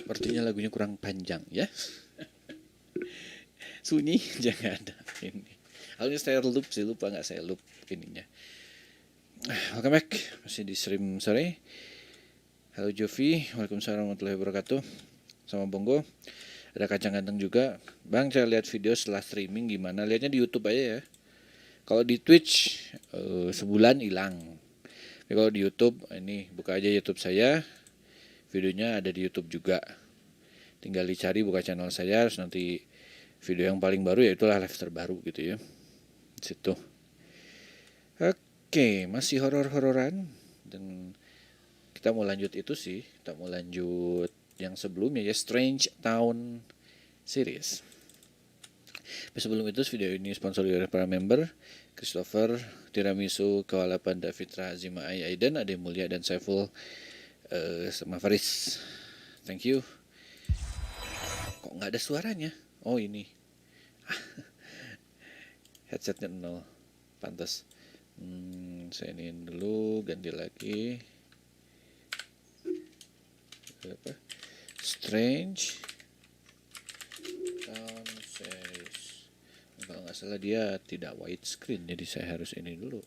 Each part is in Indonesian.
Sepertinya lagunya kurang panjang ya. Sunyi jangan ada ini. Harusnya saya loop sih, lupa nggak saya loop ininya. Welcome back, masih di stream sore. Halo Jovi, waalaikumsalam warahmatullahi wabarakatuh. Sama Bongo, ada Kacang Ganteng juga. Bang, saya lihat video setelah streaming gimana? Lihatnya di YouTube aja ya. Kalau di Twitch sebulan hilang. Tapi kalau di YouTube, ini buka aja YouTube saya. Videonya ada di YouTube juga. Tinggal dicari, buka channel saya, terus nanti video yang paling baru ya itulah live terbaru gitu ya. Di situ. Oke, masih horor-hororan dan kita mau lanjut itu sih. Kita mau lanjut yang sebelumnya ya, Strange Town series. Tapi sebelum itu video ini sponsori oleh para member Christopher, Tiramisu, Kewalapan, David, Razima, Aiden, Ade Mulia dan Saiful sama Faris. Thank you. Kok nggak ada suaranya? Oh ini headsetnya 0. Pantas. Saya ini dulu, ganti lagi. Apa? Strange Town series. Kalau nggak salah dia tidak widescreen, jadi saya harus ini dulu.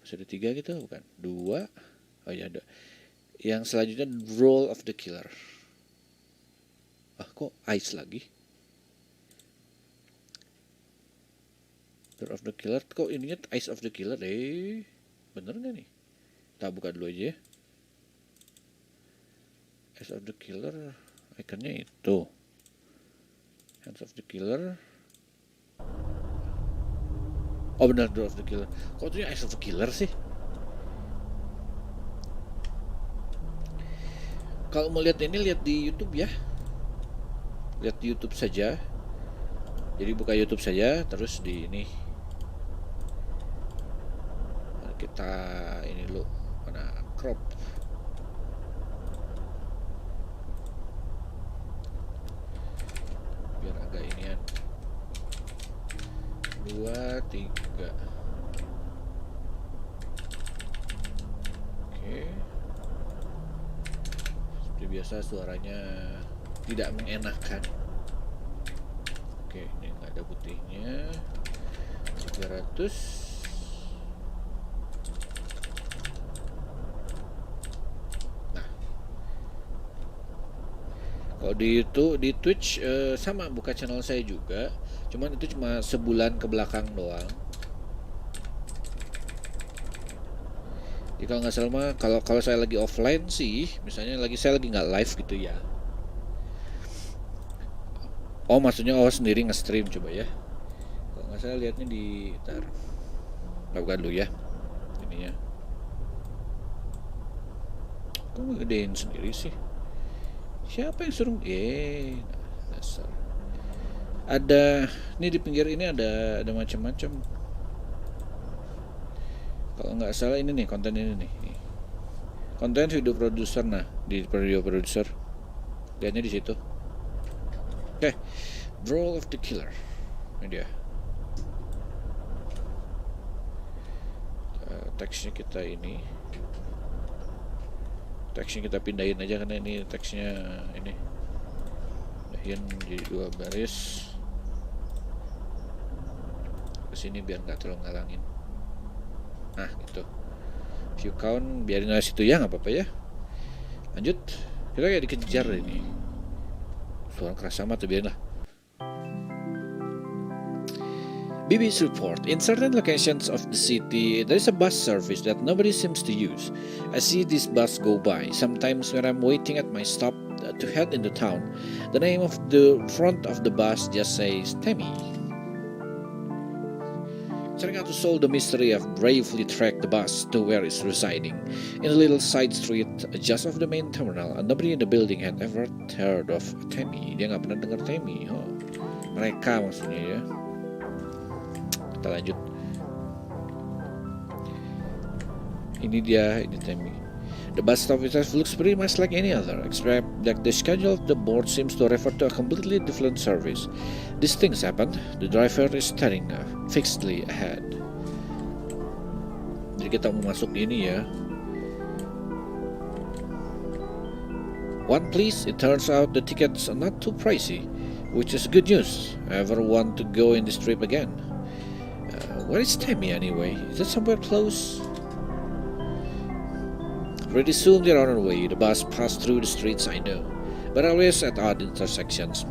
Episode 3 gitu bukan? 2. Oh ya ada. Yang selanjutnya Role of the Killer. Kok Ice lagi? Door of the Killer, kok ininya Eyes of the Killer deh. Bener gak nih? Kita buka dulu aja ya. Eyes of the Killer, ikonnya itu. Hands of the Killer. Oh benar, Door of the Killer. Kok itu Eyes of the Killer sih? Kalau mau lihat ini, lihat di YouTube ya. Lihat di YouTube saja. Jadi buka YouTube saja, terus di ini. Kita ini dulu, mana crop. Biar agak inian. 2, 3. Oke. Seperti biasa suaranya tidak mengenakan. Oke, ini nggak ada putihnya. 300. Kalau di Twitch sama, buka channel saya juga, cuman itu cuma sebulan ke belakang doang. Jadi kalau nggak salah mah, kalau saya lagi offline sih, misalnya saya lagi nggak live gitu ya. Oh maksudnya sendiri nge-stream, coba ya. Kalau nggak salah lihatnya di buka dulu ya ininya. Kok ngegedein sendiri sih? Siapa yang suruh? Dasar. Ada ini di pinggir ini ada macam-macam. Kalau nggak salah ini nih, konten ini nih. Konten video producer, nah di video producer. Lihatnya di situ. Oke, Role of the Killer. Ini dia. Teksnya kita ini. Teksnya kita pindahin aja karena ini teksnya ini pindahin jadi 2 baris kesini biar nggak terlalu ngalangin. Nah gitu, view count biarin aja situ ya, nggak apa-apa ya. Lanjut, kita kayak dikejar ini. Suara keras sama tuh, biarin lah. BBC report, in certain locations of the city, there is a bus service that nobody seems to use. I see this bus go by, sometimes when I'm waiting at my stop to head into town. The name of the front of the bus just says Temi. Trying out to solve the mystery, I've bravely tracked the bus to where it's residing. In a little side street just off the main terminal, and nobody in the building had ever heard of Temi. Dia nggak pernah dengar Temi. Mereka maksudnya ya. Kita lanjut. Ini dia, ini Temi. The bus stop itself looks pretty much like any other, except that the schedule of the board seems to refer to a completely different service. These things happen. The driver is staring fixedly ahead. Jadi kita mau masuk ini ya. One please. It turns out the tickets are not too pricey, which is good news. I ever want to go in this trip again. Where is Tammy anyway? Is it somewhere close? Pretty soon they're on our way. The bus passed through the streets I know, but always at odd intersections.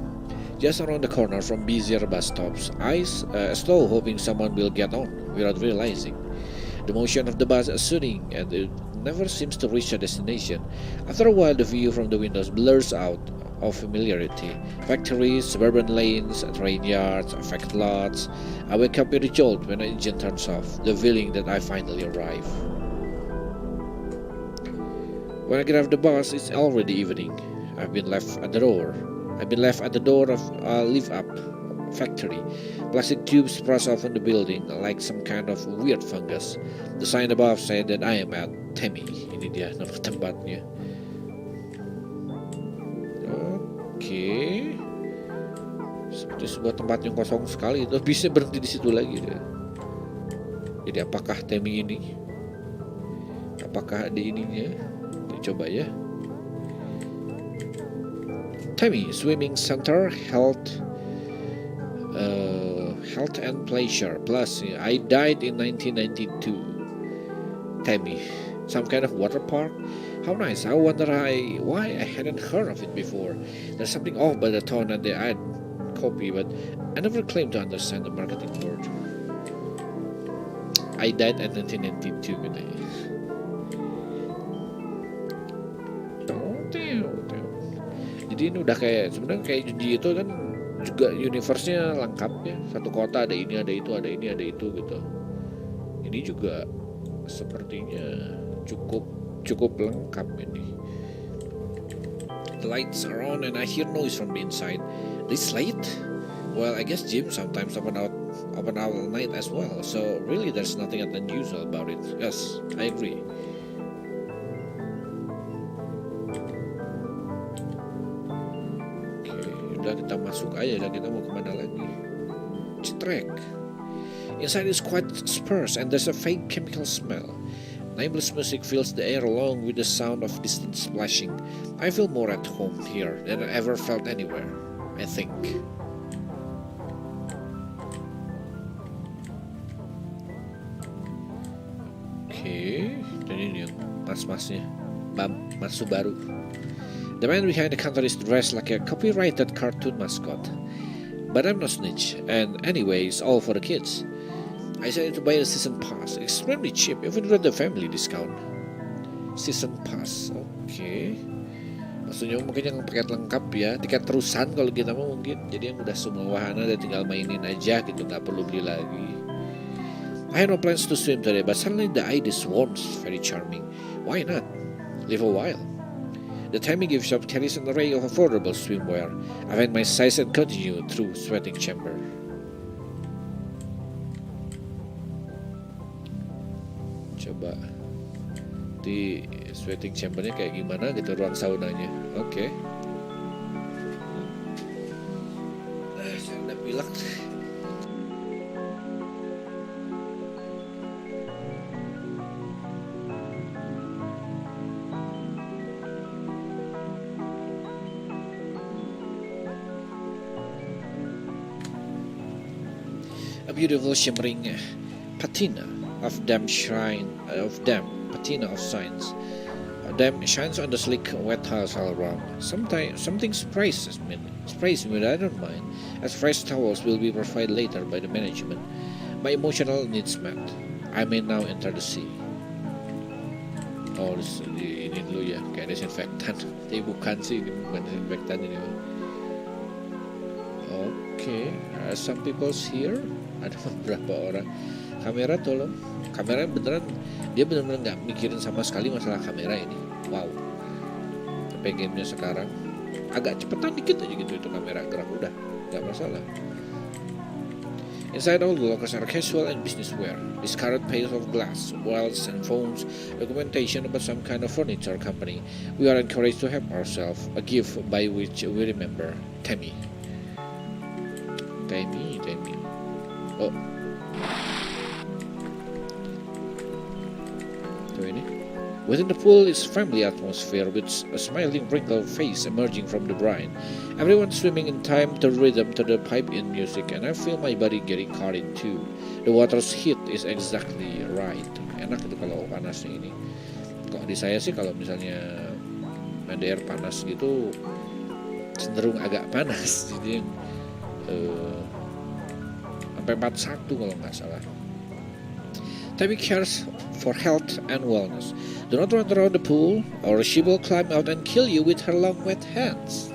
Just around the corner from busier bus stops, eyes slow, hoping someone will get on without realizing. The motion of the bus is soothing, and it never seems to reach a destination. After a while, the view from the windows blurs out of familiarity. Factories, suburban lanes, train yards, affected lots. I wake up with a jolt when the engine turns off, the feeling that I finally arrive. When I get off the bus, it's already evening. I've been left at the door of a live-up factory. Plastic tubes press off on the building like some kind of weird fungus. The sign above said that I am at Tammy. Ini dia nama tempatnya. Oke. Seperti sebuah tempat yang kosong sekali. Itu bisa berhenti di situ lagi deh. Jadi apakah Tammy ini? Apakah ada ininya? Kita coba ya. Tammy Swimming Center Health and Pleasure Plus. I died in 1992. Tammy, some kind of water park. How nice. I wonder why I hadn't heard of it before. There's something off by the tone and the ad copy, but I never claimed to understand the marketing word. I died in 1992 katanya. Jadi ini udah kayak sebenarnya kayak Junji itu kan juga universe-nya lengkap ya. Satu kota ada ini, ada itu, ada ini, ada itu gitu. Ini juga sepertinya cukup lengkap ini. The lights are on and I hear noise from the inside. This late? Well, I guess gym sometimes open out all night as well. So really there's nothing unusual about it. Yes, I agree. Udah kita masuk aja dan kita mau kemana lagi. Cetrek. Inside is quite sparse and there's a faint chemical smell. Nameless music fills the air along with the sound of distant splashing. I feel more at home here than I ever felt anywhere, I think. Oke, dan ini yang mas-masnya Mas Subaru. The man behind the counter is dressed like a copyrighted cartoon mascot. But I'm no snitch, and anyway, it's all for the kids. I decided to buy a season pass, extremely cheap, even with the family discount. Season pass, oke. Maksudnya mungkin yang paket lengkap ya, tiket terusan kalau kita mau mungkin. Jadi yang udah semua wahana dan tinggal mainin aja gitu, nggak perlu beli lagi. I had no plans to swim today, but suddenly the idea swarms, very charming. Why not? Live a while. The Tammy gift shop carries an array of affordable swimwear. I find my size and continue through sweating chamber. Coba di sweating chambernya kayak gimana gitu, ruang saunanya. Oke. Saya udah bilang. A beautiful shimmering patina of dam patina of signs. Dam shines on the slick wet tiles all around. Something surprises me, but I don't mind, as fresh towels will be provided later by the management. My emotional needs met. I may now enter the sea. Oh, ini dulu ya, kayak desinfektan. Tapi bukan sih, ini bukan desinfektan ini. Okay, some people's here. Ada beberapa orang. Kamera tolong. Kamera beneran, dia benar-benar nggak mikirin sama sekali masalah kamera ini. Wow. Tapi gamenya sekarang agak cepetan dikit aja gitu itu kamera gerak udah nggak masalah. Inside all the lockers are casual and business wear. Discarded pails of glass, walls and phones, documentation about some kind of furniture company. We are encouraged to help ourselves. A gift by which we remember Tammy. Oh, tuh ini Within the pool is family atmosphere with a smiling wrinkled face emerging from the brine. Everyone swimming in time to rhythm to the pipe-in music, and I feel my body getting caught in too. The water's heat is exactly right. Enak itu kalau panasnya ini. Kok di saya sih kalau misalnya mandi air panas gitu cenderung agak panas, jadi sampai 41 kalau nggak salah. Tammy cares for health and wellness. Do not run around the pool, or she will climb out and kill you with her long wet hands.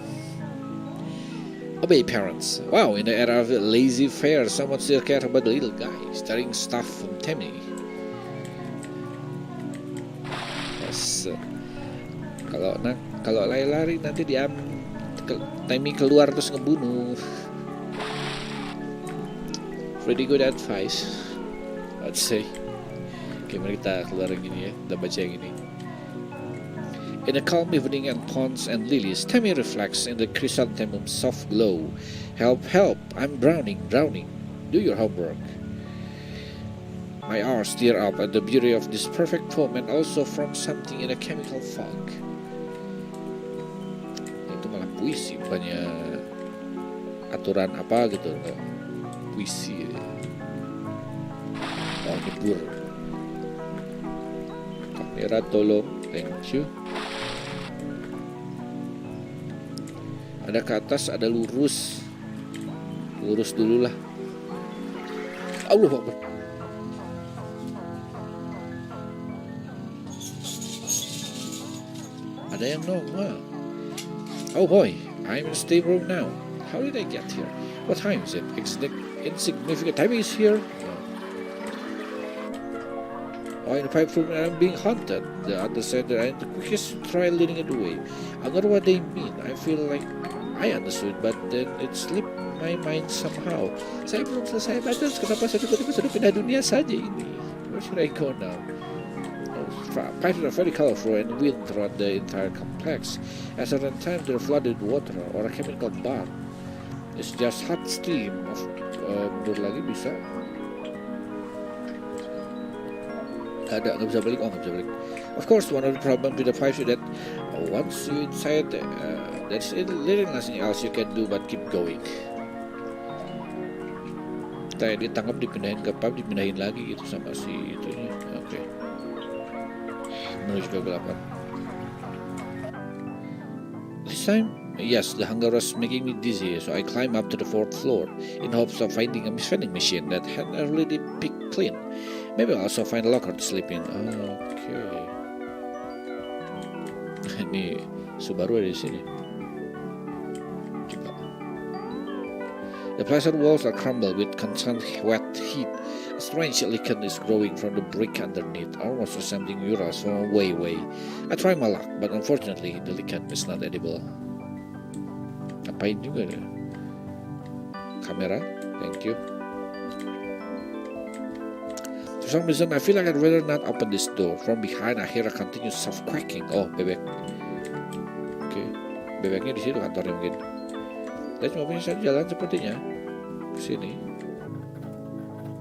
Obey parents. Wow, in the era of lazy fair, someone still cares about the little guy stealing stuff from Tammy. Yes. Kalau lari-lari nanti Tammy keluar terus ngebunuh. Pretty good advice, I'd say. Oke, mari kita keluar yang gini ya, kita baca yang ini. In a calm evening and ponds and lilies, Tammy reflects in the chrysanthemum's soft glow. Help, help, I'm drowning. Do your homework. My eyes tear up at the beauty of this perfect poem and also from something in a chemical fog. Itu malah puisi, bukannya aturan apa gitu, puisi. Oh, nyebur. Kamera tolong, thank you. Ada ke atas, ada lurus dulu lah. Allah Akbar. Ada yang nongol. Oh boy, I'm in the stateroom now. How did I get here? What time is it? Insignificant. Time is here. Oh, in the pipe room, I'm being haunted. The other said that I'm the quickest to try leading it away. I don't know what they mean. I feel like I understood, but then it slipped my mind somehow. Saya belum selesai baca, kenapa saya tiba-tiba sudah pindah dunia saja ini? Where should I go now? Pipes are very colorful and wind throughout the entire complex. At certain times, they're flooded with water or a chemical bath. It's just hot steam. Mundur lagi bisa. Nggak bisa balik. Of course, one of the problems with the pipes is that once you inside, there's literally nothing else you can do but keep going. Kayak ditangkap, dipindahin ke pipe, dipindahin lagi gitu sama si itunya. Oke. Menuju kegelapan. This time, yes, the hunger was making me dizzy, so I climbed up to the 4th floor in hopes of finding a vending machine that had already picked clean. Maybe I'll also find a locker to sleep in. Okay. Ini Subaru ada di sini. Coba. The plaster walls are crumbled with constant wet heat. A strange lichen is growing from the brick underneath, almost resembling murals from way away. I try my luck, but unfortunately the lichen is not edible. Ngapain juga deh? Kamera, thank you. For some reason, I feel like I'd rather not open this door. From behind, I hear a continuous soft quacking. Oh, bebek. Oke, bebeknya di situ kantornya mungkin. Dan mobilnya saya jalan sepertinya ke sini.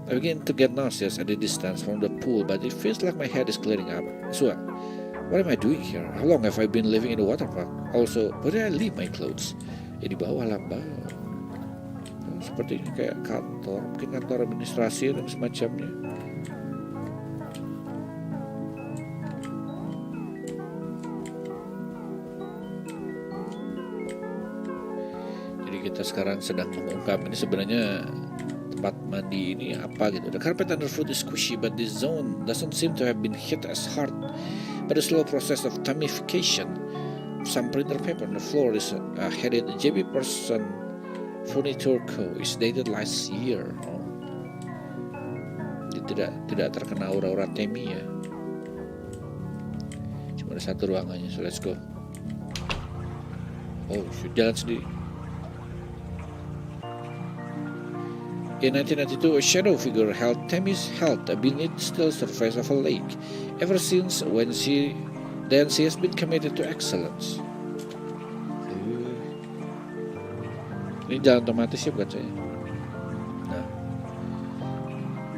I begin to get nauseous at the distance from the pool, but it feels like my head is clearing up. So, what am I doing here? How long have I been living in the water park? Also, where did I leave my clothes? Ya di bawah lah, bawah. Sepertinya kayak kantor, mungkin kantor administrasi dan semacamnya. Kita sekarang sedang mengungkap ini sebenarnya tempat mandi ini apa gitu. The carpet underfoot is squishy, but this zone doesn't seem to have been hit as hard by the slow process of tamification. Some printer paper on the floor is headed JB Person Furniture Co. is dated last year. Oh. Tidak terkena aura-aura Temi ya. Cuma ada satu ruangannya, so let's go. Oh, jalan sendiri. In 1992, a shadow figure held Tammy's health beneath the still surface of a lake. Ever since she has been committed to excellence. Ini jalan otomatis ya bukan saya. Nah.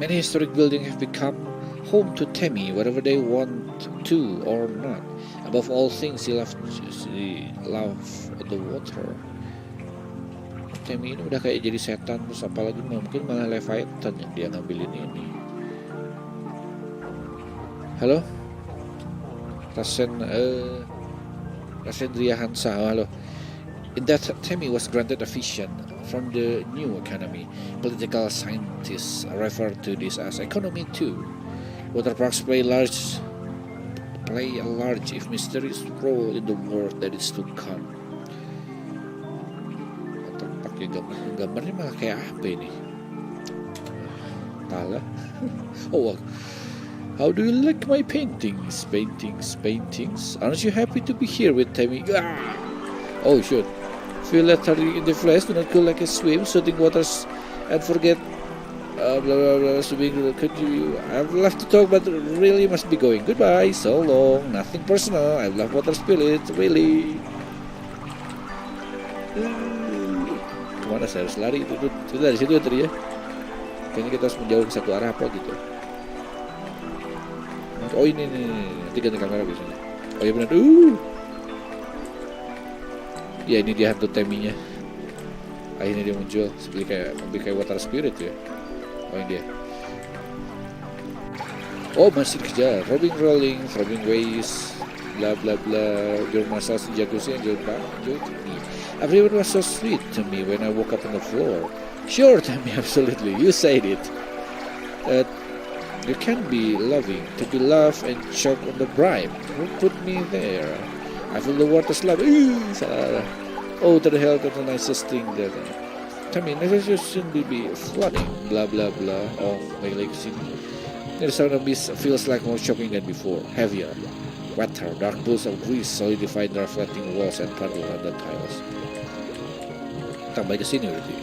Many historic buildings have become home to Tammy wherever they want too or not. Above all things, she loved the water. Tammy ini udah kayak jadi setan, terus apalagi mungkin malah Leviathan yang dia ngambilin ini. Halo? Rasendria Hansa, halo. In that, Tammy was granted a vision from the new economy. Political scientists refer to this as economy 2. Water parks play a large if mysterious role in the world that is to come. Water park ya, gambarnya malah kayak apa ini? Entahlah. Oh, how do you like my paintings? Aren't you happy to be here with Tammy? Oh, shoot. Feel lethargy in the flesh, do not go like a swim, shooting waters, and forget blah blah blah, swimming. Could you? I'd love to talk, but really must be going. Goodbye, so long. Nothing personal. I love water spirit, really. Kemana saya harus lari? Itu dari situ ya tadi ya. Kayaknya kita harus menjauh ke satu arah apa gitu. Oh ini nanti ganti kamera biasanya. Oh iya benar. Ya ini dia hantu Tammy-nya. Akhirnya dia muncul lebih kayak water spirit ya. Oh ini dia. Oh masih kejar. Rolling, waves, bla bla bla. Your massage in jacuzzi and your back. Everyone was so sweet to me when I woke up on the floor. Sure, Tammy, absolutely. You said it. You can be loving, to be loved and choke on the brine. Who put me there? I feel the water slap. Salah. Oh, to the hell, that's the nicest thing that. Tammy, never shouldn't be flooding. Blah blah blah. Oh, my legs. The sound of this feels like more shocking than before. Heavier, wetter, dark pools of grease solidified the reflecting walls and puddle on the tiles. Tambah ke sini berarti.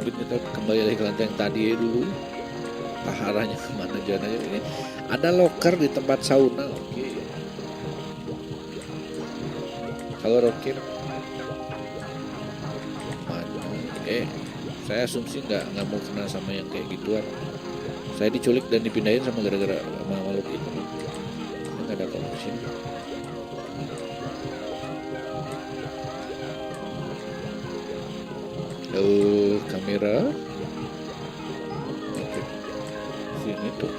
Kita kembali lagi ke lantai yang tadi dulu. Arahnya kemana jalannya ini? Ada locker di tempat sauna. Oke. Halo Rocker. Mana? Saya asumsi nggak mau kenal sama yang kayak gituan. Saya diculik dan dipindahin sama gara-gara sama makhluk itu. Nggak ada kok di sini. Kamera. Oke. Sini tuh.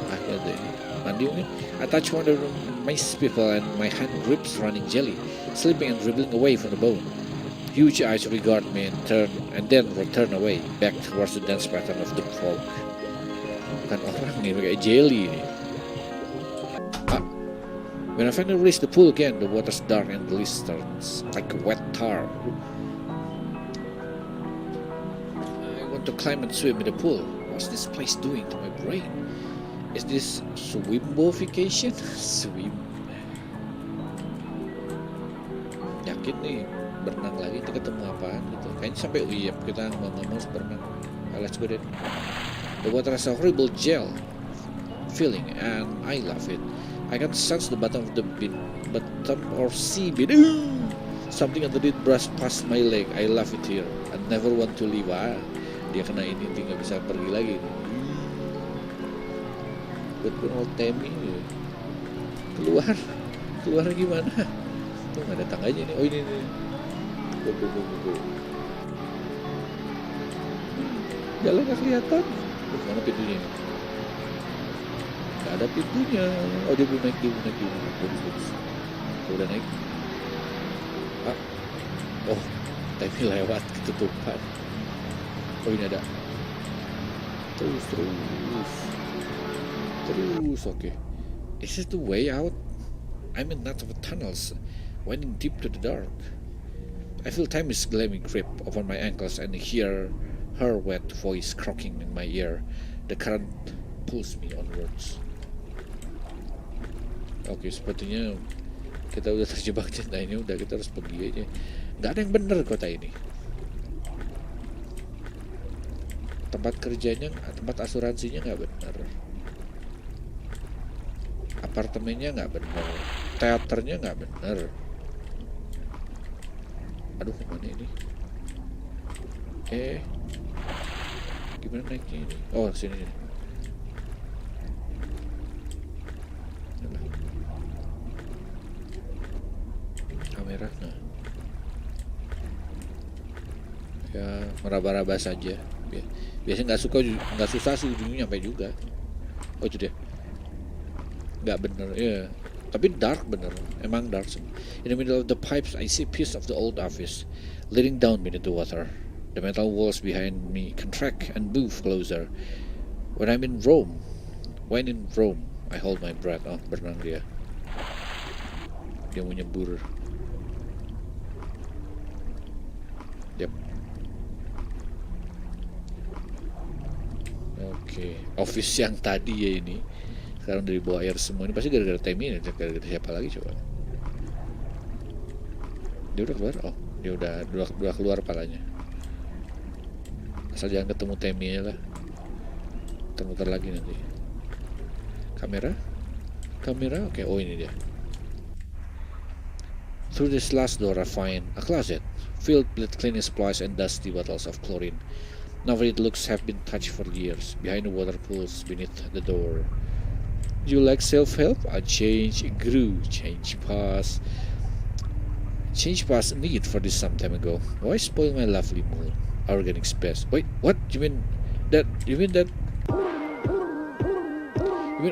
Ada ini. Mandi mungkin. I touch one of my people and my hand grips running jelly, slipping and dribbling away from the bone. Huge eyes regard me and then return away, back towards the dense pattern of the fog. Bukan orang nih, kayak jelly nih. When I finally reach the pool again, the water's dark and glistens like wet tar. I want to climb and swim in the pool. What's this place doing to my brain? Is this swimbofication? Swim. Yakin nih berenang lagi kita ketemu apaan gitu. Kayaknya sampai uyap kita ngomong berenang. Let's go then. The water has a horrible gel feeling and I love it. I can sense the bottom of the bottom or sea bit. Something underneath brush past my leg. I love it here. I never want to leave. Dia kena ini nggak bisa pergi lagi. Betul old Tammy. Keluar gimana? Tuh nggak ada tangganya nih. Oh ini. Go. Jalan nggak kelihatan. Mana pintunya? Nggak ada pintunya. Oh dia belum naik. Bagus. Udah naik. Oh, Tammy lewat ketutupan. Oh ini ada. Terus. Okay. Is this the way out? I'm in net of tunnels, winding deep to the dark. I feel time is gleaming grip over my ankles and hear her wet voice croaking in my ear. The current pulls me onwards. Oke, sepertinya kita udah terjebak cinta ini, udah kita harus pergi aja. Gak ada yang bener kota ini. Tempat kerjanya, tempat asuransinya gak bener. Apartemennya nggak bener, teaternya nggak bener. Aduh, kemana ini? Gimana naiknya ini? Oh, sini. Kamera, nah. Ya, meraba-raba saja. Biasanya nggak susah sih ujungnya nyampe juga. Oh itu dia. Nggak bener, ya. Tapi dark bener, emang dark. In the middle of the pipes, I see a piece of the old office leading down beneath the water. The metal walls behind me contract and move closer. When in Rome, I hold my breath. Oh, berenang dia. Dia mau nyebur. Yep. Oke, office yang tadi ya ini. Sekarang dari bawah air semua. Ini pasti gara-gara Temi ini. Gara-gara siapa lagi coba? Dia udah keluar? Oh, dia udah keluar palanya. Asal jangan ketemu Temi aja lah. Muter-muter lagi nanti. Kamera? Oke, oh ini dia. Through this last door I find a closet filled with cleaning supplies and dusty bottles of chlorine. None of it looks have been touched for years. Behind the water pools beneath the door. You like self-help? I grew, change past need for this some time ago. Why spoil my lovely mood? Organic space. Wait, what? You mean that? You mean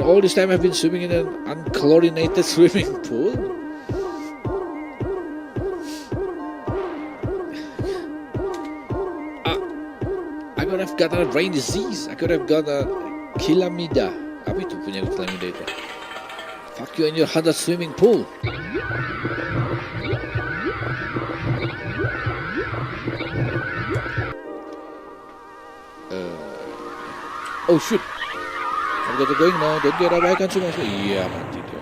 all this time I've been swimming in an unchlorinated swimming pool? I could have gotten a brain disease. I could have got a kilamida. Apa itu punya kilamida itu? Fuck you and your haunted swimming pool. Oh shoot. I've got to going now. Don't get abaikan semua. Iya, mati dia.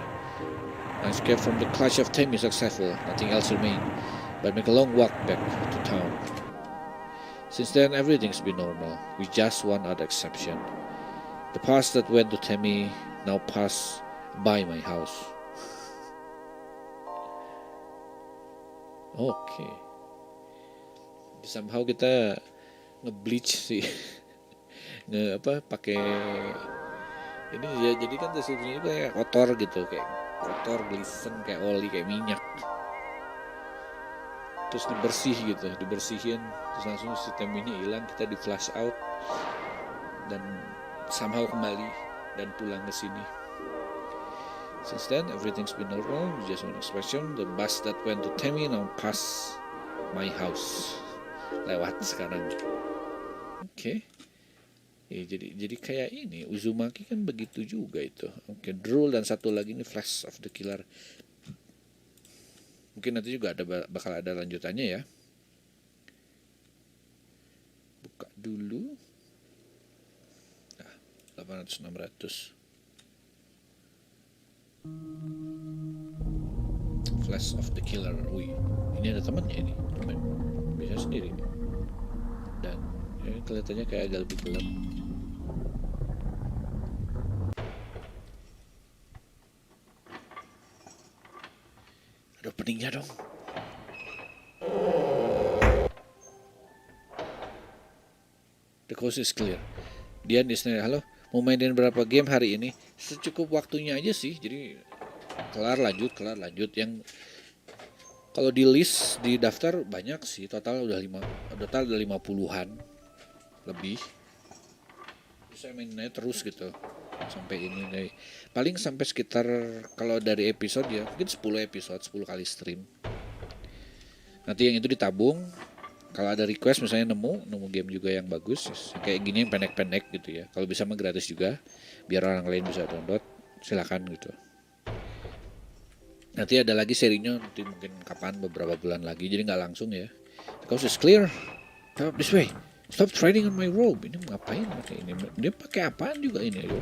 I escaped from the clutch of Temi successful. Nothing else remained but make a long walk back to town. Since then, everything's been normal, with just one other exception. The path that went to Temi now pass by my house. Okay. Somehow kita nge-bleach sih. Pakai ini ya, jadi kan deskripsinya itu kayak kotor gitu, kayak kotor, glisten, kayak oli, kayak minyak. Terus dibersihin, terus langsung sistem ini hilang, kita di flash out dan somehow kembali dan pulang ke sini. Since then everything's been normal, just one expression. The bus that went to Temi now pass my house, lewat sekarang. Oke. Ya, jadi kayak ini Uzumaki kan begitu juga itu. Oke, Drool dan satu lagi ini Flash of the Killer. Mungkin nanti juga bakal ada lanjutannya ya. Buka dulu. 800-600. Flash of the Killer. Wih, ini ada temannya ini. Bisa sendiri. Dan ini kelihatannya kayak agak lebih gelap. Ada openingnya dong. The coast is clear. Dian di sini, halo. Mau mainin berapa game hari ini? Secukup waktunya aja sih. Jadi kelar lanjut. Yang kalau di list di daftar banyak sih. Total udah 50-an lebih. Saya mainnya terus gitu. Sampai ini nih. Paling sampai sekitar kalau dari episode ya mungkin 10 episode, 10 kali stream. Nanti yang itu ditabung. Kalau ada request misalnya nemu game juga yang bagus, kayak gini yang pendek-pendek gitu ya. Kalau bisa mah gratis juga, biar orang lain bisa download, silakan gitu. Nanti ada lagi serinya nanti mungkin kapan, beberapa bulan lagi, jadi nggak langsung ya. The coast is clear. Come up this way. Stop trading on my robe. Ini ngapain pakai ini? Dia pakai apaan juga ini yo?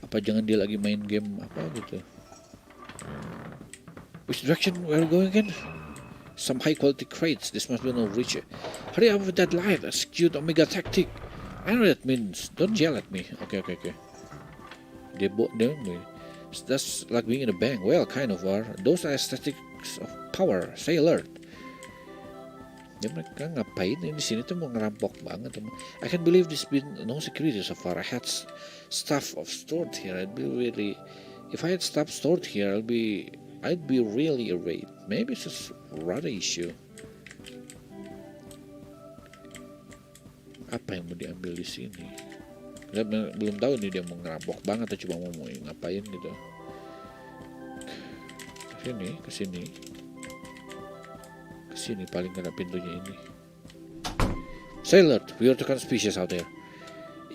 Apa jangan dia lagi main game apa gitu? Which direction we're going again? Some high quality crates. This must be no richer. Hurry up with that light. Execute Omega tactic. I know what that means. Don't yell at me. Okay. Dia that's like being in a bank. Well, kind of are. Those are aesthetics of power. Stay alert. Ya mereka ngapain di sini tuh mau ngerampok banget. I can't believe there's been no security so far. I had stuff of stored here. If I had stuff stored here, I'd be really irate. Maybe it's just rather issue. Apa yang mau diambil di sini? Kita belum tahu nih dia mau ngerampok banget atau cuma mau ngapain gitu. Ke sini paling kena pintunya ini. Sailor, we are the kind of species out there.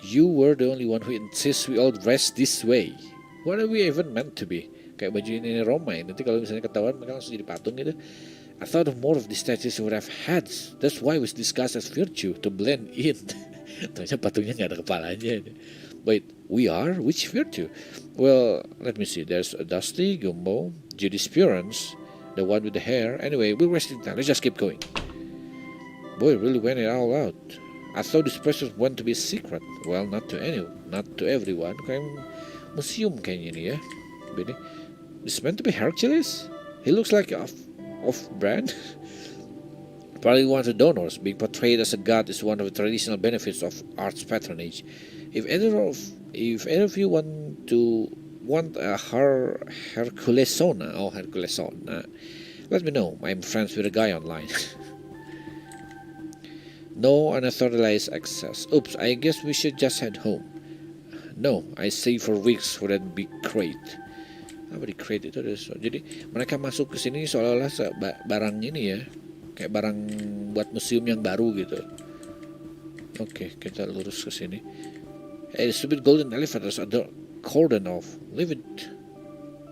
You were the only one who insists we all dress this way. What are we even meant to be? Kayak baju ini Roma ya. Nanti kalau misalnya ketahuan mereka langsung jadi patung gitu. I thought of more of these statues would have heads. That's why it was discussed as virtue, to blend in. Ternyata patungnya nggak ada kepalanya. Wait, we are? Which virtue? Well, let me see. There's Dusty, Gumbo, Judispurance, the one with the hair. Anyway, we're wasting time. Let's just keep going. Boy, really went it all out. I thought this place was meant to be a secret. Well, not to everyone. Kayak museum kayaknya ini ya. Ini, this is meant to be Hercules? He looks like off-brand. Probably one of the donors. Being portrayed as a god is one of the traditional benefits of arts patronage. If either of you want a Herculesona, let me know. I'm friends with a guy online. No unauthorized access. Oops, I guess we should just head home. No, I stay for weeks for that big crate. Apa di crate itu? Jadi mereka masuk ke sini seolah-olah barang ini ya, kayak barang buat museum yang baru gitu. Oke, kita lurus ke sini. Hey, the stupid golden elevators are cordoned off. Leave it.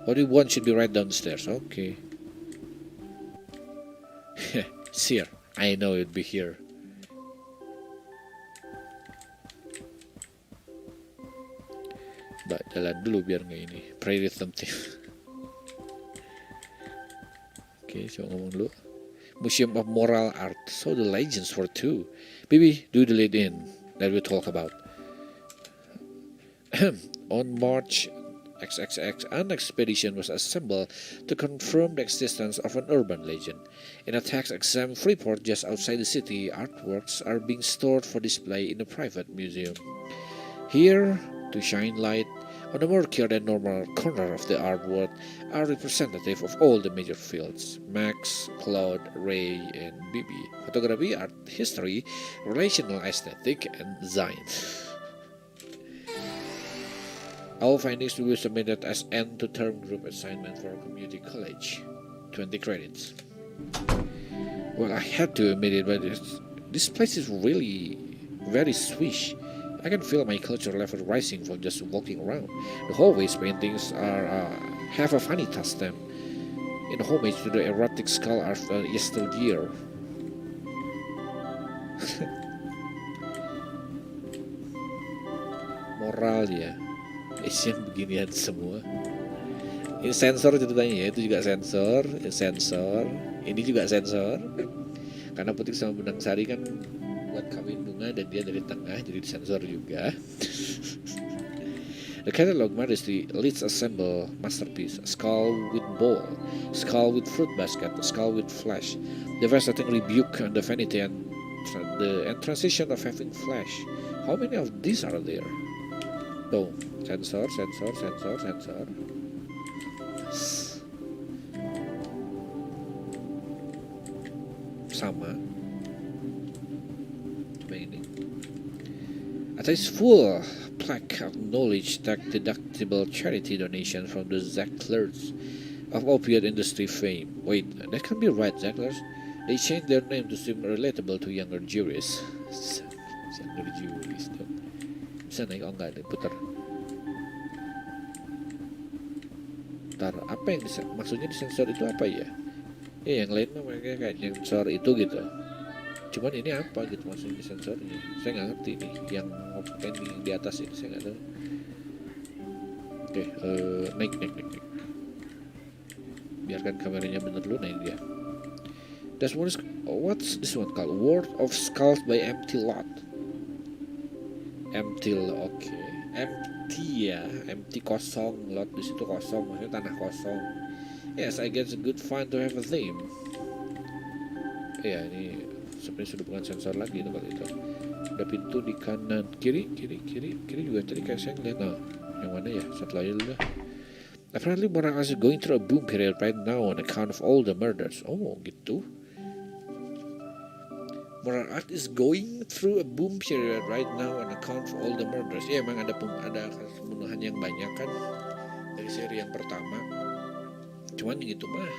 What you want should be right downstairs. Okay. It's here. I know it'd be here. Mbak, jalan dulu biar nggak ini. Pray rhythm team. Oke, coba ngomong dulu. Museum of Moral Art. So the legends were too. Baby, do the lead in that we talk about. On March XXX, an expedition was assembled to confirm the existence of an urban legend. In a tax-exempt Freeport just outside the city, artworks are being stored for display in a private museum. Here, to shine light on a murkier than normal corner of the art world, are representative of all the major fields: Max, Claude, Ray, and Bibi. Photography, art history, relational aesthetic, and design. Our findings will be submitted as end-to-term group assignment for community college. 20 credits. Well, I had to admit it, but this place is really very swish. I can feel my culture level rising from just walking around. The hallways paintings have a funny touch them, in homage to the erotic skull art of yesteryear. Moral ya, Asian beginian semua. Ini sensor ceritanya ya, itu juga sensor, ini juga sensor. Karena Putih sama Benang Sari kan buat kawin bunga dan dia dari tengah, jadi disensor juga. The catalog modestly leads assemble masterpiece: a skull with bowl, skull with fruit basket, a skull with flesh, devastating rebuke on the vanity and transition of having flesh. How many of these are there? Tuh, sensor. Sama. A tasteful plaque acknowledged tax-deductible charity donation from the Zacklers of opiate industry fame. Wait, that can't be right, Zacklers. They changed their name to seem relatable to younger juries. Younger juries tuh. Bisa naik, oh enggak, diputar. Ntar, apa yang maksudnya disensor itu apa ya? Ya yang lain mah mereka kayak sensor itu gitu. Cuman ini apa gitu maksudnya sensornya, saya nggak ngerti nih yang pending di atas ini, saya nggak tahu. Oke, naik biarkan kameranya bener dulu, naik dia. What's this one called? World of Skulls by Empty Lot. Empty, oke. Empty ya, empty kosong, lot di situ kosong, maksudnya tanah kosong. Yes, I guess a good fun to have a theme. Ya, ini sebenarnya sudah bukan sensor lagi itu kalau itu. Ada pintu di kanan, kiri juga tadi kayak saya ngeliat. Nah, yang mana ya? Satu lagi dulu dah. Apparently Monaco is going through a boom period right now on account of all the murders. Oh gitu. Moral art is going through a boom period right now on account of all the murders. Ya emang ada kasus pembunuhan yang banyak kan dari seri yang pertama. Cuman gitu mah.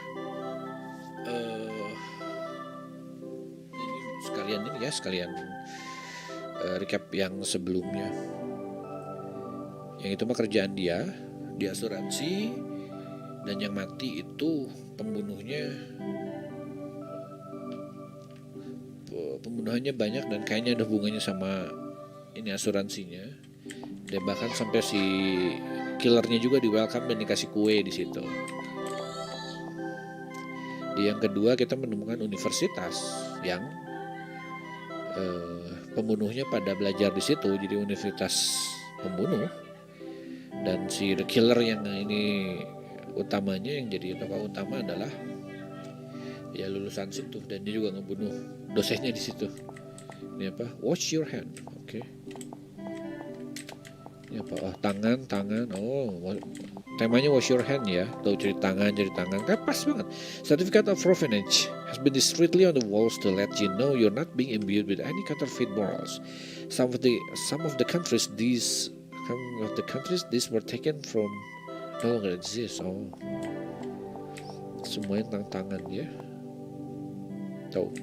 Sekalian recap yang sebelumnya. Yang itu mah kerjaan dia di asuransi, dan yang mati itu pembunuhannya banyak dan kayaknya ada hubungannya sama ini asuransinya. Dan bahkan sampai si killernya juga di welcome dan dikasih kue di situ. Di yang kedua kita menemukan universitas yang pembunuhnya pada belajar di situ, jadi universitas pembunuh. Dan si the killer yang ini utamanya, yang jadi tokoh utama adalah ya lulusan situ, dan dia juga ngebunuh dosennya di situ. Ini apa? Wash your hand. Oke. Ini apa? Oh, tangan. Oh, temanya wash your hand ya. Tahu cari tangan. Kan pas banget. Certificate of provenance has been discreetly on the walls to let you know you're not being imbued with any counterfeit morals. Some of the countries these were taken from no longer exist. Oh, semuanya tentang tangan ya. Tahu.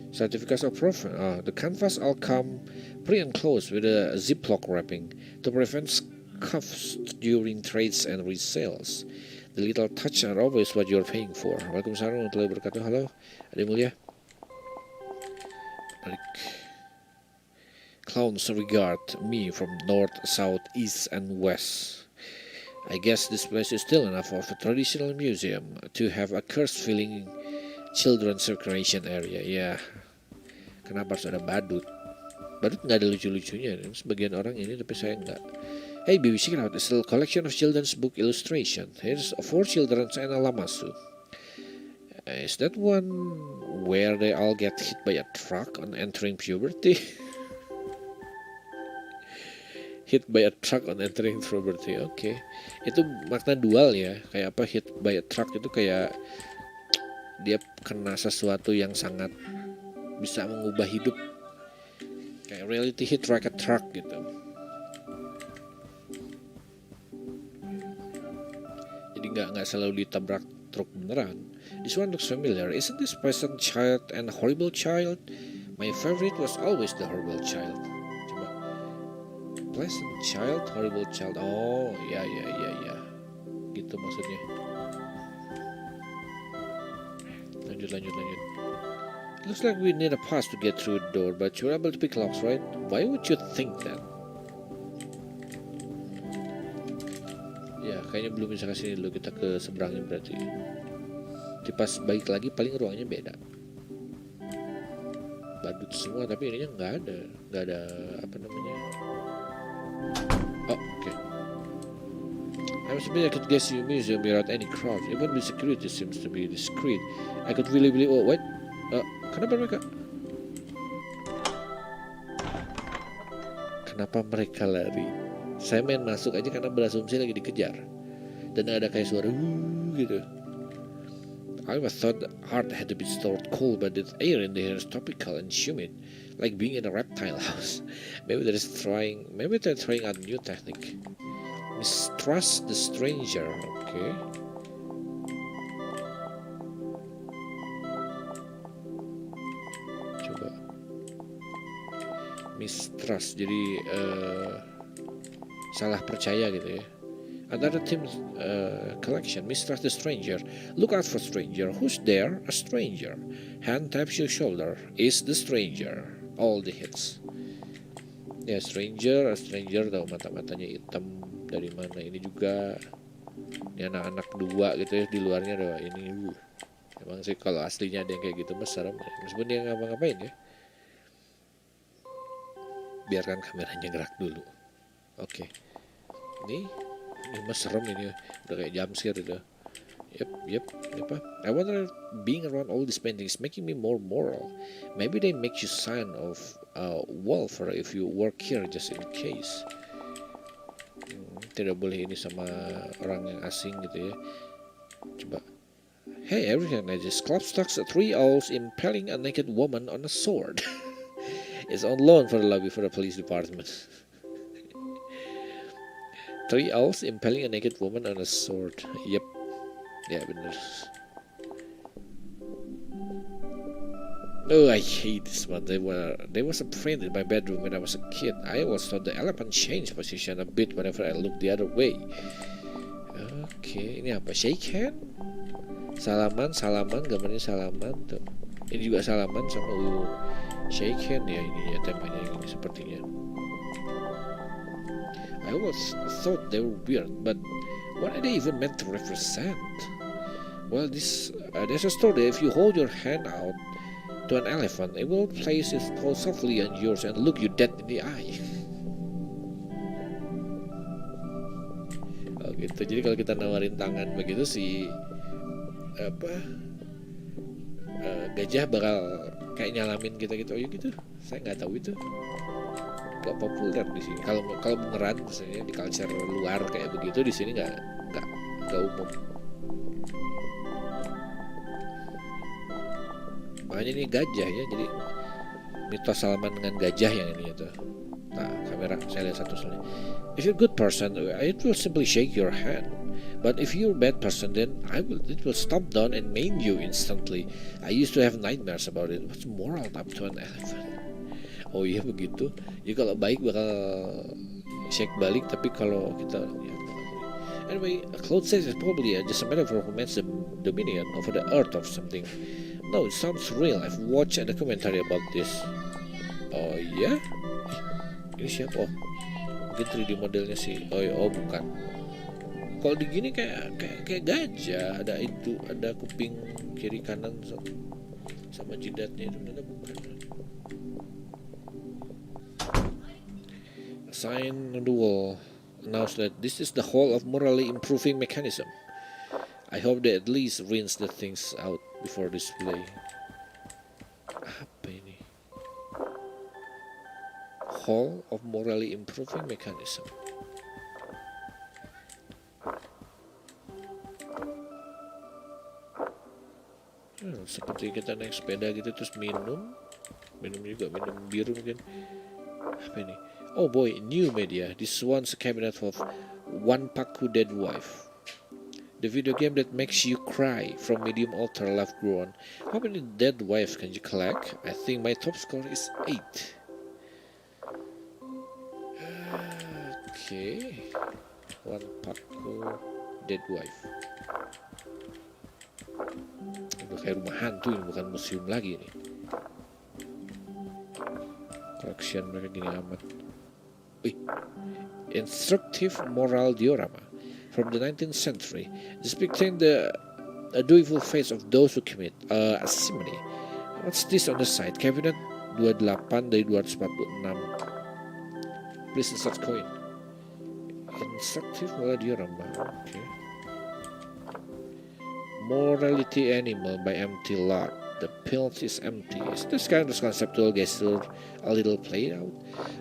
Certificates of provenance. The canvas all come pre-enclosed with a ziplock wrapping to prevent scuffs during trades and resales. The little touch are always what you're paying for. Waalaikumsalam warahmatullahi wabarakatuh. Halo, ada yang mulia. Clowns regard me from north, south, east, and west. I guess this place is still enough of a traditional museum to have a curse-filling children's recreation area. Ya, kenapa harus ada badut? Badut nggak ada lucu-lucunya. Sebagian orang ini, tapi saya nggak. Hey, BBC Crowd is a collection of children's book illustration. Here's 4 children and a lamasu. Is that one where they all get hit by a truck on entering puberty? Hit by a truck on entering puberty. Oke. Itu makna dual ya. Kayak apa hit by a truck itu kayak dia kena sesuatu yang sangat bisa mengubah hidup. Kayak reality hit like a truck gitu. Jadi nggak selalu ditabrak truk beneran. This one looks familiar. Isn't this pleasant child and horrible child? My favorite was always the horrible child. Coba. Pleasant child, horrible child. Oh, ya. Gitu maksudnya. Lanjut. Looks like we need a pass to get through the door, but you're able to pick locks, right? Why would you think that? Ya, kayaknya belum bisa kasih dulu, kita ke seberangnya berarti. Di pas balik lagi paling ruangnya beda. Badut semua, tapi ininya nggak ada apa namanya. Oh, okay. I was I could guess you museum without any crowd. Even the security seems to be discreet. I could really believe. Oh, what? Kenapa mereka lari? Saya main masuk aja karena berasumsi lagi dikejar. Dan ada kayak suara gitu. I always thought the art had to be stored cool, but the air in there is tropical and humid, like being in a reptile house. Maybe they're trying out a new technique. Mistrust the stranger. Okay. Coba. Mistrust, jadi salah percaya gitu ya. Another team's collection. Mistrust the stranger. Look out for stranger. Who's there? A stranger. Hand taps your shoulder. Is the stranger. All the hits. Ya, stranger. A stranger tahu mata-matanya hitam. Dari mana ini juga. Ini anak-anak dua gitu ya. Di luarnya ada ini. Emang sih kalau aslinya ada yang kayak gitu mas serem ya. Meskipun dia ngapa-ngapain ya. Biarkan kameranya gerak dulu. Oke. Ini mas serem ini. Udah kayak jumpscare itu. Yep. Apa? I wonder if being around all these paintings making me more moral. Maybe they make you sign of welfare if you work here just in case. Tidak boleh ini sama orang yang asing gitu ya. Coba. Hey, everything I just club stocks 3 owls impaling a naked woman on a sword. It's on loan for the lobby for the police department. 3 owls impaling a naked woman on a sword. Yep. Ya bener. Oh, I hate this one. They was a print in my bedroom when I was a kid. I always thought the elephant changed position a bit whenever I looked the other way. Oke, ini apa? Shake hand? Salaman, gambarnya salaman tuh. Ini juga salaman sama shake hand ya ini ya temanya ini sepertinya. I always thought they were weird, but what are they even meant to represent? Well, there's a story. If you hold your hand out to an elephant, it will place its paw softly on yours and look you dead in the eye. Oh gitu. Jadi kalau kita nawarin tangan begitu si gajah bakal kayak nyalamin kita gitu. Oh ya gitu. Saya nggak tahu itu. Gak populer di sini. Kalau beneran misalnya di culture luar kayak begitu, di sini nggak umum. Makanya ini gajah ya, jadi mitos salaman dengan gajah yang ini itu. Nah, kamera saya lihat satu soalnya. If you're a good person, it will simply shake your hand. But if you're a bad person, then it will stomp down and maim you instantly. I used to have nightmares about it. What's moral up to an elephant? Oh iya begitu. Ya kalau baik bakal shake balik, tapi kalau kita ya, anyway, Claude says it's probably just a metaphor who makes the dominion over the earth or something. No, it sounds real. I've watched a documentary about this. Oh iya? Ini siapa? Oh, mungkin 3D modelnya sih. Oh bukan. Kalau di gini kayak gajah, ada itu, ada kuping kiri kanan sama jidatnya itu, ternyata bukan. A sign on the wall announced that this is the hall of morally improving mechanism. I hope they at least rinse the things out before display. Apa ini? Hall of morally improving mechanism. Seperti kita naik sepeda gitu terus minum juga, minum biru mungkin. Apa ini? Oh boy, new media. This one's a cabinet of One Paku Dead Wife. The video game that makes you cry from medium ultra love grown. How many dead wives can you collect? I think my top score is 8. Okay. One Paku Dead Wife. Udah kayak rumah hantu ini, bukan museum lagi nih. Collection mereka gini amat. Instructive moral diorama from the 19th century, depicting the dutiful face of those who commit simony. What's this on the side? Cabinet 28 dari 246. Please insert coin. Instructive moral diorama. Okay. Morality Animal by M.T. Lard. The pill is empty. Is this kind of conceptual gesture a little played out?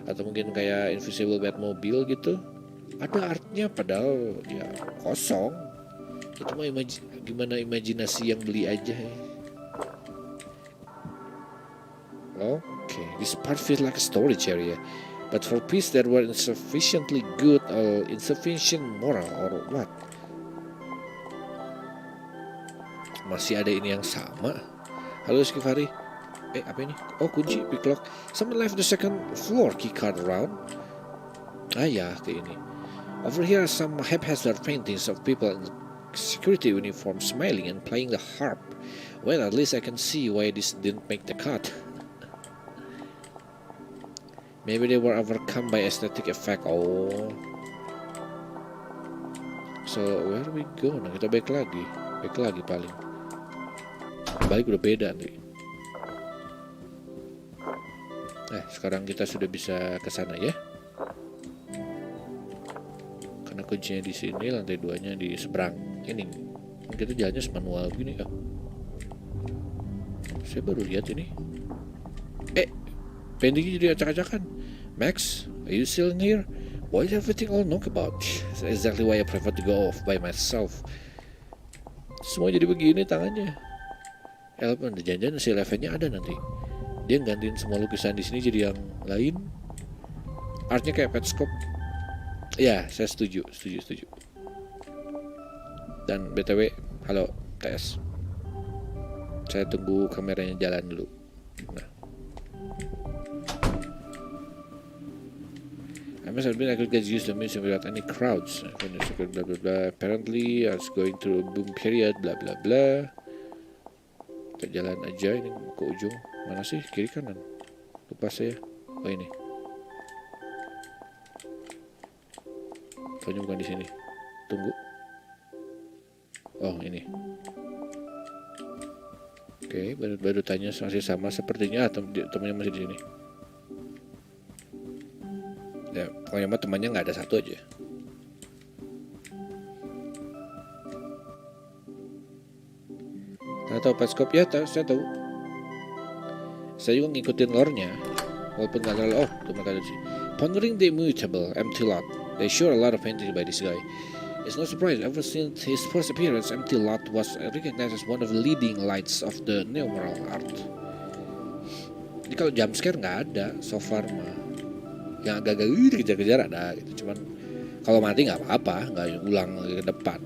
Atau mungkin kayak Invisible Batmobile gitu? Ada artnya padahal ya kosong. Itu mah gimana imajinasi yang beli aja ya. Okay, this part feels like a storage area. But for pieces that were insufficiently good or insufficient moral or what? Masih ada ini yang sama. Halo Skifari. Apa ini? Oh kunci, pick lock. Someone left the second floor keycard around. Ya, kayak ini. Over here are some haphazard paintings of people in security uniform smiling and playing the harp. Well, at least I can see why this didn't make the cut. Maybe they were overcome by aesthetic effect. Oh. So, where do we go? Nah, kita back lagi paling. Balik udah beda nih. Sekarang kita sudah bisa ke sana ya. Karena kuncinya di sini, lantai 2-nya di seberang ini. Kita jalannya manual begini ya. Saya baru lihat ini. Pendingnya jadi acak-acakan. Max, are you still in here? Why is everything all knock about? That's exactly why I prefer to go off by myself. Semua jadi begini tangannya. Elpen, jangan-jangan si levelnya ada nanti. Dia gantiin semua lukisan di sini jadi yang lain. Artnya kayak Petscope. Ya, saya setuju. Dan BTW, halo TS. Saya tunggu kameranya jalan dulu. Nah. I must admit I could get used to music without any crowds. Blah blah blah. Apparently I was going through a boom period. Blah blah blah. Kita jalan aja ini ke ujung. Mana sih? Kiri kanan? Lupa saya. Oh ini. Pokoknya bukan di sini. Tunggu. Oh ini. Oke, baru tanya masih sama sepertinya. Temannya masih di sini. Ya, pokoknya mah temannya nggak ada satu aja. Saya tahu Petscope ya, saya tahu. Saya juga ngikutin lore-nya, walaupun nggak terlalu. Oh, tuh maka sih. Pondering the immutable empty lot. They sure a lot of painting by this guy. It's no surprise. Ever since his first appearance, empty lot was recognized as one of the leading lights of the neomoral art. Jadi kalau jump scare nggak ada so far mah. Yang agak-agak dikejar-kejar ada gitu. Cuman kalau mati nggak apa-apa, nggak ulang ke depan.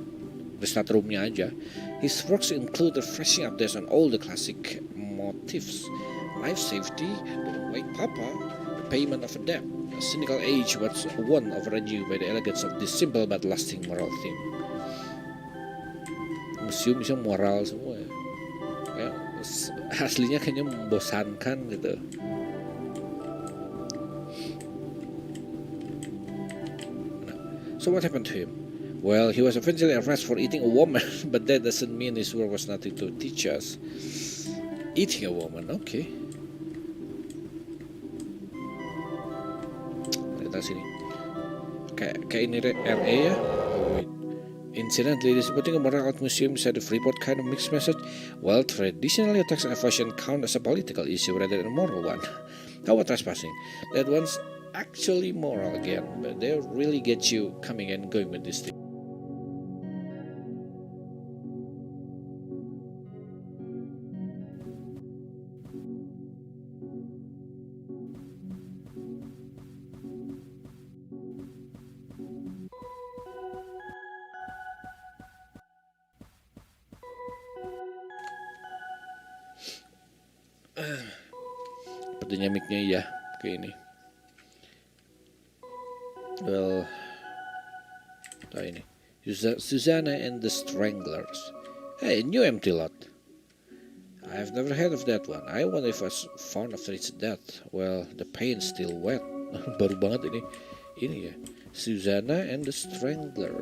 Restart roomnya aja. His works include refreshing updates on all the classic motifs, life safety, don't wake papa, the payment of a debt. A cynical age was won over anew by the elegance of this simple but lasting moral theme. Museum bisa moral semua ya. Kayak aslinya kayaknya membosankan gitu. So what happened to him? Well, he was eventually arrested for eating a woman, but that doesn't mean his work was nothing to teach us. Eating a woman, okay. Lihat sini. Kayak ini RA ya. Oh, wait. Incidentally, disputing a moral art museum is a Freeport kind of mixed message. Well, traditionally, tax evasion count as a political issue rather than a moral one. How about trespassing? That one's actually moral again, but they really get you coming and going with this thing. Sepertinya mic-nya iya kayak ini. Well, ini Susanna and the Stranglers. Hey, new empty lot. I've never heard of that one. I wonder if I was found after its death. Well, the paint's still wet. Baru banget ini. Ini ya, Susanna and the Strangler.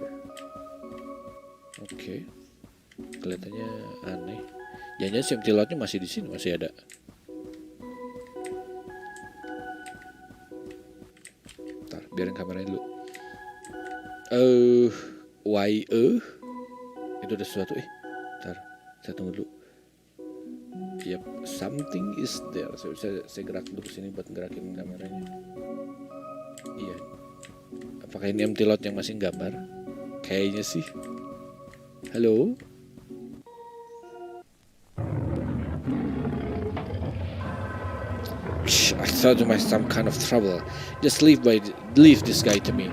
Oke. Kelihatannya aneh. Jangan-jangan si empty lotnya masih di sini, masih ada. Ntar, biarin kameranya dulu. Itu ada sesuatu. Ntar, saya tunggu dulu. Yep, something is there. Saya gerak dulu ke sini buat gerakin kameranya. Iya. Apakah ini empty lot yang masih gambar? Kayaknya sih. Halo? I thought you might some kind of trouble. Just leave this guy to me.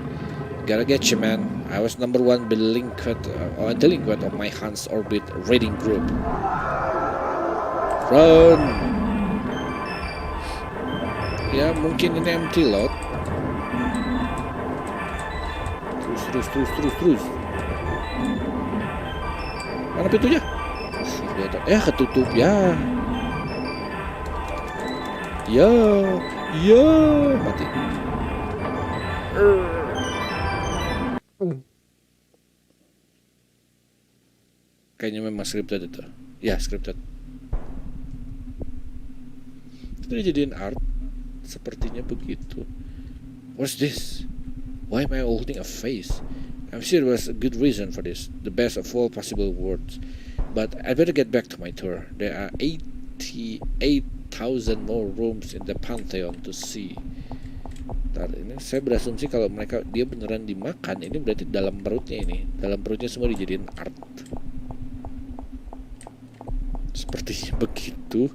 Gotta get you, man. I was number one delinquent of my Hans Orbit raiding group. Run! Ya mungkin ini empty lot. Terus. Mana pintunya? Ketutup ya. Ya, mati. Kayaknya memang scripted itu. Ya, scripted. Itu dijadiin art. Sepertinya begitu. What's this? Why am I holding a face? I'm sure there was a good reason for this, the best of all possible worlds. But I better get back to my tour. There are 88,000 more rooms in the Pantheon to see. Ntar, ini saya berasumsi kalau dia beneran dimakan, ini berarti dalam perutnya semua dijadiin art. Sepertinya begitu.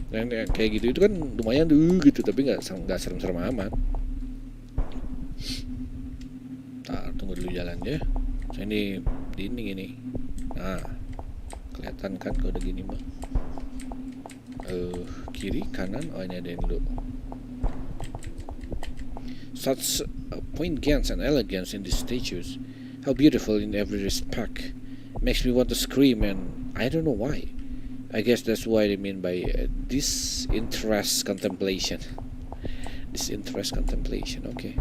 Dan kayak gitu itu kan lumayan gitu, tapi nggak serem-serem amat. Tunggu dulu jalannya. Saya ini dinding ini. Nah, kelihatan kan kalau udah gini mah. Kiri, kanan, ini ada yang dulu. Such poignance and elegance in these statues. How beautiful in every respect. Makes me want to scream, and I don't know why. I guess that's what I mean by disinterest contemplation. Disinterest contemplation, okay.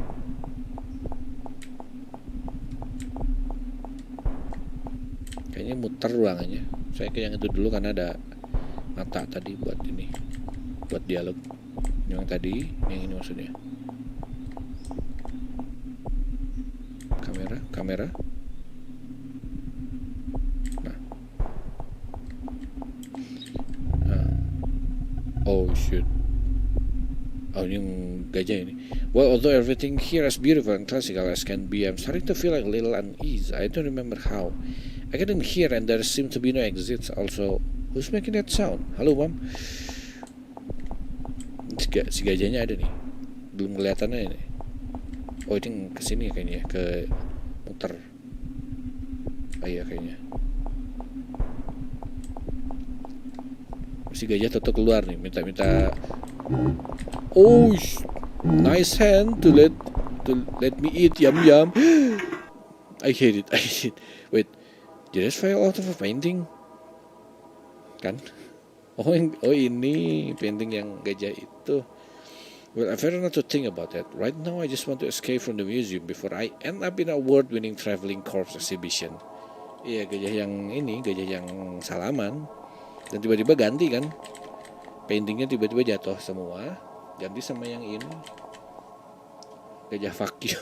Kayaknya muter ruangannya. Saya ke yang itu dulu karena ada mata tadi buat ini, buat dialog. Yang tadi, yang ini maksudnya. Kamera. Oh shit. Oh, ini gajah ini. Well, although everything here is beautiful and classical as can be, I'm starting to feel like a little unease. I don't remember how. I get in here and there seem to be no exits. Also, who's making that sound? Halo, Mam. Si gajahnya ada nih. Belum kelihatannya ini. Oh, ini kesini kayaknya, ke muter. Oh iya kayaknya. Si gajah tetap keluar nih, minta. Oh, nice hand to let me eat, yum. I hate it. Wait, did I fall out of a painting? Kan? Oh ini painting yang gajah itu. Well, I better not to think about that. Right now, I just want to escape from the museum before I end up in a award-winning traveling corpse exhibition. Iya, gajah yang salaman. Dan tiba-tiba ganti kan, paintingnya tiba-tiba jatuh semua, ganti sama yang ini, gajah fuck you.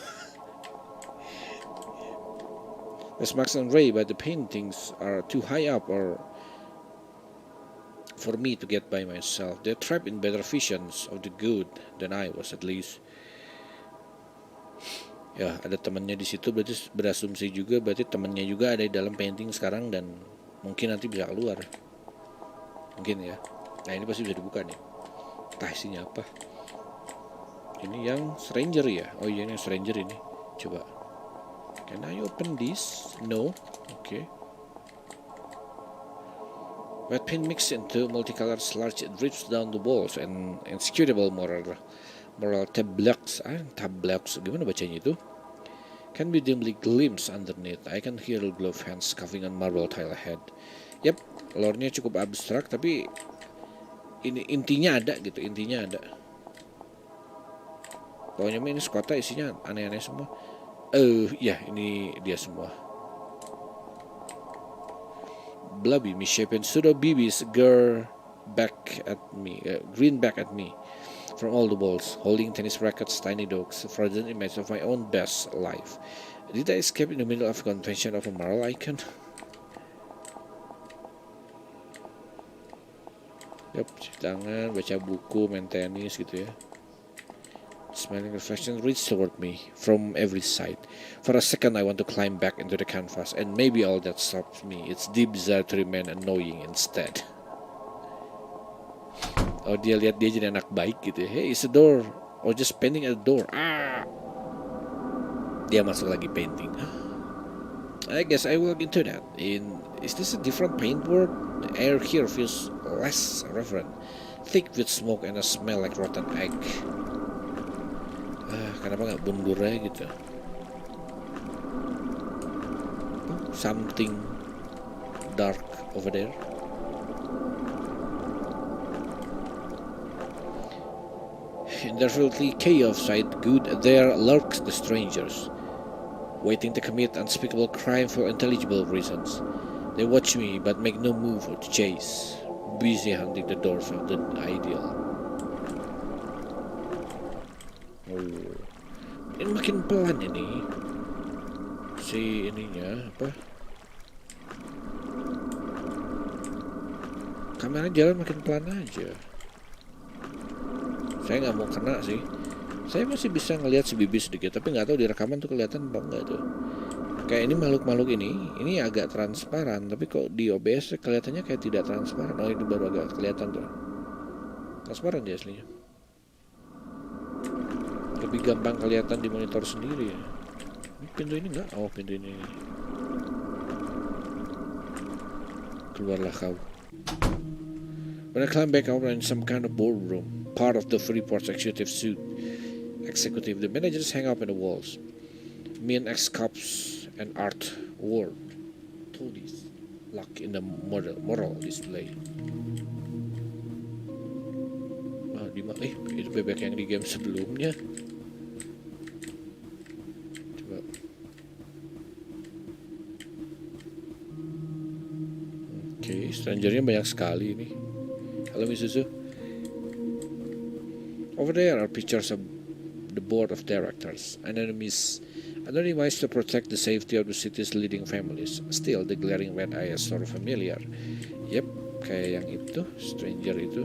There's Max and Ray, but the paintings are too high up or for me to get by myself. They're trapped in better visions of the good than I was, at least. Ya, ada temannya di situ, berarti berasumsi juga, berarti temannya juga ada di dalam painting sekarang dan mungkin nanti bisa keluar. Mungkin ya. Nah, ini pasti bisa dibuka nih. Entah isinya apa. Ini yang stranger ya. Oh iya, ini yang stranger ini. Coba. Can I open this? No. Okay. Wet paint mixed into multicolored sludge, it drips down the walls and inscrutable moral tableaux. Tableaux. Gimana bacanya itu? Can be dimly glimpsed underneath. I can hear gloved hands scuffing on marble tile ahead. Yap, lore-nya cukup abstrak, tapi ini intinya ada. Pokoknya ini sekota isinya aneh-aneh semua. Ya ini dia semua. Blubby, misshapen pseudo babies grin back at me from all the walls, holding tennis rackets, tiny dogs, frozen image of my own best life. Did I escape in the middle of a convention of a moral icon? Yap, cuci tangan, baca buku, main tenis gitu ya. Smiling reflection reached toward me from every side. For a second I want to climb back into the canvas, and maybe all that stops me. It's deep desire to remain annoying instead. Oh, dia lihat dia jadi anak baik gitu ya. Hey, it's a door. Oh, just painting at the door. Dia masuk lagi painting. I guess I walk into that. Is this a different paint world? The air here feels less reverent, thick with smoke and a smell like rotten egg. Kenapa nggak mundur aja gitu? Something dark over there. In their filthy chaos side good, there lurks the strangers, waiting to commit unspeakable crime for intelligible reasons. They watch me but make no move to chase, busy hunting the doors of the ideal. Ini makin pelan ini. Si ininya apa? Kamera jalan makin pelan aja. Saya nggak mau kena sih. Saya masih bisa ngelihat si bibi sedikit, tapi nggak tahu di rekaman tuh kelihatan apa enggak tuh. Kayak ini makhluk-makhluk ini agak transparan, tapi kok di OBS kelihatannya kayak tidak transparan. Oh, ini baru agak kelihatan tuh. Transparan dia aslinya. Lebih gampang kelihatan di monitor sendiri ya. Pintu ini enggak? Oh, pintu ini. Keluarlah kau. When I climb back out in some kind of boardroom, part of the Freeport's executive, the managers hang up in the walls. Me and ex-cops and art world. Toadies lock in the moral display. Itu bebek yang di game sebelumnya. Coba. Oke, strangernya banyak sekali ini. Halo Miss Susu. Over there are pictures of the board of directors, anonymized to protect the safety of the city's leading families. Still, the glaring red eye is sort of familiar. Yep, kayak yang itu, stranger itu.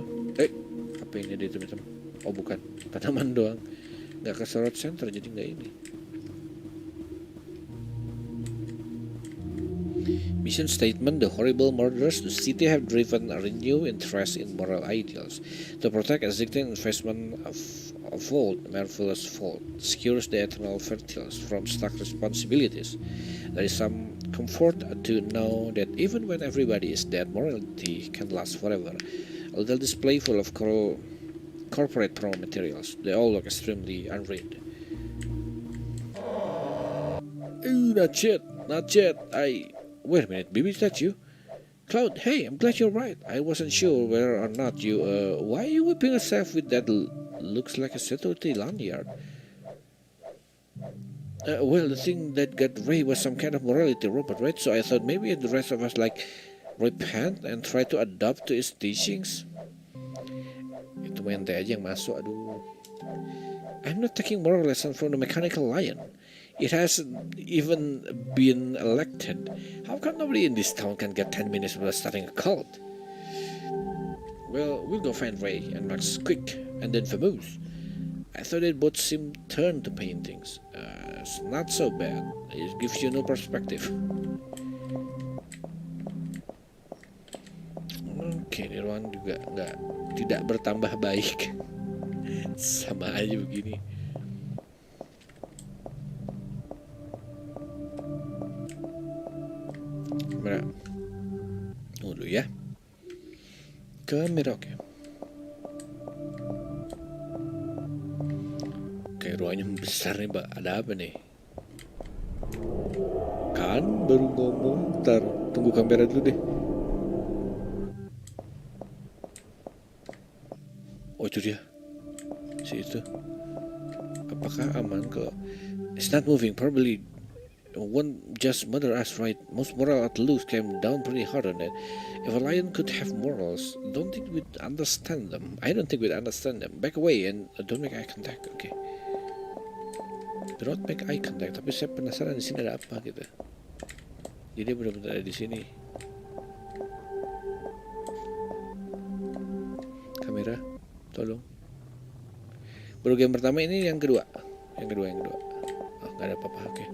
Apa ini dia hitam-hitam? Oh bukan, tanaman doang. Nggak kesorot center, jadi nggak ini. Mission statement: the horrible murders the city have driven a renewed interest in moral ideals. To protect existing investment of old marvelous fault, secures the eternal fertiles from stuck responsibilities. There is some comfort to know that even when everybody is dead, morality can last forever. A little display full of corporate promo materials. They all look extremely unread. Not yet. Wait a minute, baby, is that you? Cloud, hey, I'm glad you're right. I wasn't sure whether or not you, why are you whipping yourself with that looks like a security lanyard? Well, the thing that got Ray was some kind of morality robot, right? So I thought maybe the rest of us, repent and try to adapt to his teachings. Itu main teh aja yang masuk, aduh. I'm not taking moral lesson from the mechanical lion. It hasn't even been elected. How come nobody in this town can get 10 minutes without starting a cult? Well, we'll go find Ray and Max quick, and then Famous. I thought they both seemed turned to paintings. It's not so bad. It gives you no perspective. Oke, ini ruangan juga tidak bertambah baik. Sama aja begini. Kamera. Tunggu dulu ya. Kamera, oke. Oke, ruangannya besar nih, Mbak. Ada apa nih? Kan baru ngomong, ntar tunggu kamera dulu deh. Oh, itu dia. Si itu. Apakah aman kalau it's not moving? Probably won't just murder us, right? Most moral at loose came down pretty hard on it. If a lion could have morals, don't think we'd understand them. I don't think we'd understand them. Back away and don't make eye contact. Okay. Do not make eye contact. Tapi saya penasaran di sini ada apa gitu. Jadi benar-benar ada di sini. Kamera, tolong. Baru game pertama, ini yang kedua. Yang kedua. Oh, nggak ada apa-apa. Oke.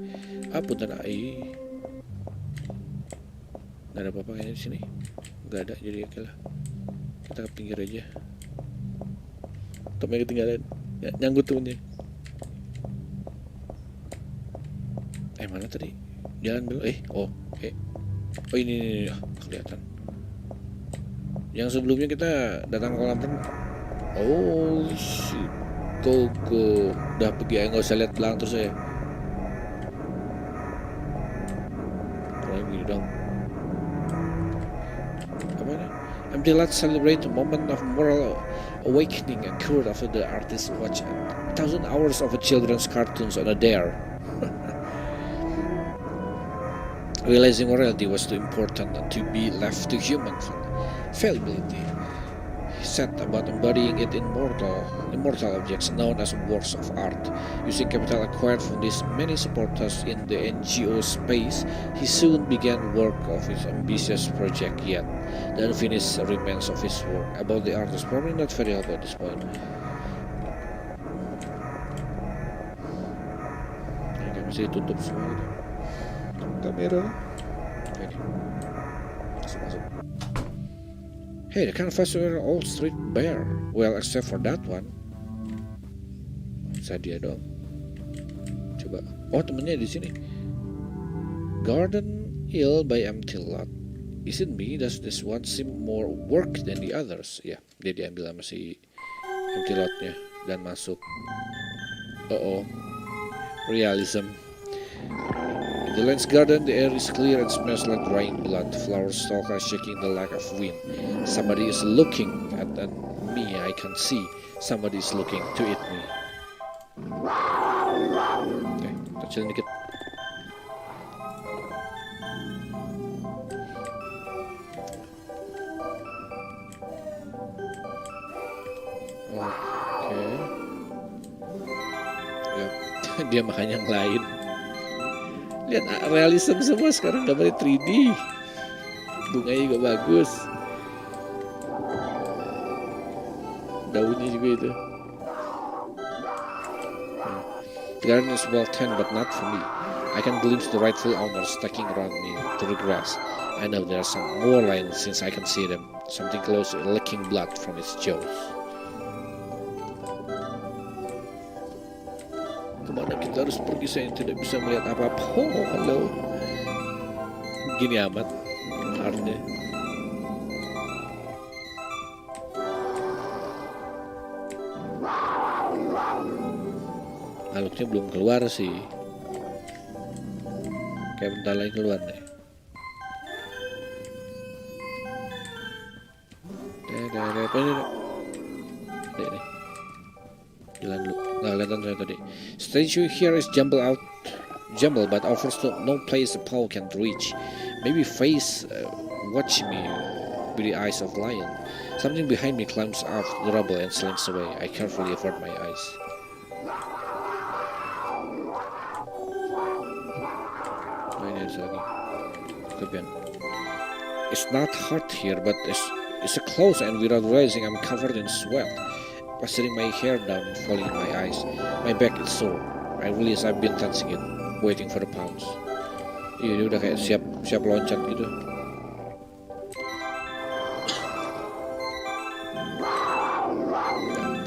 Punten AI. Nggak ada apa-apa kayaknya di sini. Nggak ada, jadi oke lah. Kita ke pinggir aja. Tomnya ketinggalan. Ya, nyangkut temennya. Mana tadi? Jalan belum? Oh ini. Kelihatan. Yang sebelumnya kita datang ke kolam renang. Oh shit. Go. Udah pergi aja, nggak usah lihat belakang terus ya. Gini dong. Apa nih? I'm delighted to celebrate the moment of moral awakening occurred after the artist watched 1,000 hours of a children's cartoons on a dare. Realizing morality was too important to be left to human fallibility. His set about embodying it in immortal objects known as works of art. Using capital acquired from these many supporters in the NGO space, he soon began work of his ambitious project, yet the unfinished remains of his work about the artist probably not very helpful at this point. Ini masih tutup semua gitu. Kamera. Oke, masuk. Hey, the canvas were all street bare. Well, except for that one. Saya dia dong. Coba. Oh, temennya di sini. Garden Ill by Empty Lot. Is it me? Does this one seem more work than the others? Ya, dia diambil sama si Empty Lot-nya dan masuk. Realism. In the lens garden, the air is clear and smells like drying blood. Flower stalks are shaking the lack of wind. Somebody is looking at me. I can see somebody is looking to eat me. Oke, kecilin dikit. Oke. Yap. Dia makan yang lain. Lihat realism semua sekarang gambarnya 3D. Bunganya juga bagus. Daunnya juga itu. The garden is well tended but not for me. I can glimpse the rightful owners stacking around me through the grass. I know there are some more lines since I can see them. Something close licking blood from its jaws. Kemana kita harus pergi, saya tidak bisa melihat apa-apa. Oh, halo. Gini amat artnya. Makhluknya belum keluar sih. Kayak bentar lagi keluar nih. Apa ini? Nih. Jalan dulu. Nggak kelihatan saya tadi. Statue here is jumble but offers no place the paw can reach. Maybe face watch me with the eyes of lion. Something behind me climbs out the rubble and slinks away. I carefully avert my eyes. Oh, ini ada lagi. Kemudian. It's not hot here, but it's close, and without realizing I'm covered in sweat. Passing my hair down and falling in my eyes. My back is sore. I realize I've been tensing it, waiting for the pounce. Iya, dia udah kayak siap loncat gitu. Nah,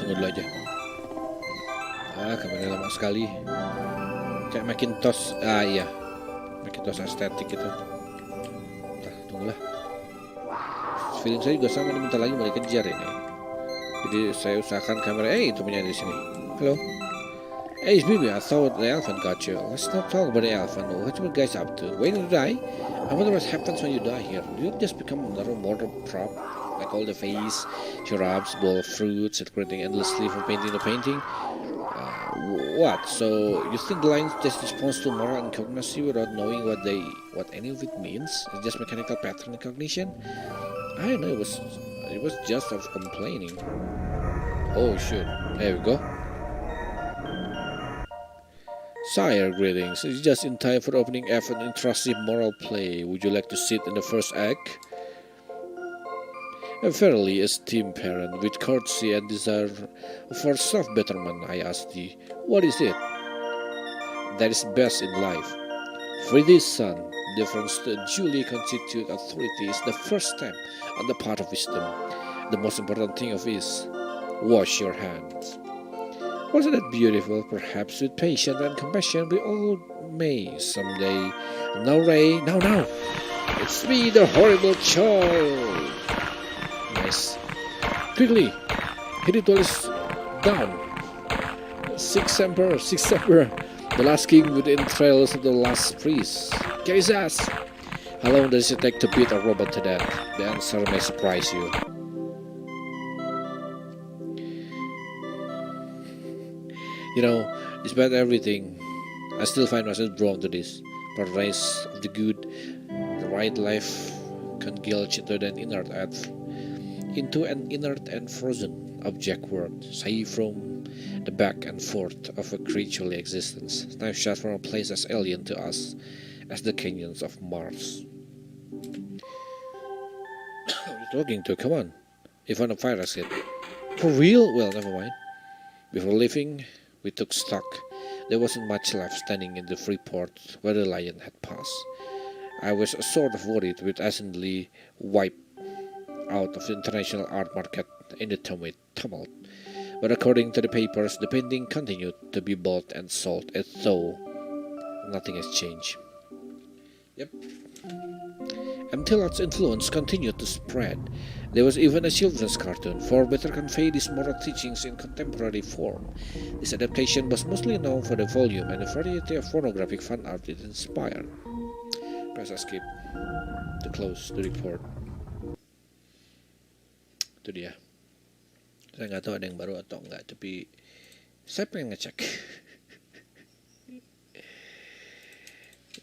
tunggu dulu aja. Kameranya lama sekali. Kayak Macintosh. Iya, Macintosh estetik gitu. Nah, tunggulah. Feeling saya juga sama, bentar lagi mau dikejar ini. Jadi saya usahakan kamera. Itu punya di sini. Halo. Hey, baby, I thought the elephant got you. Let's not talk about the elephant. What you guys up to? Waiting to die? I wonder what happens when you die here. Do you just become another mortal prop? Like all the face, giraffes, bowl of fruits, creating endlessly from painting to painting? What? So you think the line just responds to moral incognition without knowing what any of it means? It's just mechanical pattern recognition? I don't know. It was just of complaining. Oh shoot! There we go. Sire, greetings. It's just in time for opening of an intrusive moral play. Would you like to sit in the first act? A fairly esteemed parent, with courtesy and desire for self-betterment, I asked thee, what is it that is best in life? For this son, deference to a duly constituted authority is the first step on the path of wisdom. The most important thing of is, wash your hands. Wasn't that beautiful? Perhaps with patience and compassion we all may someday. Now, Ray, now! It's me, the horrible child! Nice. Quickly, hit it while it's down. Sixth Emperor, the last king with the entrails of the last priest. Get his ass! How long does it take to beat a robot to death? The answer may surprise you. You know, despite everything, I still find myself drawn to this. Paradise of the good, the right life, congealed to an inert earth. into an inert and frozen object world, safe from the back and forth of a creaturely existence, snapshot from a place as alien to us as the canyons of Mars. What are you talking to? Come on. You found a virus yet? For real? Well, never mind. Before leaving, we took stock. There wasn't much left standing in the free port where the lion had passed. I was sort of worried we'd accidentally wiped out of the international art market in the tumult. But according to the papers, the painting continued to be bought and sold as though nothing has changed. Yep. Until its influence continued to spread, there was even a children's cartoon for better convey these moral teachings in contemporary form. This adaptation was mostly known for the volume and the variety of pornographic fan art it inspired. Press escape to close the report. Itu dia. Saya nggak tahu ada yang baru atau enggak, tapi saya pengen ngecek.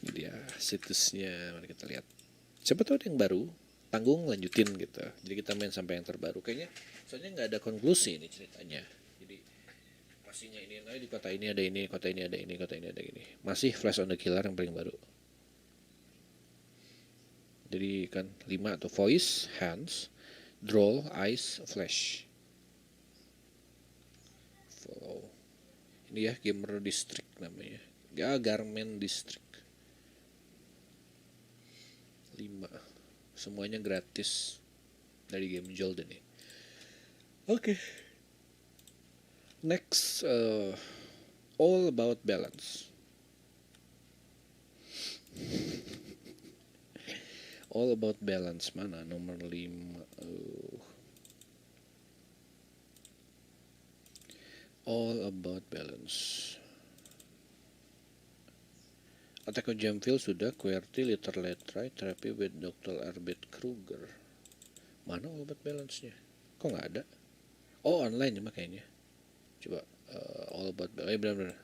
Ini dia situsnya, mari kita lihat. Siapa tahu ada yang baru, tanggung lanjutin gitu. Jadi kita main sampai yang terbaru. Kayaknya soalnya nggak ada konklusi ini ceritanya. Jadi pastinya ini, nah di kota ini ada ini, kota ini ada ini, kota ini ada ini. Masih Flash on the Killer yang paling baru. Jadi kan 5 atau voice, hands, draw, eyes, flash. Follow. Ini ya Gamer District namanya. Ya Garment District. 5. Semuanya gratis dari game Jolt ini. Oke. Next, all about balance. All about balance mana? Nomor 5. All about balance. Attack on Jamville sudah, QWERTY, Liter Letry, Therapy with Dr. Arbet Kruger. Mana all about balance-nya? Kok nggak ada? Oh, online ya makanya. Coba all about balance. Benar-benar.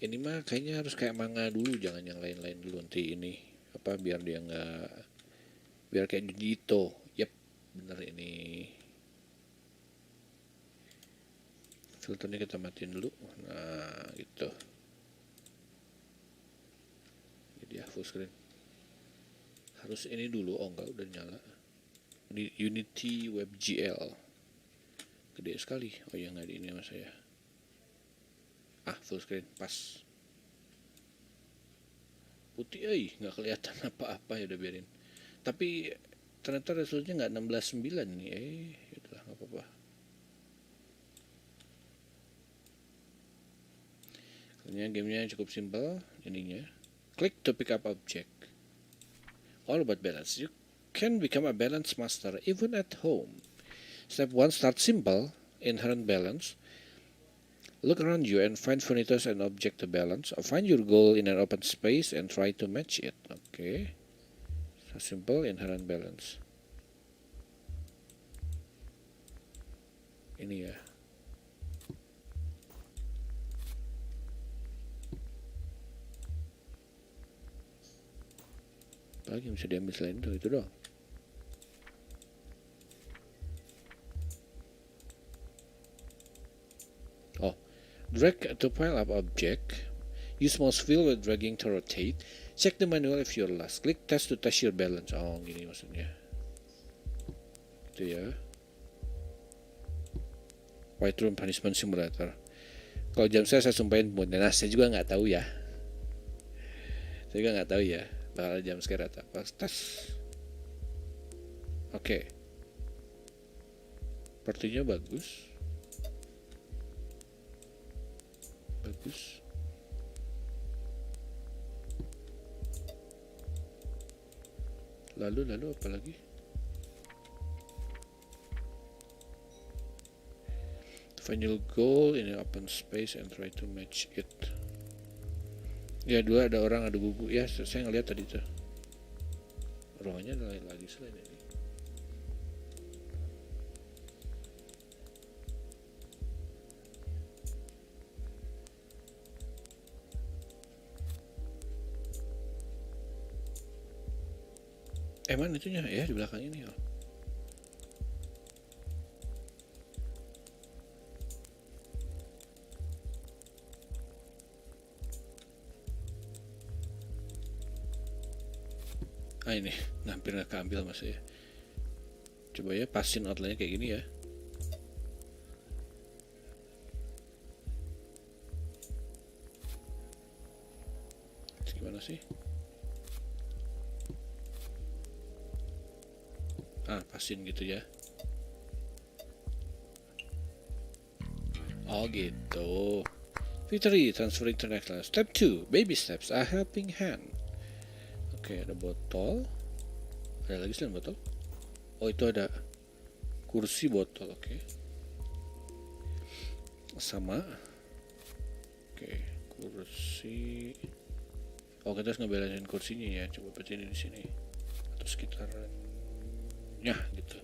Ini mah kayaknya harus kayak manga dulu, jangan yang lain-lain dulu. Nanti ini apa biar dia nggak, biar kayak Jujito. Yep, bener ini. Filternya kita matiin dulu. Nah gitu. Ini dia full screen. Harus ini dulu. Oh enggak, udah nyala. Ini Unity WebGL. Gede sekali. Oh ya nggak di ini sama saya. Full screen pas. Putih nggak kelihatan apa-apa, ya udah biarin. Tapi ternyata resolusinya nggak 16:9 nih. Yaudah nggak apa-apa. Gamenya cukup simpel ininya. Click to pick up object. All about balance. You can become a balance master even at home. Step 1, start simple, inherent balance. Look around you and find furniture and object to balance. Or find your goal in an open space and try to match it. Okay. So simple, inherent balance. Ini ya. Lagi yang bisa diambil selain itu doang. Drag to pile up object. Use mouse wheel with dragging to rotate. Check the manual if you're lost. Click test to test your balance. Oh gini maksudnya. Itu ya. White Room Punishment Simulator. Kalau jam saya sumpahin mudah. Nah saya juga nggak tahu ya. Saya juga nggak tahu ya. Bakal jam scare atau apa. Tes. Oke. Partinya bagus. Lalu apa lagi? Find your goal in an open space and try to match it. Ya, dua ada orang, ada buku. Ya, saya ngeliat tadi tuh. Ruangannya ada lain lagi selain ini. Mana itunya ya di belakang ini. Oh. Ini hampir nggak keambil mas ya. Coba ya pasin outline kayak gini ya. Gimana sih? Pasin gitu ya. Oh gitu. Victory, transferring to next level. Step 2, baby steps, a helping hand. Oke, ada botol. Ada lagi selain botol? Oh, itu ada kursi botol, oke. Sama. Oke, kursi. Oh, kita harus ngebelain kursinya ya. Coba bacain di sini. Atau sekitarannya gitu.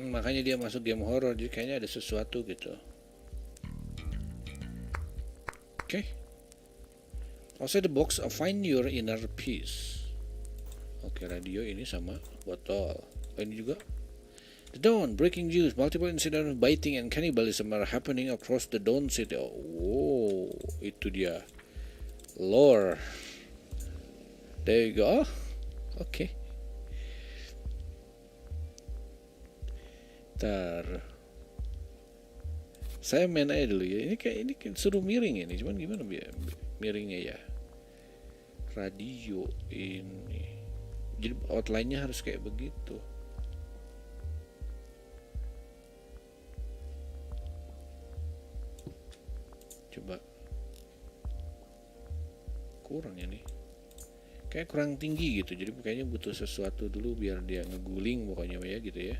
Makanya dia masuk game horror, jadi kayaknya ada sesuatu gitu. Oke. Also the box of find your inner peace. Oke, radio ini sama botol. Oh, ini juga. The Dawn, breaking news, multiple incidents of biting and cannibalism are happening across the Dawn City. Oh, itu dia. Lore. There you go. Oke. Ntar saya main aja dulu ya. Ini kayak suruh miring ini. Cuman gimana miringnya ya? Radio ini. Jadi outline-nya harus kayak begitu. Coba. Kurang ya nih. Kayak kurang tinggi gitu. Jadi kayaknya butuh sesuatu dulu biar dia ngeguling pokoknya ya gitu ya.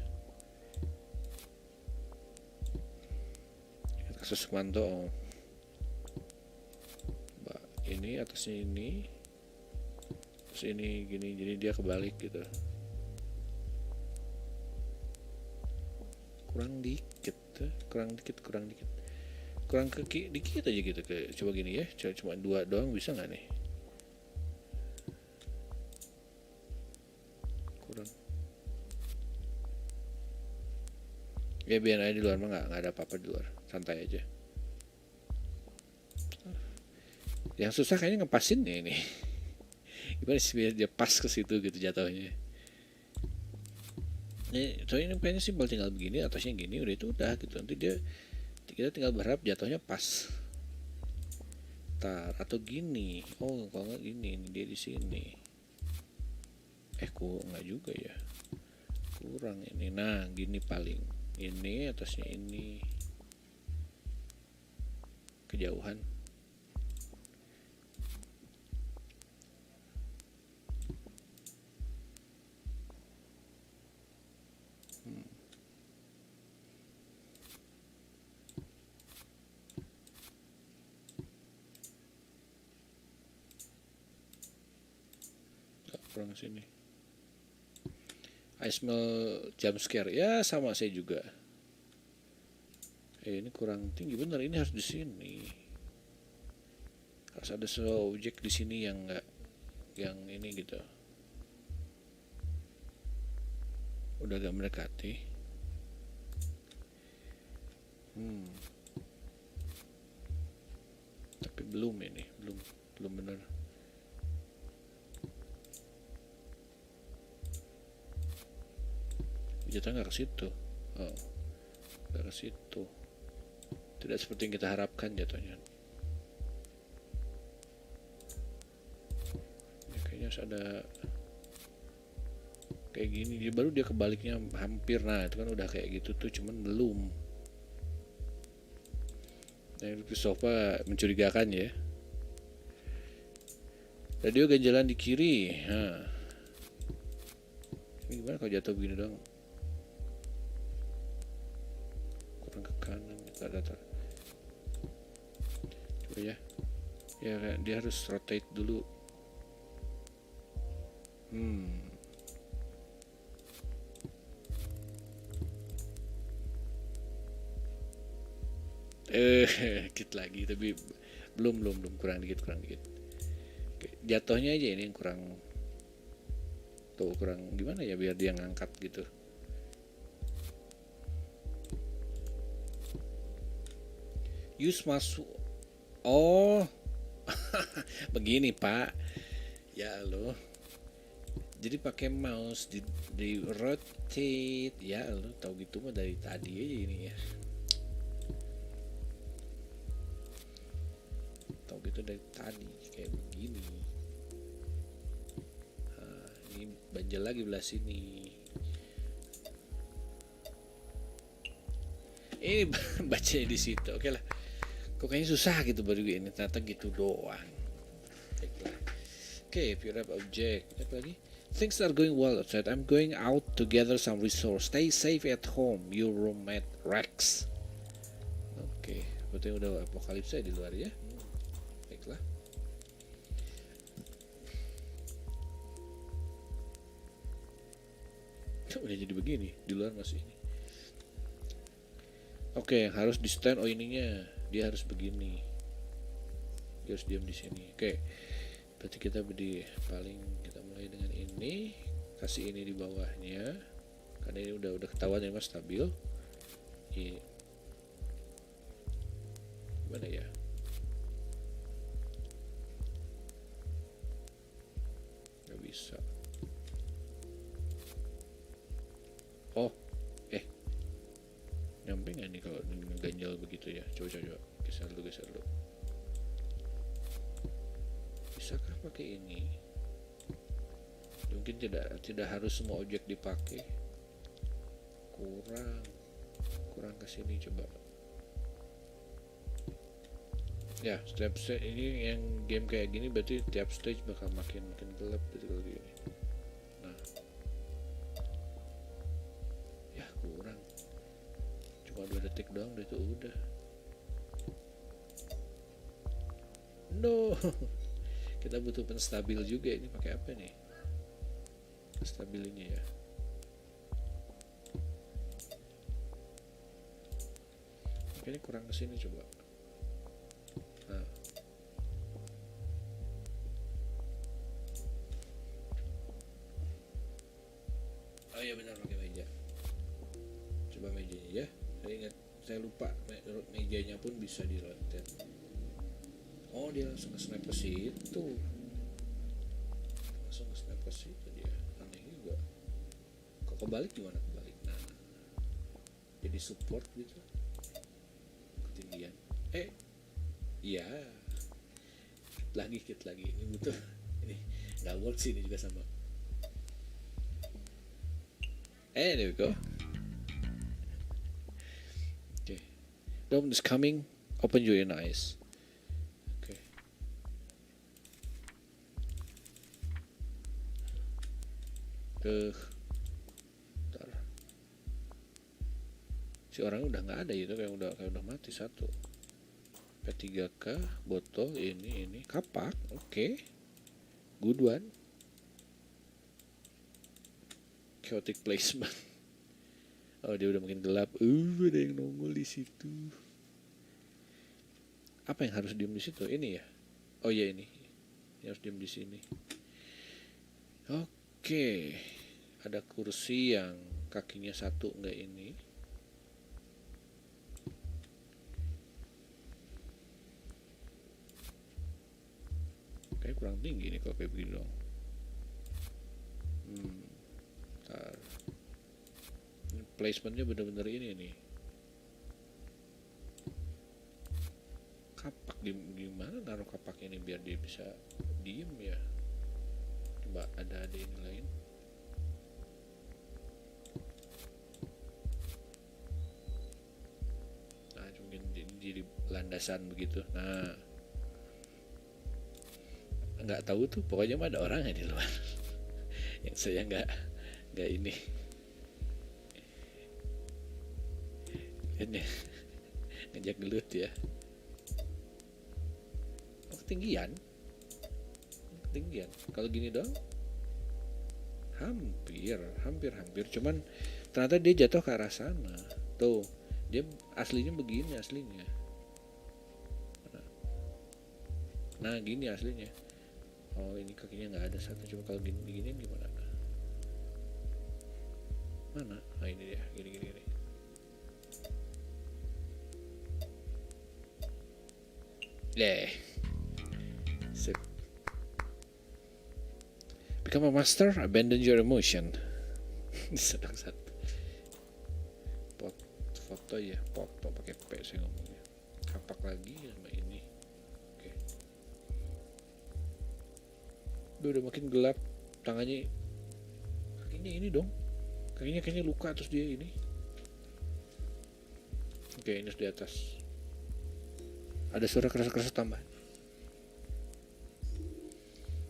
Kasus Manto. Ini atasnya ini. Terus ini gini, jadi dia kebalik gitu. Kurang dikit. Kurang ke dikit aja gitu. Coba gini ya. Cuma 2 doang bisa nggak nih? Kurang. Ya biar aja di luar mah nggak ada apa-apa di luar, santai aja. Yang susah kayaknya ngepasinnya ini. Gimana sih biar dia pas ke situ gitu jatuhnya. Soalnya ini kayaknya simpel, tinggal begini, atasnya gini, udah itu udah gitu. Nanti kita tinggal berharap jatuhnya pas. Atau gini. Oh, kalau nggak gini, dia di sini. Kok nggak juga ya. Kurang ini. Nah, gini paling. Ini atasnya ini kejauhan. Kurang sini. I smell jump scare. Ya sama saya juga. Ini kurang tinggi bener. Ini harus di sini. Harus ada objek di sini yang enggak, yang ini gitu. Udah agak mendekati. Tapi belum ini, belum bener. Jatuh nggak ke situ. Oh, nggak ke situ. Tidak seperti yang kita harapkan jatuhnya. Ya, kayaknya harus ada kayak gini. Dia baru dia kebaliknya hampir. Nah itu kan udah kayak gitu tuh, cuman belum. Nah itu sofa mencurigakan ya. Radio ganjalan di kiri. Nah, ini gimana kalau jatuh begini dong? Kurang ke kanan, kita coba ya. Ya dia harus rotate dulu. Dikit lagi, tapi belum kurang dikit. Oke, jatuhnya aja ini yang kurang gimana ya biar dia ngangkat gitu. Use masuk. Oh. Begini Pak. Ya lo. Jadi pakai mouse di rotate. Ya lo tahu gitu mah dari tadi aja ini ya. Tahu gitu dari tadi kayak begini. Nah, ini banjir lagi belah sini. Ini bacanya di situ. Oke lah. Kok kayaknya susah gitu baru ini, ternyata gitu doang. Oke, if you have object, apa lagi? Things are going well outside. I'm going out to gather some resource. Stay safe at home, your roommate Rex. Oke, berarti udah apokalipsa di luar ya. Baiklah. Udah jadi begini, di luar masih ini. Oke, harus di stand. Oh ininya, dia harus begini. Dia harus diam di sini. Oke, berarti kita kita mulai dengan ini, kasih ini di bawahnya, karena ini udah ketahuan ya mas stabil. Ini gimana ya? Gak bisa. Oh, nyampe nggak nih kalau ganjal begitu ya? Coba geser dulu. Bisakah pakai ini? Mungkin tidak harus semua objek dipakai. Kurang ke sini coba. Ya, setiap stage ini yang game kayak gini berarti tiap stage bakal makin gelap gitu kalau gini. Nah, ya kurang. Cuma 2 detik doang itu udah. No. Kita butuh penstabil juga, ini pakai apa nih? Stabil ini ya. Ini kurang kesini coba. Nah. Oh iya benar pakai meja. Coba mejanya ya. Saya ingat, saya lupa mejanya pun bisa di rotate. Oh dia langsung ke-snap ke situ. Dia. Aneh juga. Kok kebalik gimana kebalik? Nah. Jadi support gitu. Ketinggian. Iya. Dikit lagi. Ini butuh. Ini nggak work sih ini juga sama. There we go. Okay. Dawn is coming. Open your eyes. Bentar. Si orang udah nggak ada gitu, kayak udah mati satu. P3K botol ini kapak. Oke. Good one. Chaotic placement. Oh dia udah makin gelap. Ada yang nongol di situ. Apa yang harus diem di situ? Ini ya. Oh ya ini harus diem di sini. Oke, ada kursi yang kakinya satu enggak ini. Kayak kurang tinggi nih kalau kayak begini dong. Bentar. Ini placementnya bener-bener ini nih. Kapak gimana naruh kapak ini biar dia bisa diem ya? Coba ada ini lain. Nah mungkin jadi landasan begitu. Nah nggak tahu tuh, pokoknya mah ada orang di luar. Yang saya nggak ini ini ngejak gelut ya. Ketinggian kalau gini dong hampir cuman ternyata dia jatuh ke arah sana tuh, dia aslinya begini nah gini aslinya. Oh ini kakinya nggak ada satu, coba kalau gini begini gimana? Mana? Nah ini dia, gini. Leh, sip. Become a master, abandon your emotion. Sedang satu. Foto ya, foto pakai P saya ngomongnya. Kapak lagi sama ini. Oke. Udah makin gelap, tangannya, kakinya ini dong. Kakinya kayaknya luka terus dia ini. Oke, ini di atas. Ada suara keras-keras tambah.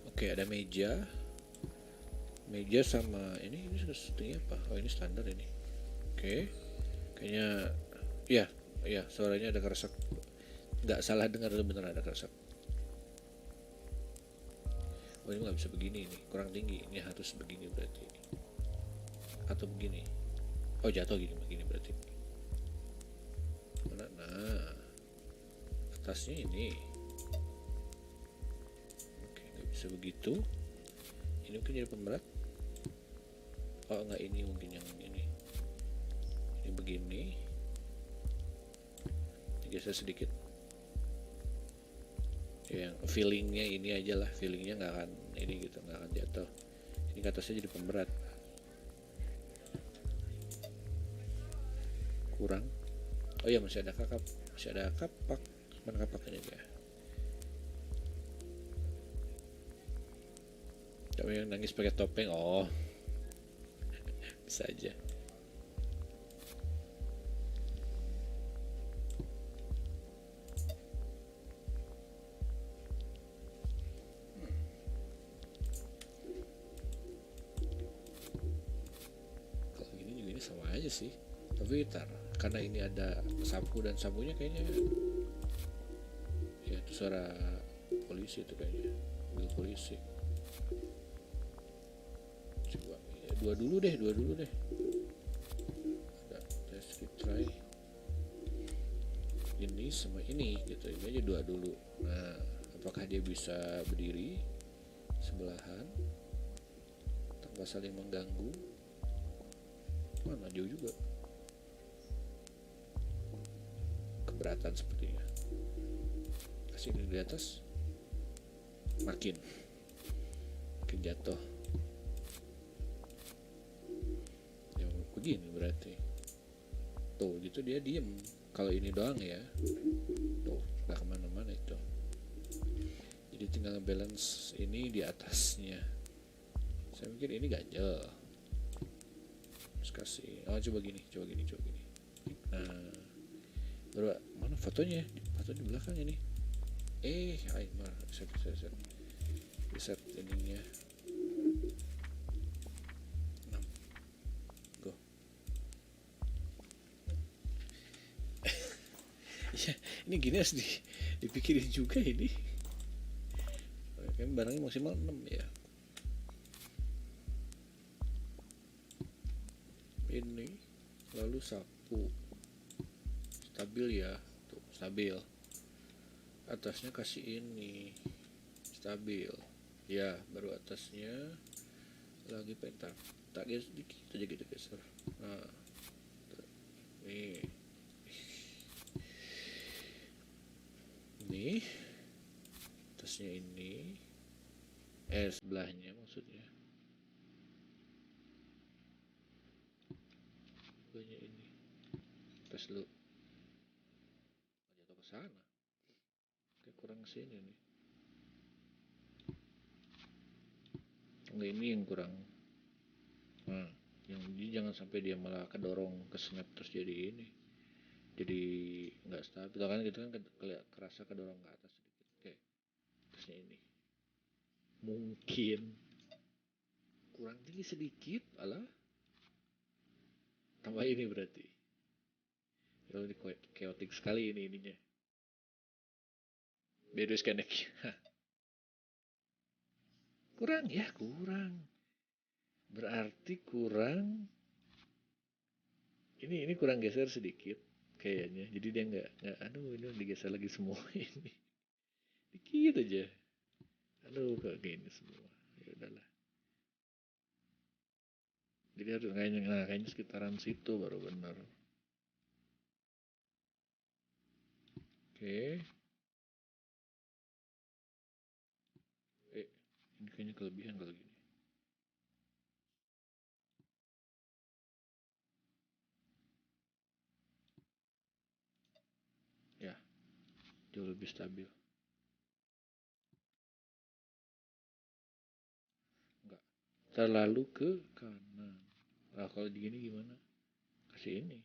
Oke, ada meja. Meja sama ini settingnya apa? Oh ini standar ini. Oke. Kayaknya iya, suaranya ada keresak. Nggak salah dengar, bener ada keresak. Oh ini nggak bisa begini, ini kurang tinggi, ini harus begini berarti, atau begini. Oh jatuh begini berarti. Mana? Nah, atasnya ini. Oke, nggak bisa begitu. Ini mungkin jadi pemberat. Oh nggak, ini mungkin yang ini. Ini begini. Geser sedikit. Yang feelingnya ini aja lah, feelingnya nggak akan ini gitu, nggak akan jatuh. Ini ke atasnya jadi pemberat. Kurang. Oh iya, masih ada kapak. Mana kapaknya dia? Tapi yang nangis pakai topeng, oh bisa aja. Kalau gini juga ini sama aja sih, tapi karena ini ada sapu dan sapunya kayaknya ya itu suara polisi itu kayaknya, mobil polisi. Coba ya, dua dulu deh. Ada tes retry ini sama ini gitu, ini aja dua dulu. Nah, apakah dia bisa berdiri sebelahan tanpa saling mengganggu? Mana jauh juga, keberatan sepertinya. Kasih ini di atas, makin jatuh. Ya begini berarti. Tuh gitu dia diem. Kalau ini doang ya, tuh nggak kemana-mana itu. Jadi tinggal balance ini di atasnya. Saya mikir ini ganjel. Terus kasih, coba gini. Nah, baru mana fotonya? Foto di belakang ini. Aymar, set ininya. 6. Go. Ya, ini gini harus dipikirin juga ini. Kan barangnya maksimal 6 ya. Ini lalu sapu. Stabil ya, tuh stabil. Atasnya kasih ini stabil ya, baru atasnya lagi pentak tak geser sedikit aja gitu, geser. Nah ini atasnya ini, sebelahnya maksudnya, sebelahnya ini tes lu jatuh ke sana, kayak kurang sini nih. Enggak, ini yang kurang. Nah, yang ini jangan sampai dia malah kedorong ke snap terus jadi ini, jadi nggak stabil kan gitu kan, kerasa kedorong ke atas sedikit. Oke, terusnya ini mungkin kurang tinggi sedikit, alah tambah ini berarti. Kalau ini chaotic sekali ini ininya. Beda scanek. Kurang. Berarti kurang. Ini kurang geser sedikit kayaknya. Jadi dia nggak aduh ini digeser lagi semua ini. Dikit aja. Aduh, kok gini semua. Ya udahlah. Jadi harus kayaknya sekitaran situ baru benar. Oke. Ini kayaknya kelebihan kalau gini. Ya, jauh lebih stabil. Enggak. Terlalu ke kanan. Nah, kalau gini gimana? Kasih ini.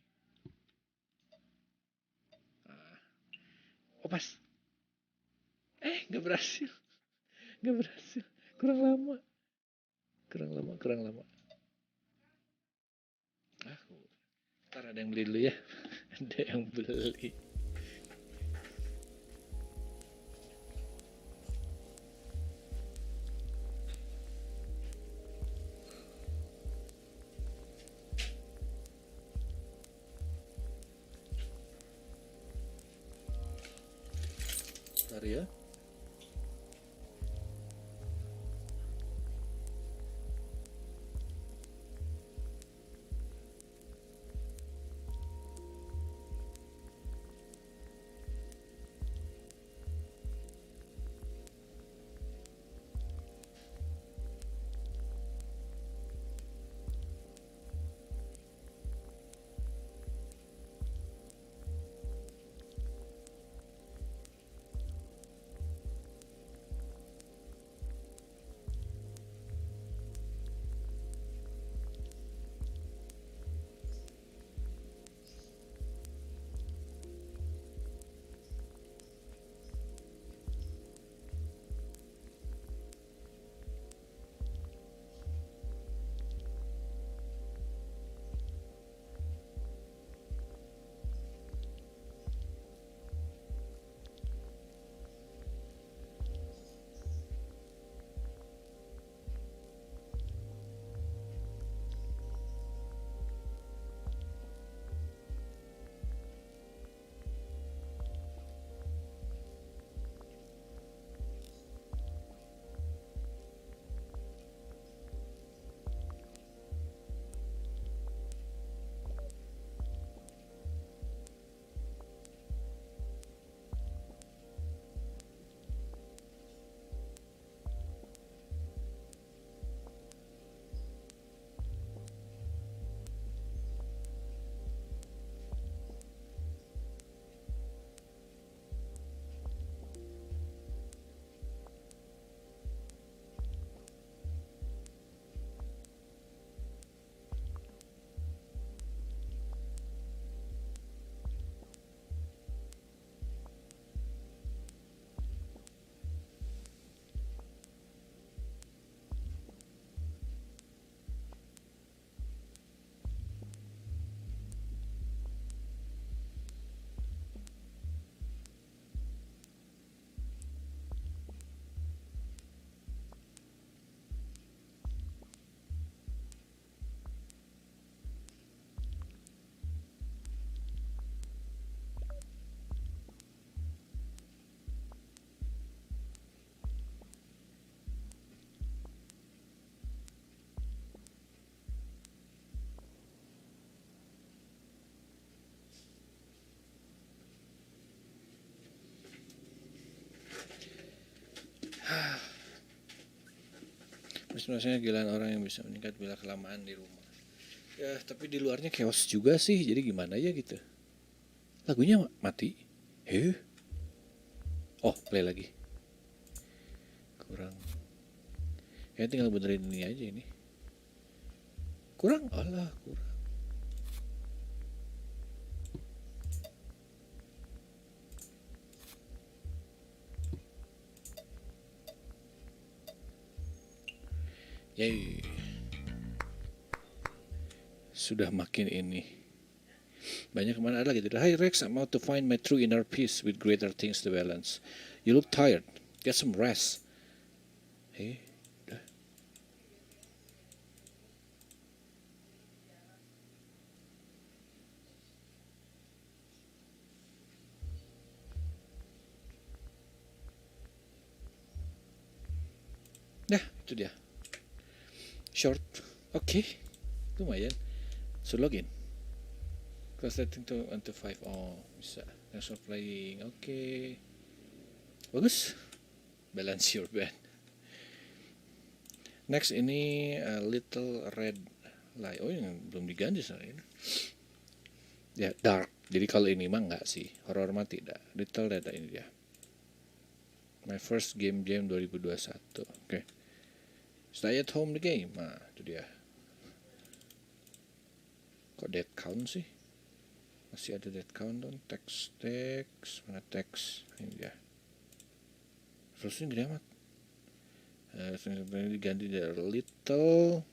Ah. Oh, pas. Nggak berhasil. Nggak berhasil. Kurang lama. Kurang lama, kurang lama. Ah, ntar ada yang beli dulu ya. Ada yang beli. Ntar ya. Sebenarnya gila orang yang bisa meningkat bila kelamaan di rumah. Ya, tapi di luarnya chaos juga sih. Jadi gimana ya gitu. Lagunya mati. Oh, play lagi. Kurang. Ya tinggal benerin ini aja ini. Kurang? Alah, kurang. Yay. Sudah makin ini. Banyak kemana ada lagi. Hi Rex, I'm out to find my true inner peace with greater things to balance. You look tired. Get some rest. Udah. Nah, itu dia. Short. Oke. Lumayan. So login. Translating to 1 to 5. Oh, bisa. Thanks for playing. Oke. Bagus. Balance your band. Next ini Little Red Light. Oh, ini belum diganti soalnya. Ya, dark. Jadi kalau ini mah enggak sih. Horror mah tidak. Little Red Light ini dia. My first game jam 2021. Oke. Stay at home the game. Nah, itu dia. Kok dead count sih? Masih ada dead count dong. Text. Mana text? Ini dia. Terusnya gede amat. Diganti dari Little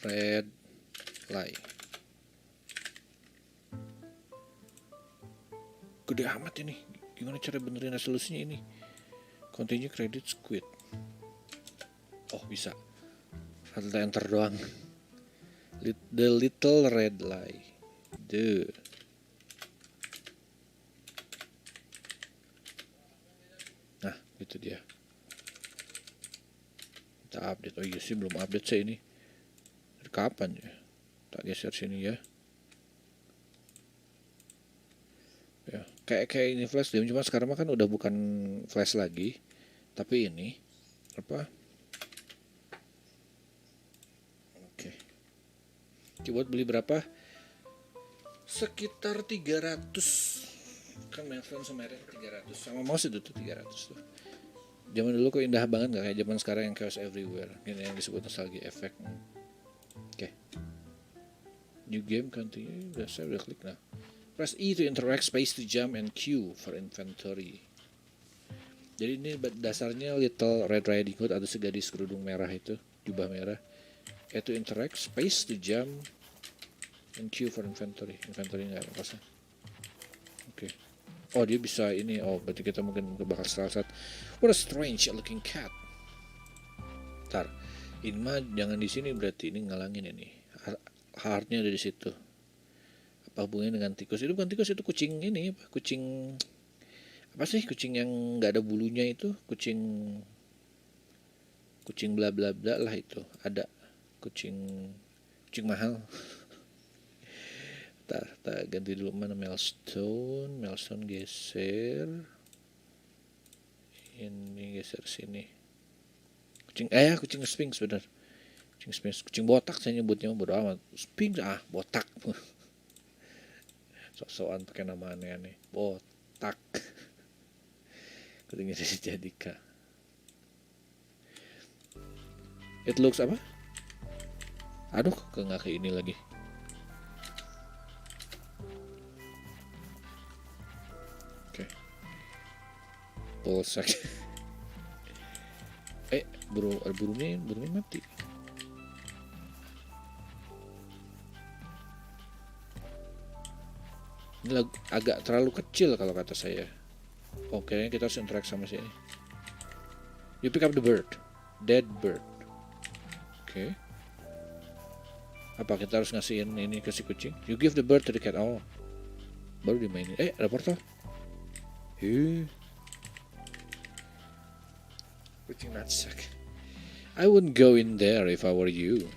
Red Light. Gede amat ini. Gimana cara benerin resolusinya ini? Continue credit quit. Oh, bisa. Atau enter doang. The Little Red Light. Nah, itu dia. Kita update. Oh iya sih, belum update saya ini. Dari kapan ya? Tak geser sini ya. Ya, kayak ini flash game, cuma sekarang kan udah bukan flash lagi. Tapi ini apa? Oke. Keyboard beli berapa? Sekitar 300. Kan Melson kemarin 300. Sama mouse itu tuh 300 tuh. Zaman dulu kok indah banget gak kayak zaman sekarang yang chaos everywhere. Ini yang disebut nostalgia effect. Oke. New game continue. Saya udah klik nah. Press E to interact, space to jump, and Q for inventory. Jadi ini dasarnya Little Red Riding Hood atau si gadis kerudung merah itu, jubah merah. E to interact, space to jump, and Q for inventory. Inventory nggak apa-apa. Oke. Oh, dia bisa ini. Oh, berarti kita mungkin bakal salah. What a strange looking cat. Ntar, ini mah jangan di sini, berarti ini ngalangin ini. Heartnya ada di situ. Apa hubungannya dengan tikus? Itu bukan tikus, itu kucing ini. Kucing apa sih? Kucing yang nggak ada bulunya itu. Kucing bla bla bla lah itu. Ada kucing mahal. Tak ganti dulu mana milestone geser, ini geser sini. Kucing Sphinx benar, kucing botak saya nyebutnya, bodo amat. Sphinx botak. Sok-sokan pakai nama aneh-aneh, botak. Kucingnya dijadikan. It looks apa? Aduh, nggak ke ini lagi. Polsek. Burungnya mati. Ini agak terlalu kecil kalau kata saya. Kayaknya kita harus interact sama sini. You pick up the bird. Dead bird. Oke. Apa kita harus ngasihin ini ke si kucing? You give the bird to the cat. Oh, baru dimainin. Ada portal. Kucing nutsack. I wouldn't go in there if I were you.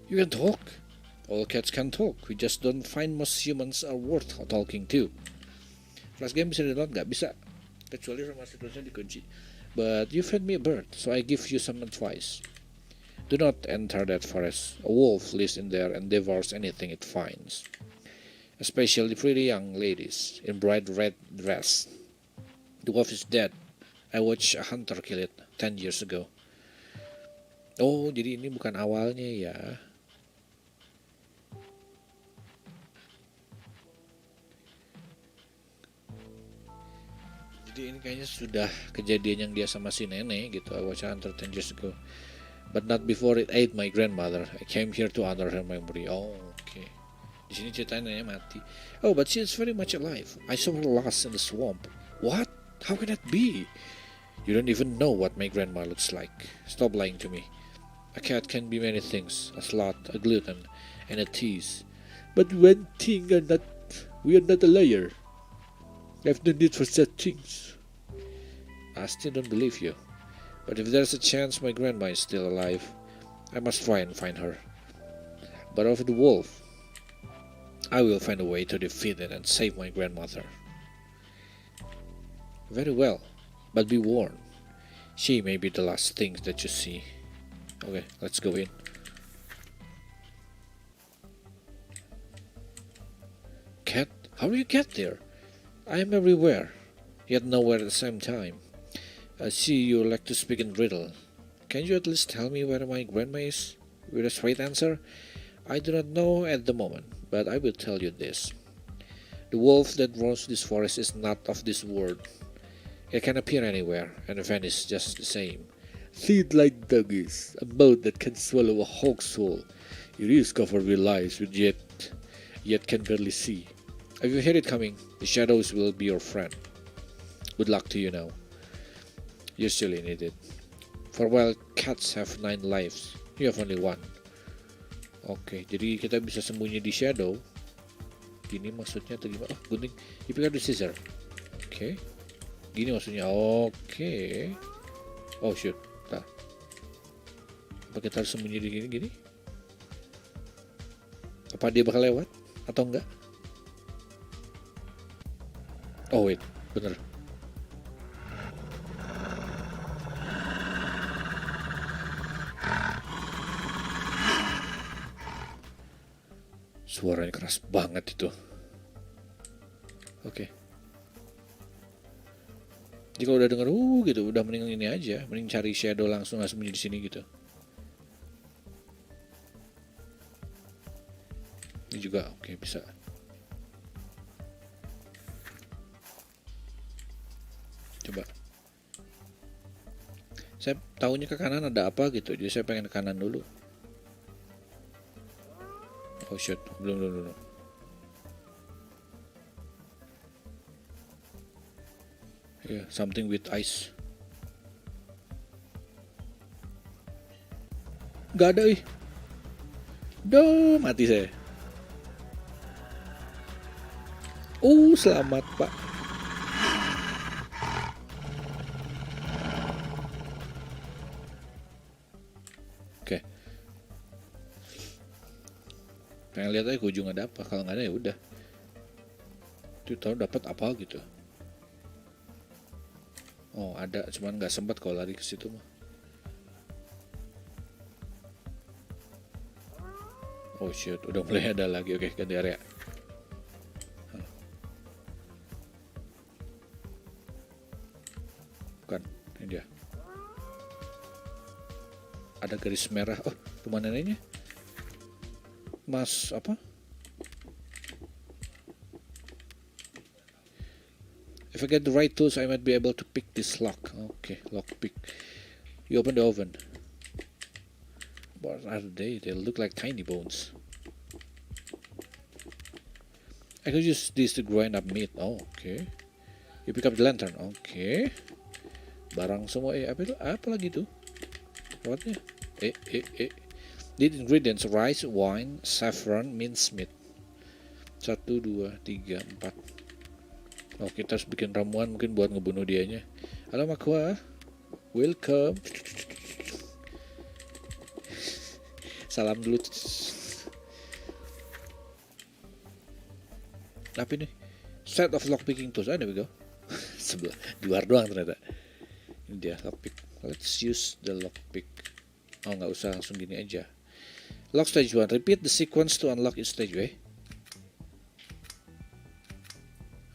You can talk. All cats can talk. We just don't find most humans are worth talking to. Flash game bisa di-download? Nggak bisa. Kecuali rumah situasinya dikunci. But you fed me a bird, so I give you some advice. Do not enter that forest. A wolf lives in there and devours anything it finds. Especially pretty young ladies in bright red dress. The wolf is dead. I watched a hunter kill it 10 years ago. Oh, jadi ini bukan awalnya ya. Jadi ini kayaknya sudah kejadian yang dia sama si nenek gitu. I watched a hunter 10 years ago. But not before it ate my grandmother. I came here to honor her memory. Oh, okay. Di sini ceritanya nenek mati. Oh, but she is very much alive. I saw her last in the swamp. What? How can that be? You don't even know what my grandma looks like. Stop lying to me. A cat can be many things. A slut, a glutton, and a tease. But one thing we are not a liar. I have no need for such things. I still don't believe you. But if there's a chance my grandma is still alive, I must try and find her. But of the wolf, I will find a way to defeat it and save my grandmother. Very well, but be warned. She may be the last thing that you see. Okay, let's go in. Cat, how do you get there? I am everywhere, yet nowhere at the same time. I see you like to speak in riddle. Can you at least tell me where my grandma is? With a straight answer? I do not know at the moment, but I will tell you this. The wolf that roams this forest is not of this world. It can appear anywhere and vanish just the same. Feed like doggies, a mouth that can swallow a hawk's soul. It is covered with lies, yet can barely see. If you hear it coming, the shadows will be your friend. Good luck to you now. You surely need it. For while cats have 9 lives, you have only 1. Oke, jadi kita bisa sembunyi di shadow. Gini maksudnya atau gimana? Oh, gunting. You pick up the scissor. Oke. Gini maksudnya. Oke. Oh shoot. Nah. Apa kita harus sembunyi di gini? Apa dia bakal lewat? Atau enggak? Oh wait, bener. Suaranya keras banget itu. Oke. Jika udah denger gitu, udah mending ini aja, mending cari shadow langsung sembunyi di sini gitu. Ini juga oke, bisa. Coba. Saya tahunya ke kanan ada apa gitu, jadi saya pengen ke kanan dulu. Oh shit, belum. Yeah, something with ice. Gak ada Duh, mati saya. Selamat pak. Oke. Pengen lihat aja ke ujung ada apa. Kalau nggak ada ya udah. Tuh tahu dapat apa gitu. Oh ada, cuman nggak sempat kalau lari ke situ mah. Oh shit, udah mulai ada lagi. Oke, ganti area. Bukan, ini dia. Ada garis merah. Oh, rumah neneknya. Mas apa? If I get the right tools, I might be able to pick this lock. Okay, lock pick. You open the oven. What are they? They look like tiny bones. I could use this to grind up meat. Oh, okay. You pick up the lantern. Okay. Barang semua. Apa itu? Apa lagi tuh? Whatnya? Need ingredients: rice, wine, saffron, mincemeat. 1, 2, 3, 4. Oh, kita harus bikin ramuan mungkin buat ngebunuh dianya. Halo Makwa, welcome. Salam dulu. Apa ini? Set of lockpicking tools. There we go. Sebelah, di luar doang ternyata. Ini dia lockpick. Let's use the lockpick. Oh, nggak usah, langsung gini aja. Lock stage 1. Repeat the sequence to unlock each stage.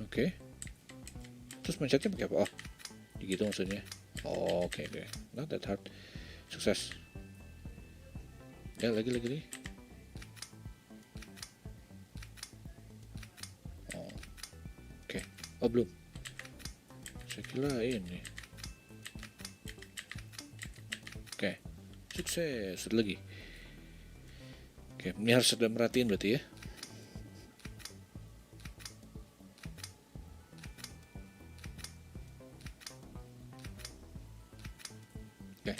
Oke. Terus mencetnya pakai apa? Oh, gitu maksudnya. Oh, oke. Not that hard. Sukses. Ya, lagi. Oh, oke. Oh, belum. Saya kira ini. Oke. Sukses. Satu lagi. Oke, ini harus sudah merhatiin berarti ya. Oke.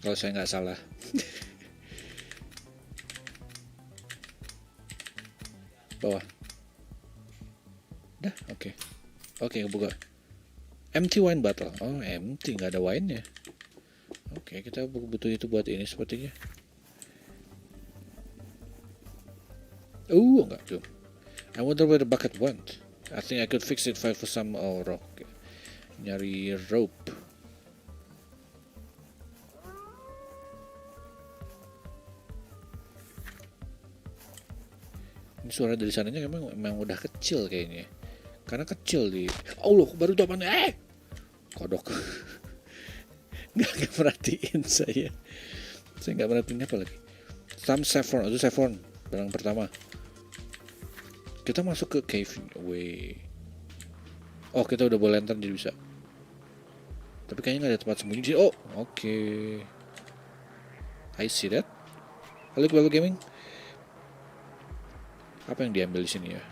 Kalau saya nggak salah. Bawah. Dah, oke. Oke, buka. Empty wine bottle. Oh, empty, nggak ada wine-nya. Oke, kita butuh itu buat ini sepertinya. Enggak tuh. I wonder where the bucket went. I think I could fix it for some rock. Nyari rope. Ini suara dari sananya memang udah kecil kayaknya. Karena kecil di. Allah, baru tuh apaan? Kodok. Nggak perhatiin saya. Saya nggak perhatiin apa lagi. Some saffron, itu saffron. Barang pertama. Kita masuk ke cave. Oh, kita udah bawa lantern jadi bisa. Tapi kayaknya nggak ada tempat sembunyi sih. Oh, oke. I see that. Halo Global Gaming. Apa yang diambil di sini ya?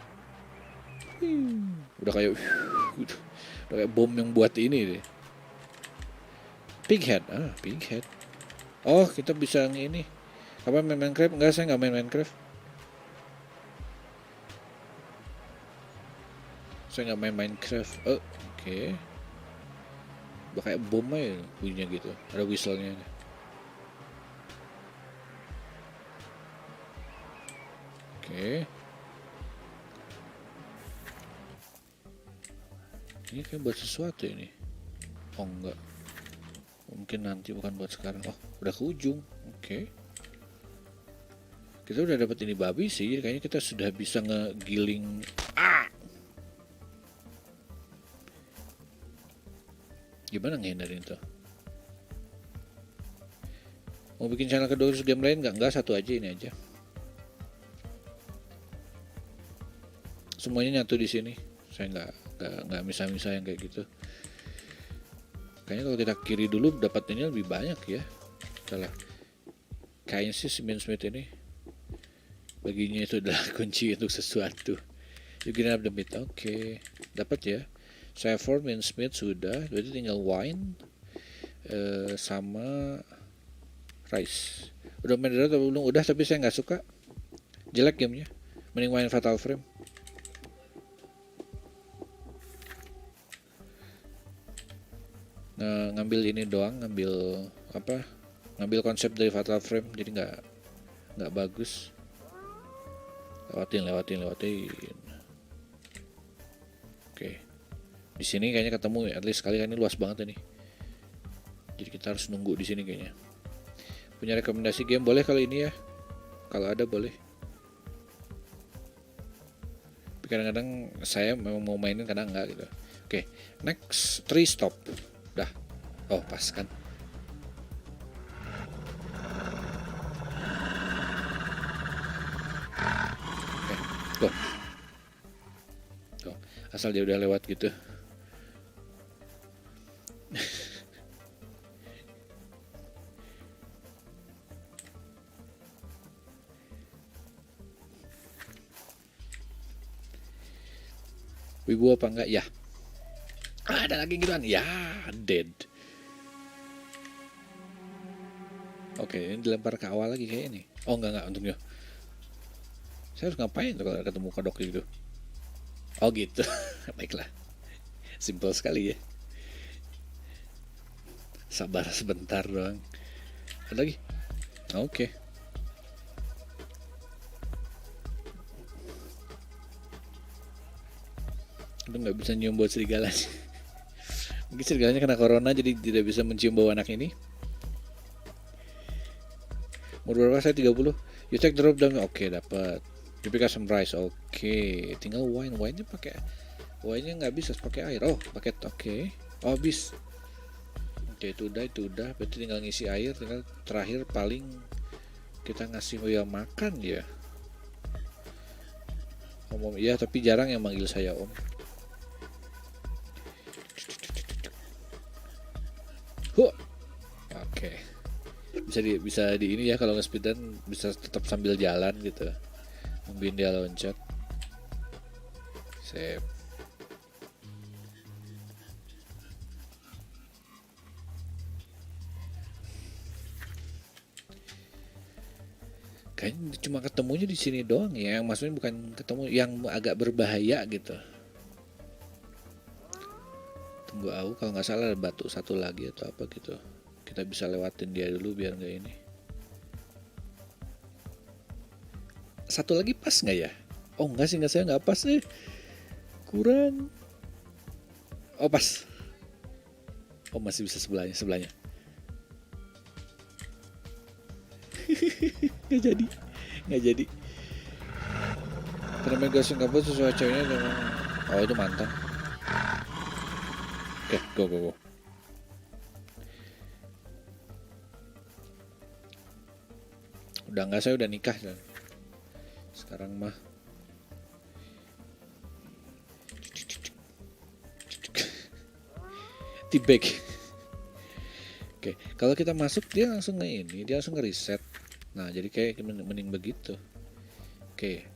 Udah kayak bom yang buat ini deh. Pighead. Pighead. Oh, kita bisa ini. Apa main Minecraft? Enggak, saya nggak main Minecraft. Saya nggak main Minecraft. Oke. Udah kayak bom aja bunyinya gitu. Ada whistle-nya. Oke. Ini kayak buat sesuatu ini. Oh enggak. Mungkin nanti, bukan buat sekarang. Oh, udah ke ujung. Oke. Kita udah dapat ini babi sih. Kayaknya kita sudah bisa ngegiling. Gimana ngehindarin itu? Mau bikin channel kedua game lain nggak? Nggak, satu aja, ini aja. Semuanya nyatu di sini. Saya nggak misah-misah yang kayak gitu. Kayaknya kalau kita kiri dulu dapatnya lebih banyak ya. Salah. Kayaknya sih si Smith ini baginya itu adalah kunci untuk sesuatu. You can have the meat. Oke. Dapat ya. Saya for Smith sudah. Berarti tinggal wine sama rice. Udah main atau belum? Udah, tapi saya nggak suka. Jelek gamenya. Mending main Fatal Frame. Ngambil ini doang, ngambil konsep dari Fatal Frame, jadi nggak bagus. Lewatin. Oke. Di sini kayaknya ketemu ya, at least sekali kan, ini luas banget ini. Jadi kita harus nunggu di sini kayaknya. Punya rekomendasi game boleh kalau ini ya? Kalau ada boleh. Tapi kadang-kadang saya memang mau mainin, kadang enggak gitu. Oke, next 3 stop. Dah. Oh, pas kan. Oke, go. Tuh, asal dia udah lewat gitu. Wibu apa enggak? Ya. Ada lagi gituan. Ya, dead. Oke, ini dilempar ke awal lagi kayak ini. Oh, enggak untungnya. Saya harus ngapain tuh kalau ketemu kodok gitu? Oh gitu. Baiklah. Simple sekali ya. Sabar sebentar doang. Ada lagi? Oke. Itu nggak bisa nyium bau serigala. Mungkin serigalanya kena corona jadi tidak bisa mencium bau anak ini. Umur berapa saya? 30. You take the rope down. Oke, dapat. You pick up some rice. Oke, tinggal wine. Wine-nya pakai. Wine-nya nggak bisa pakai air. Oh, paket. Oke. Oh, habis. Oke, itu udah. Berarti tinggal ngisi air. Tinggal terakhir paling kita ngasih dia makan ya. Om, iya, tapi jarang yang manggil saya om. Oke. Bisa di ini ya, kalau nge-speedrun bisa tetap sambil jalan gitu. Nungguin dia loncat. Sip. Kayaknya cuma ketemunya di sini doang ya. Maksudnya bukan ketemu yang agak berbahaya gitu. Gua tahu kalau nggak salah ada batu satu lagi atau apa gitu. Kita bisa lewatin dia dulu biar nggak ini. Satu lagi pas nggak ya? Oh nggak sih, nggak, saya nggak pas sih. Kurang. Oh pas. Oh masih bisa sebelahnya. nggak jadi. Fenomen gas kabut sesuai ceweknya dengan. Oh itu mantan. Oke, go. Udah nggak, saya udah nikah dan sekarang mah tibek. Oke, kalau kita masuk dia langsung nge-reset. Nah, jadi kayak mending begitu. Oke.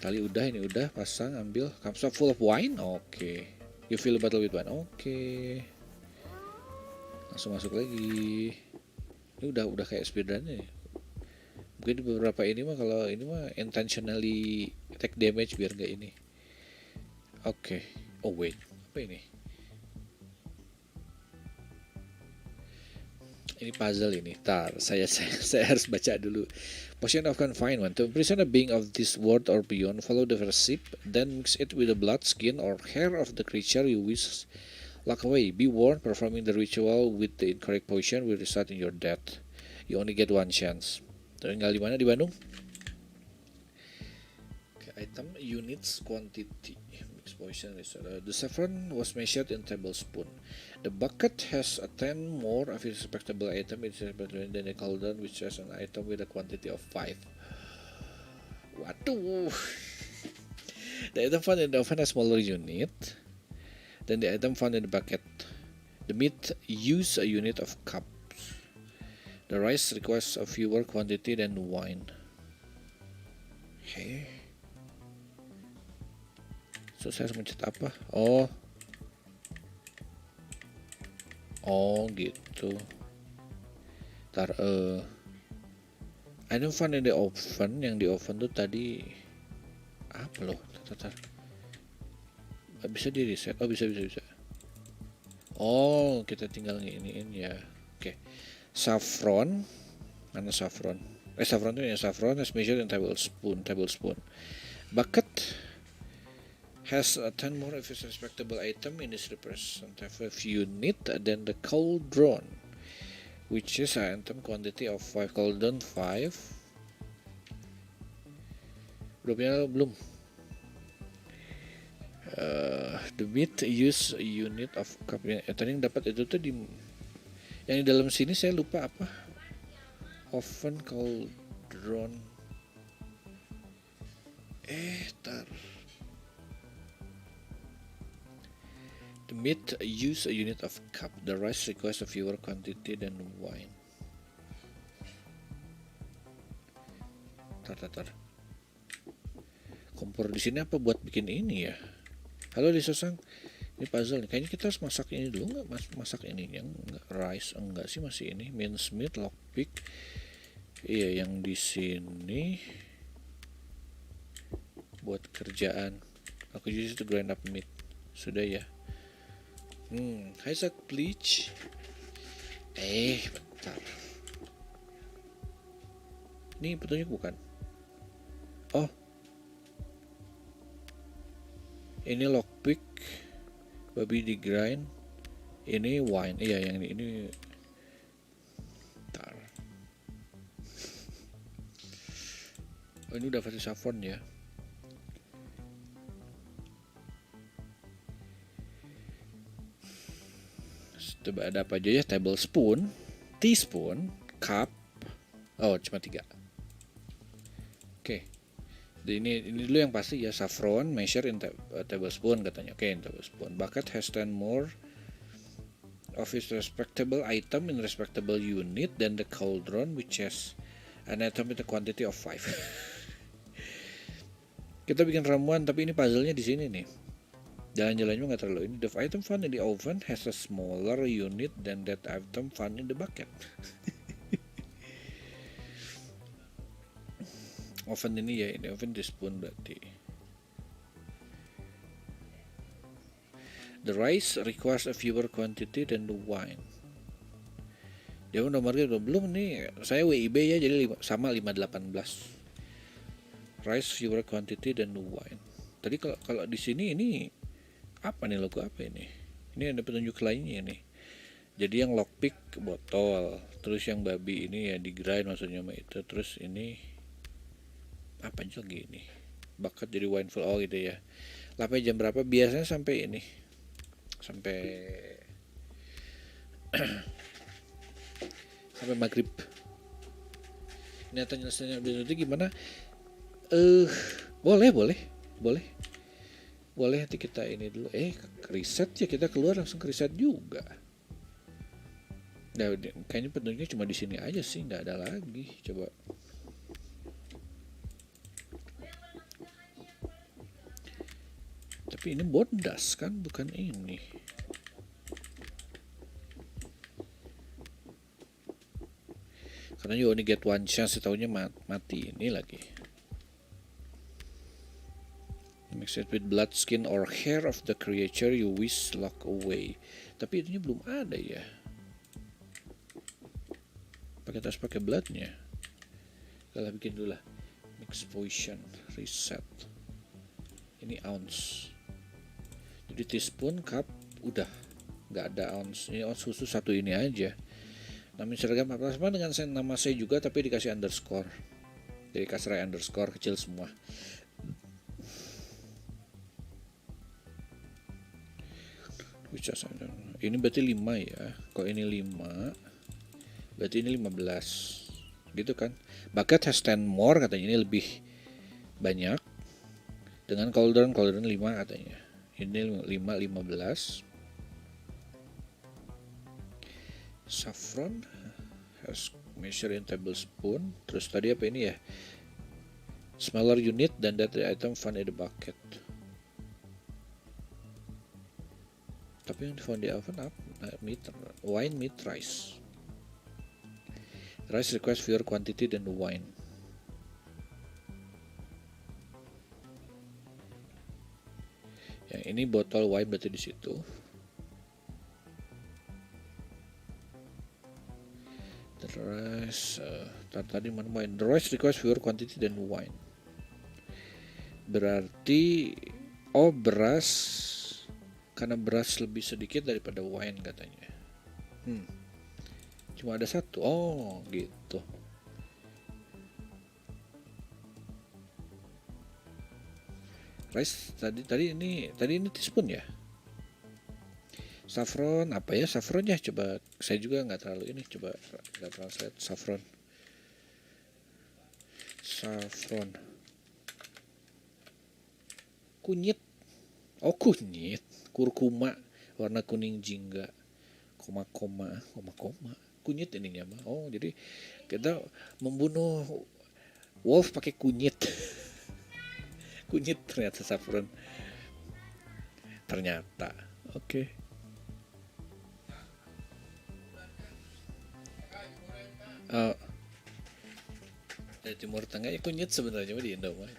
Tali udah, ini udah pasang, ambil cups full of wine. Oke. You fill a bottle with wine. Oke. Langsung masuk lagi. Ini udah kayak speedrun nih. Mungkin beberapa ini mah kalau ini mah intentionally take damage biar nggak ini. Oke. Oh wait, apa ini? Ini puzzle ini. Saya harus baca dulu. Potion of confinement. To imprison a being of this world or beyond, follow the recipe, then mix it with the blood, skin, or hair of the creature you wish lock away. Be warned, performing the ritual with the incorrect potion will result in your death. You only get one chance. Tinggal di mana? Di Bandung? Item units quantity mixed potion. The saffron was measured in tablespoon. The bucket has 10 more of its respectable item than the cauldron, which has an item with a quantity of 5. Waduh. The item found in the oven has smaller unit than the item found in the bucket. The meat use a unit of cups. The rice requires a fewer quantity than the wine. Hey. So saya harus mencet apa? Oh gitu. Item found in the oven, yang di oven tuh tadi apa loh? Bisa di reset. Oh bisa. Oh kita tinggal nginiin ya. Oke. Saffron. Mana saffron? Saffron tuh ya, saffron has measured in tablespoon. Bucket has 10 more of its respectable item in its representative unit than the cauldron, which is an item quantity of 5. Cauldron 5. Belum. The meat use a unit of cup. Tadi yang dapat itu tuh yang di dalam sini saya lupa apa. Oven, cauldron. The meat use a unit of cup. The rice requires a fewer quantity than wine. Tar. Kompor di sini apa buat bikin ini ya? Halo Disosang, ini puzzle nih. Kayaknya kita harus masak ini dulu nggak? Masak ini yang nggak rice enggak sih, masih ini mincemeat, lockpick. Iya yang di sini buat kerjaan. Aku use to grind up meat. Sudah ya. Hi Zach Bleach. Bentar. Ini petunjuk bukan? Oh. Ini lockpick, babi di grind. Ini wine. Iya yang ini. Bentar. Oh ini udah versi saffron ya. Coba ada apa aja ya? Tablespoon, teaspoon, cup. Oh cuma 3. Oke. Ini dulu yang pasti ya, saffron measure in tablespoon katanya. Oke, in tablespoon. Bucket has 10 more of its respectable item in respectable unit than the cauldron, which has an item with a quantity of 5. Kita bikin ramuan, tapi ini puzzle-nya di sini nih. Jalan-jalannya nggak terlalu ini. The item found in the oven has a smaller unit than that item found in the bucket. Oven ini ya, ini oven teaspoon berarti. The rice requires a fewer quantity than the wine. Dia nomornya belum nih. Saya WIB ya, jadi sama 518. Rice fewer quantity than the wine. Tadi kalau di sini ini apa nih, logo apa ini? Ini ada petunjuk lainnya nih. Jadi yang lockpick botol, terus yang babi ini ya di grind maksudnya sama itu. Terus ini apa aja lagi ini? Bucket jadi wine full, oh gitu ya. Lapanya jam berapa? Biasanya sampai ini. Sampai sampai maghrib. Ini nyelesainya itu gimana? Boleh nanti kita ini dulu. Riset ya, kita keluar langsung ke riset juga. Nah, kayaknya petunjuknya cuma di sini aja sih, nggak ada lagi. Coba. Tapi ini bondas kan, bukan ini. Karena you only get one chance, tahunya mati ini lagi. Mix it with blood, skin, or hair of the creature you wish lock away. Tapi itunya belum ada ya. Pakai bloodnya. Kita bikin dulu lah. Mix potion, reset. Ini ounce. Jadi teaspoon, cup, udah. Nggak ada ounce. Ini ounce khusus satu ini aja. Namanya seragam apa sama dengan nama saya juga, tapi dikasih underscore. Jadi kasih underscore kecil semua. Ini berarti 5 ya. Kalau ini 5, berarti ini 15. Gitu kan. Bucket has 10 more katanya, ini lebih banyak. Dengan cauldron 5 katanya. Ini 15. Saffron has measure in tablespoon. Terus tadi apa ini ya? Smaller unit than that item found in the bucket. Tapi yang found di oven apa? Wine meat rice. Rice requires fewer quantity than the wine. Ya, ini botol wine berarti di situ. The rice tadi mana wine? The rice requires fewer quantity than wine. Berarti beras, karena beras lebih sedikit daripada wine katanya. Cuma ada satu. Oh gitu. Rice tadi ini teaspoon ya. Saffron apa ya saffronnya? Coba, saya juga nggak terlalu ini. Coba kita translate saffron. Kunyit. Oh kunyit. Kurkuma warna kuning jingga. Koma. Kunyit ininya mah. Oh jadi kita membunuh wolf pakai kunyit. Kunyit ternyata saffron. Ternyata. Oke. Dari Timur Tengah ya kunyit sebenarnya di Indo mah.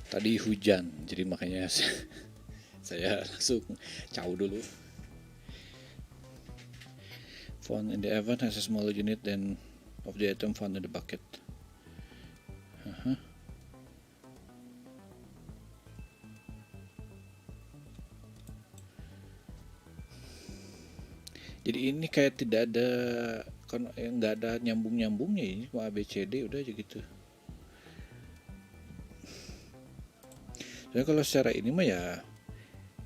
Tadi hujan, jadi makanya saya langsung caw dulu. Found in the event has a smaller unit than of the item found in the bucket. Jadi ini kayak tidak ada, kan nggak ada nyambung-nyambungnya, ini cuma ABCD udah aja gitu. Soalnya kalau secara ini mah ya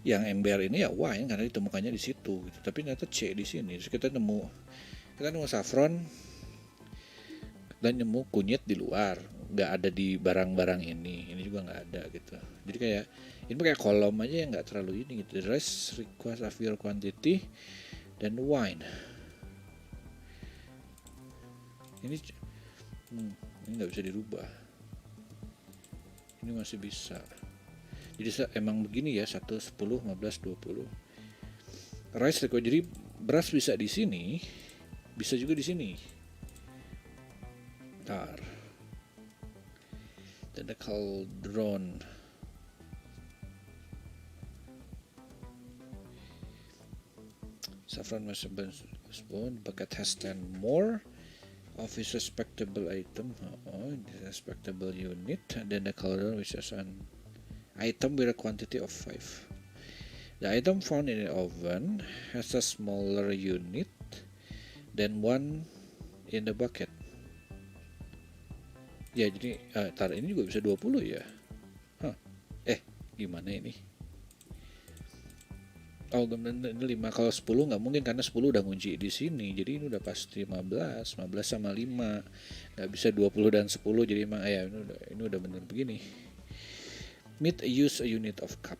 yang ember ini ya wine karena ditemukannya di situ gitu. Tapi ternyata C di sini. Terus kita nemu saffron dan nemu kunyit di luar, nggak ada di barang-barang ini juga nggak ada gitu. Jadi kayak ini kayak kolom aja yang nggak terlalu ini gitu. The rest requires a fewer quantity dan wine. Ini nggak bisa dirubah. Ini masih bisa. Jadi emang begini ya, 1, 10, 15, 20. Rice require, jadi beras bisa di sini, bisa juga di sini. Tar. Dan the cauldron. Saffron must have been spoon. Bucket has 10 more of his respectable item. Respectable unit. And then the cauldron which is an item with a quantity of 5. The item found in the oven has a smaller unit than one in the bucket. Ya jadi ini juga bisa 20 ya. Gimana ini? Oh, ini 5. Kalau 10 nggak mungkin karena 10 udah ngunci di sini. Jadi ini udah pasti 15 sama 5. Nggak bisa 20 dan 10. Jadi emang ini udah bener begini. Meat use a unit of cup.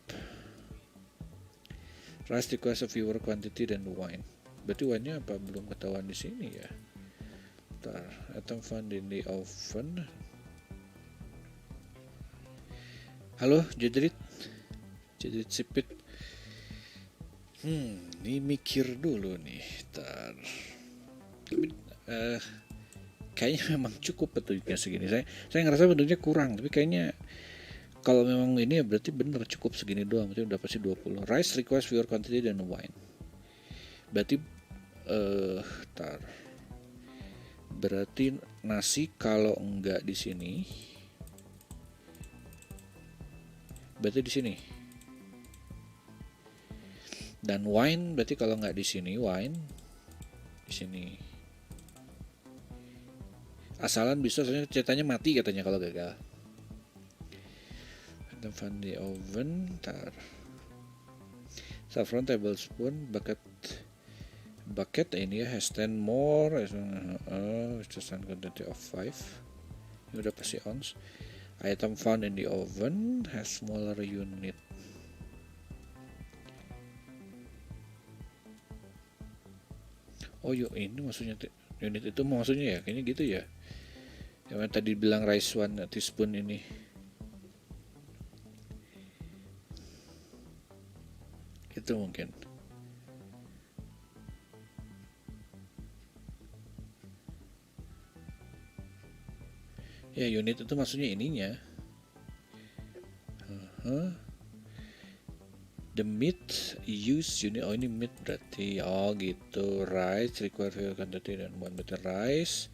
Rice requires a fewer quantity than wine. Berarti wine-nya apa belum ketahuan di sini ya? Item found in the oven. Halo, Jedrit sipit. Ini mikir dulu nih. Tapi kayaknya memang cukup petunjuknya segini. Saya ngerasa petunjuknya kurang, tapi kayaknya kalau memang ini ya berarti benar cukup segini doang. Berarti udah pasti 20. Rice requires fewer quantity than wine. Berarti berarti nasi kalau enggak di sini, berarti di sini. Dan wine berarti kalau nggak di sini, wine di sini. Asalan bisa, soalnya ceritanya mati katanya kalau gagal. Item found the oven. Saffron tablespoon, bucket ini ya has 10 more. Just a quantity of 5. Ini udah pasti ounce. Item found in the oven has smaller unit. Oh ini maksudnya unit itu maksudnya ya kayaknya gitu ya. Yang tadi bilang rice 1 teaspoon ini. Itu mungkin. Ya unit itu maksudnya ininya. The meat use unit. Oh ini meat berarti. Oh gitu. Rice require fewer quantity dan one better rice.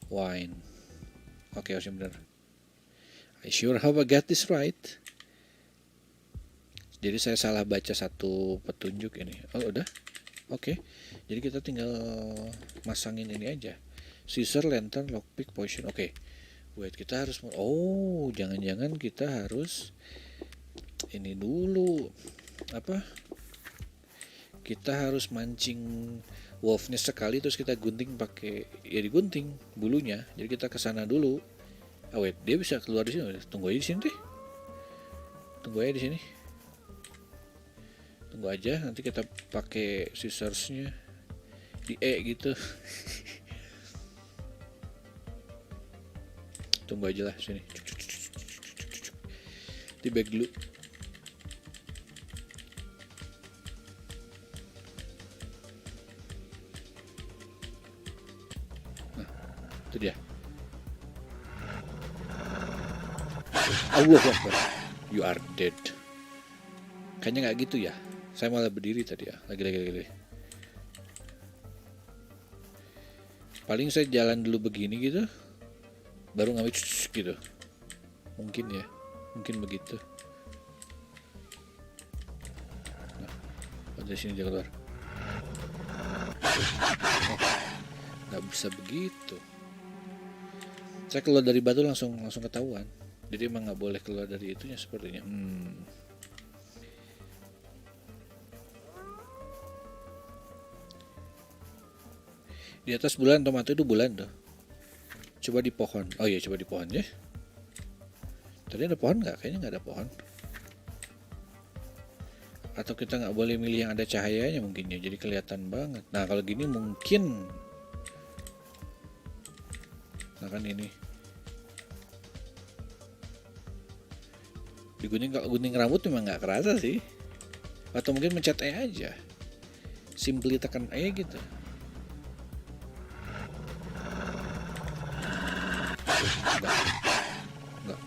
Wine. Oke, harusnya benar. I sure hope I got this right. Jadi saya salah baca satu petunjuk ini. Oh udah. Oke. Jadi kita tinggal masangin ini aja. Scissor, lantern, lockpick, potion. Oke. Wait, kita harus. Oh, jangan-jangan kita harus ini dulu. Apa? Kita harus mancing wolfnya sekali terus kita gunting pakai digunting bulunya. Jadi kita kesana dulu. Wait, dia bisa keluar di sini. Tunggu aja di sini deh. Tunggu aja di sini. Tunggu aja, nanti kita pakai scissorsnya di gitu. Tunggu aja lah sini. Di bag dulu. Nah, itu dia. Allah Akbar. You are dead. Kayaknya nggak gitu ya. Saya malah berdiri tadi ya. Lagi. Paling saya jalan dulu begini gitu, baru ngambil gitu. Mungkin ya. Mungkin begitu. Nah, dari sini dia keluar. Nggak bisa begitu. Saya keluar dari batu langsung ketahuan. Jadi emang nggak boleh keluar dari itunya sepertinya. Di atas bulan tomato itu bulan tuh. Coba di pohon. Oh iya, coba di pohon ya. Tadi ada pohon nggak? Kayaknya nggak ada pohon. Atau kita nggak boleh milih yang ada cahayanya mungkin ya. Jadi kelihatan banget. Nah kalau gini mungkin. Nah kan ini. Di gunting rambut memang nggak kerasa sih. Atau mungkin mencet E aja. Simply tekan E gitu. Enggak.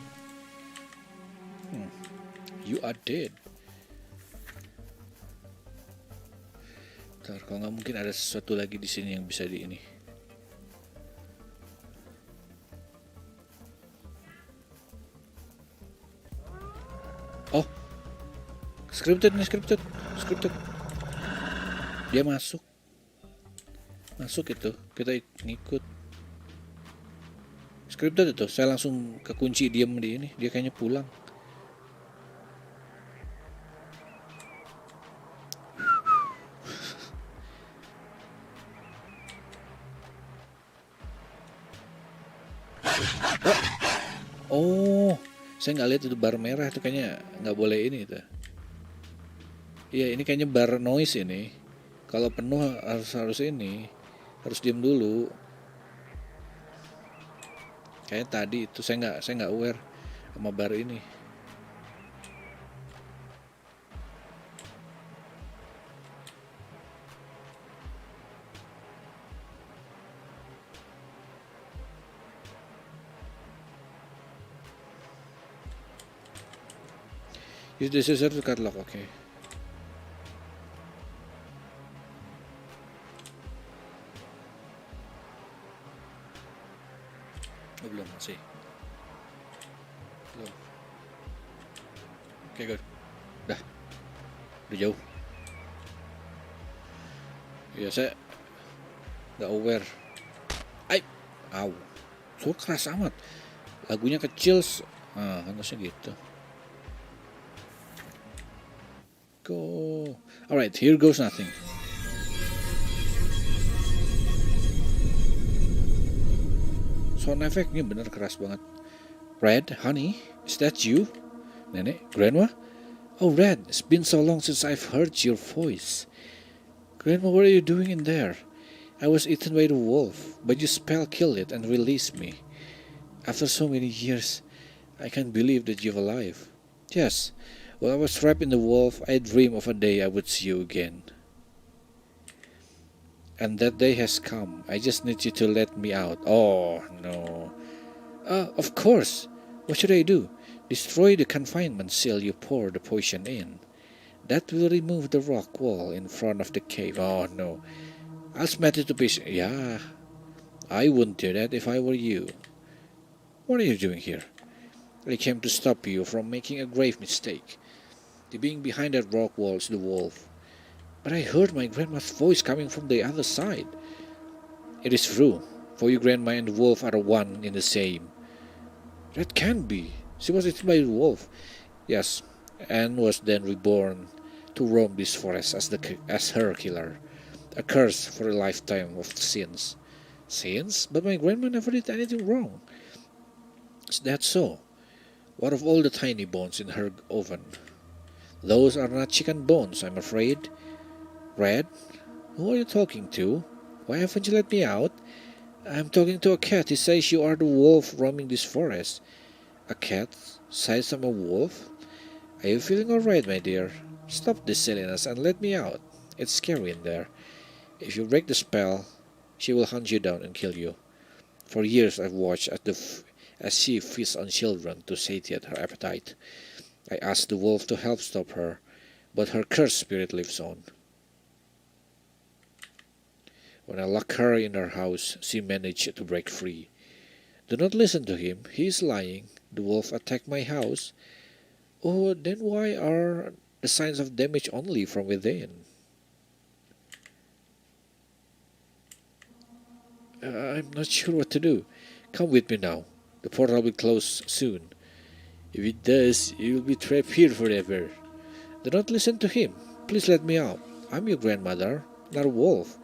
You are dead. Ntar, kalau nggak mungkin ada sesuatu lagi di sini yang bisa di ini. Oh, scripted. Dia masuk itu, kita ngikut. Scripted itu, saya langsung kekunci diem di ini, dia kayaknya pulang. Oh, saya nggak lihat itu bar merah itu, kayaknya nggak boleh ini itu. Iya, ini kayaknya bar noise ini. Kalau penuh harus ini, harus diem dulu. Kayaknya tadi itu saya nggak aware sama bar ini. Use the scissor to cut lock, oke. Oh, belum masih. Belum. Oke, good. Udah jauh. Ya saya nggak aware. Au, suara keras amat. Lagunya kecil, harusnya gitu. Go. Alright, here goes nothing. Sound effect-nya bener keras banget. Red, honey, is that you? Nenek, Grandma? Oh, Red, it's been so long since I've heard your voice. Grandma, what are you doing in there? I was eaten by the wolf, but your spell killed it and released me. After so many years, I can't believe that you're alive. Yes, while I was trapped in the wolf, I dreamed of a day I would see you again. And that day has come. I just need you to let me out. Oh, no. Of course. What should I do? Destroy the confinement cell you pour the poison in. That will remove the rock wall in front of the cave. Oh, no. I'll smash it to pieces. Yeah. I wouldn't do that if I were you. What are you doing here? I came to stop you from making a grave mistake. The being behind that rock wall is the wolf. But I heard my grandma's voice coming from the other side. It is true, for your grandma and the wolf are one in the same. That can't be. She was eaten by the wolf. Yes, and was then reborn to roam this forest as her killer. A curse for a lifetime of sins. Sins? But my grandma never did anything wrong. Is that so? What of all the tiny bones in her oven? Those are not chicken bones, I'm afraid. Red, who are you talking to? Why haven't you let me out? I'm talking to a cat. He says you are the wolf roaming this forest. A cat? Size of a wolf? Are you feeling alright, my dear? Stop this silliness and let me out. It's scary in there. If you break the spell, she will hunt you down and kill you. For years I've watched as she feasts on children to satiate her appetite. I asked the wolf to help stop her, but her cursed spirit lives on. When I locked her in her house, she managed to break free. Do not listen to him, he is lying. The wolf attacked my house. Oh, then why are the signs of damage only from within? I'm not sure what to do. Come with me now. The portal will close soon. If it does, you will be trapped here forever. Do not listen to him. Please let me out. I'm your grandmother, not a wolf.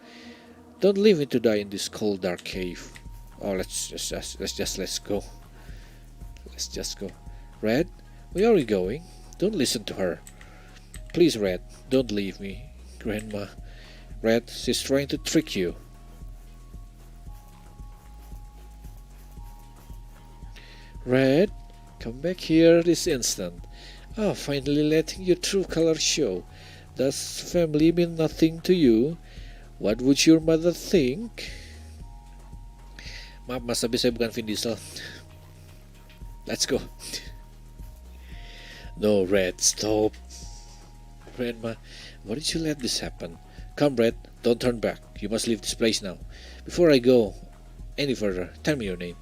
Don't leave me to die in this cold, dark cave. Oh, let's go. Let's just go. Red, where are we going? Don't listen to her. Please, Red, don't leave me, Grandma. Red, she's trying to trick you. Red, come back here this instant. Oh, finally letting your true colors show. Does family mean nothing to you? What would your mother think? Maaf mas, tapi saya bukan Vin Diesel. Let's go. No, Red, stop. Grandma, why did you let this happen? Come, Red, don't turn back. You must leave this place now. Before I go any further, tell me your name.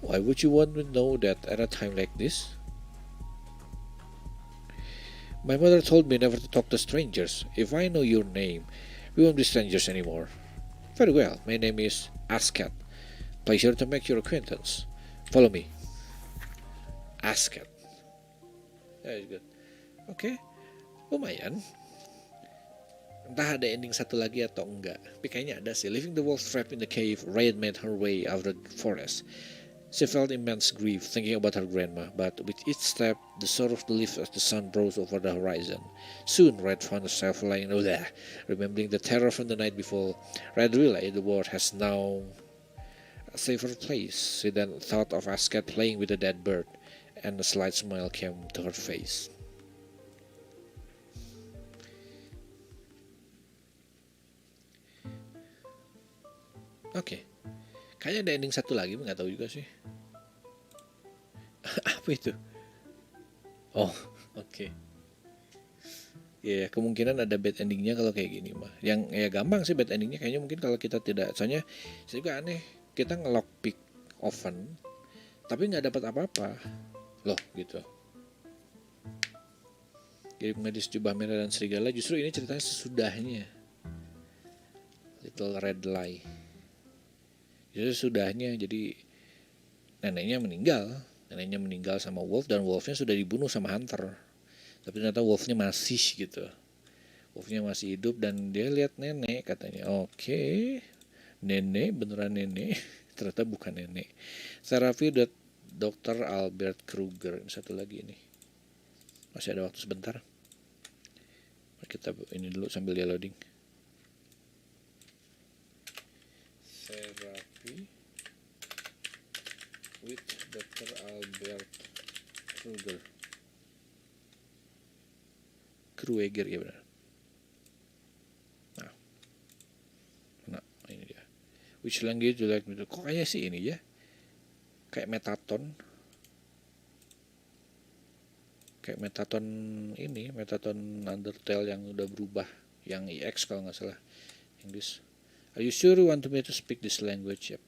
Why would you want to know that at a time like this? My mother told me never to talk to strangers. If I know your name, we won't be strangers anymore. Very well, my name is Askat. Pleasure to make your acquaintance. Follow me. Askat. That is good. Oke, lumayan. Entah ada ending satu lagi atau enggak, tapi kayaknya ada sih. Leaving the wolf trapped in the cave, Red made her way out of the forest. She felt immense grief thinking about her grandma, but with each step, the sorrow relief as the sun rose over the horizon. Soon, Red found herself lying there, remembering the terror from the night before. Red realized the world has now a safer place. She then thought of Askat playing with a dead bird, and a slight smile came to her face. Oke, kayaknya ada ending satu lagi, nggak tahu juga sih. Apa itu? Oh, oke. Ya, kemungkinan ada bad endingnya kalau kayak gini mah. Yang ya gampang sih bad endingnya kayaknya mungkin kalau kita tidak. Soalnya saya juga aneh, kita nge-lock pick oven, tapi nggak dapat apa-apa, loh gitu. Jadi medis jubah merah dan serigala, justru ini ceritanya sesudahnya. Little Red Lie. Jadi sudahnya, jadi neneknya meninggal sama wolf, dan wolfnya sudah dibunuh sama hunter. Tapi ternyata wolfnya masih gitu. Wolfnya masih hidup dan dia lihat nenek katanya. Oke, nenek beneran nenek. Ternyata bukan nenek. Terapi Dr. Albert Kruger. Ini satu lagi ini. Masih ada waktu sebentar. Kita ini dulu sambil dia loading. Therapy with Dr. Albert Kruger ya benar. Nah, ini dia. Which language you like me to? Kok kayaknya sih ini ya, kayak metaton ini, metaton Undertale yang udah berubah, yang EX kalau nggak salah English. Are you sure you want me to speak this language? Yep.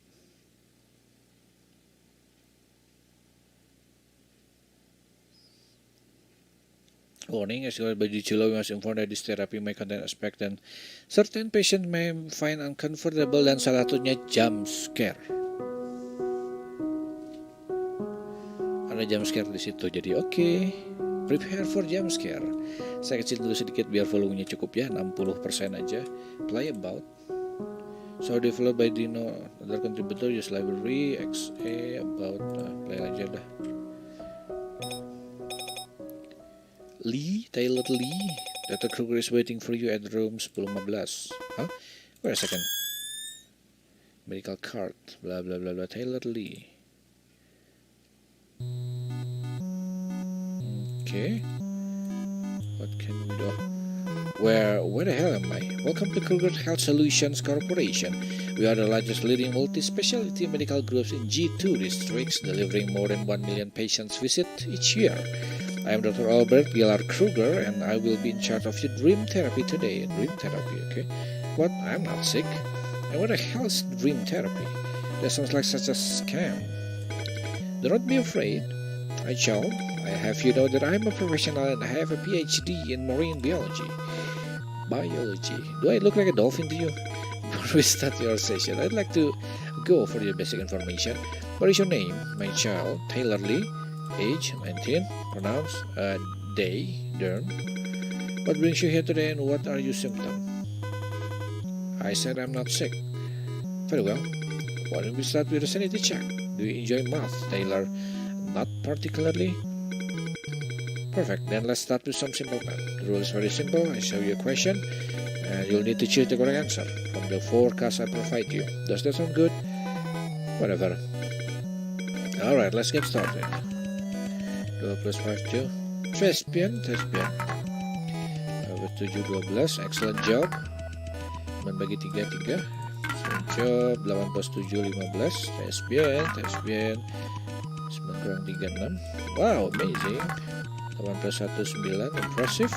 Warning, as by Chilo, we must inform that this therapy may contain aspect and certain patients may find uncomfortable, dan salah satunya jump scare. Ada jump scare di situ, jadi oke. Prepare for jump scare. Saya kecil dulu sedikit biar volumenya cukup ya, 60% aja. Play about. So developed by Dino, other contributor, use library, XA, about, play aja dah. Taylor Lee, Dr. Kruger is waiting for you at room 1015. Huh? Wait a second. Medical card, blah blah blah blah. Taylor Lee. Okay. What can we do? Where the hell am I? Welcome to Kruger Health Solutions Corporation. We are the largest leading multi-specialty medical groups in G2 districts, delivering more than 1 million patients visit each year. I am Dr. Albert Gillard Kruger, and I will be in charge of your dream therapy today. Dream therapy, okay? What? I'm not sick. And what the hell is dream therapy? That sounds like such a scam. Do not be afraid, my child. I have you know that I am a professional and I have a PhD in marine biology. Biology. Do I look like a dolphin to you? Before we start your session, I'd like to go for your basic information. What is your name, my child? Taylor Lee. Age 19. Pronouns day, dern. What brings you here today and what are your symptoms? I said I'm not sick. Very well. Why don't we start with a sanity check? Do you enjoy math, Taylor? Not particularly. Perfect. Then let's start with some simple math. The rule is very simple. I show you a question and you'll need to choose the correct answer from the forecast I provide you. Does that sound good? Whatever. Alright, let's get started. 2 plus 5, 2. Thespian. 7, 12. Excellent job. 9 bagi 3, 3. Excellent job. 8 plus 7, 15. Thespian. 9 kurang 3, 6. Wow, amazing. 8 plus 1, 9. Impressive.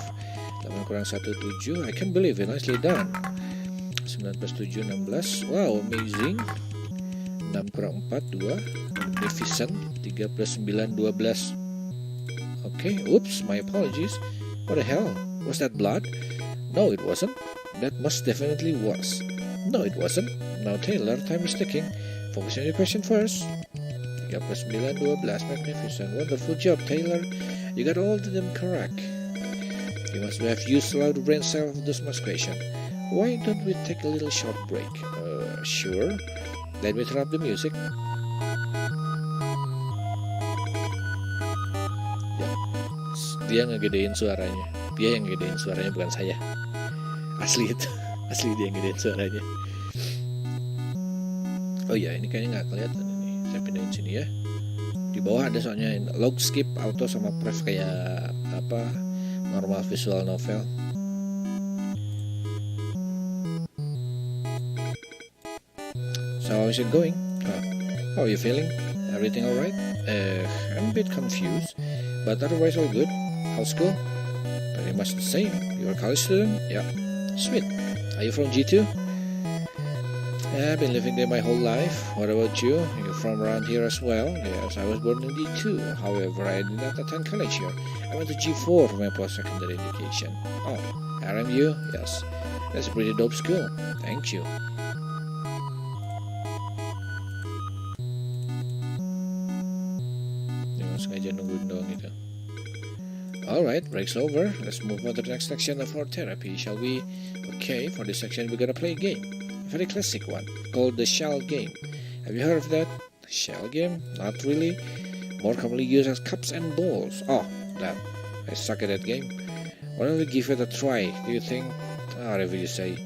8 kurang 1, 7. I can't believe it. Nicely done. 9 plus 7, 16. Wow, amazing. 6 kurang 4, 2. Magnificent. 3 plus 9, 12. Okay, oops, my apologies. What the hell? Was that blood? No, it wasn't. That most definitely was. No, it wasn't. Now, Taylor, time is ticking. Focus on your question first. 3 plus 9, 12. Magnificent. Wonderful job, Taylor. You got all of them correct. You must have used a lot of brain cells of this math question. Why don't we take a little short break? Sure. Let me turn up the music. Dia ngegedein suaranya. Dia yang ngegedein suaranya, bukan saya. Asli itu. Asli dia yang ngegedein suaranya. Oh iya, ini kayaknya nggak kelihatan ini. Saya pindahin sini ya. Di bawah ada soalnya log skip, auto sama pref kayak apa normal visual novel. So how is it going? How are you feeling? Everything alright? I'm a bit confused, but otherwise all good. How's school? Pretty much the same. You're a college student? Yeah. Sweet. Are you from G2? Yeah, I've been living there my whole life. What about you? You're from around here as well? Yes, I was born in G2. However, I did not attend college here. I went to G4 for my post-secondary education. Oh, RMU? Yes. That's a pretty dope school. Thank you. Jangan sengaja nungguin doang gitu. Alright, break's over. Let's move on to the next section of our therapy, shall we? Okay, for this section we're gonna play a game. A very classic one, called the shell game. Have you heard of that? Shell game? Not really. More commonly used as cups and balls. Oh, that. I suck at that game. Why don't we give it a try? Do you think? Whatever you say.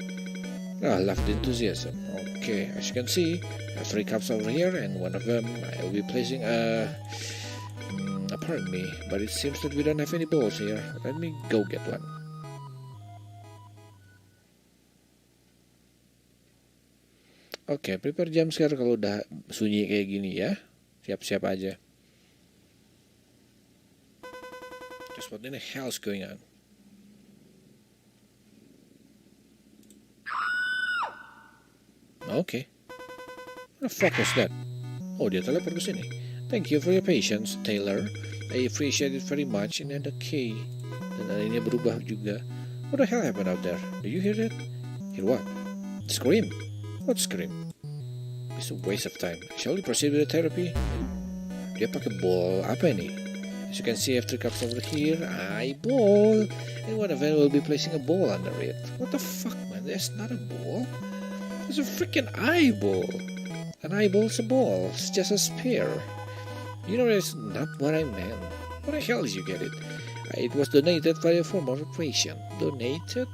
I love the enthusiasm. Okay, as you can see, I have 3 cups over here, and one of them I will be placing pardon me, but it seems that we don't have any balls here. Let me go get one. Oke, prepare jam scare kalau udah sunyi kayak gini ya. Siap-siap aja. Just what in the hell is going on? Okay. What the fuck was that? Oh, dia teleport ke sini. Thank you for your patience, Taylor. I appreciate it very much. And then the key. Dan ini berubah juga. What the hell happened out there? Do you hear that? Hear what? Scream. What scream? It's a waste of time. Shall we proceed with the therapy? Dia pakai ball apa ini? As you can see, I have 3 cups over here. Eyeball. And one of them will be placing a ball under it. What the fuck, man? There's not a ball. There's a freaking eyeball. An eyeball's a ball. It's just a sphere. You know, that's not what I meant. What the hell did you get it? It was donated by a former operation. Donated?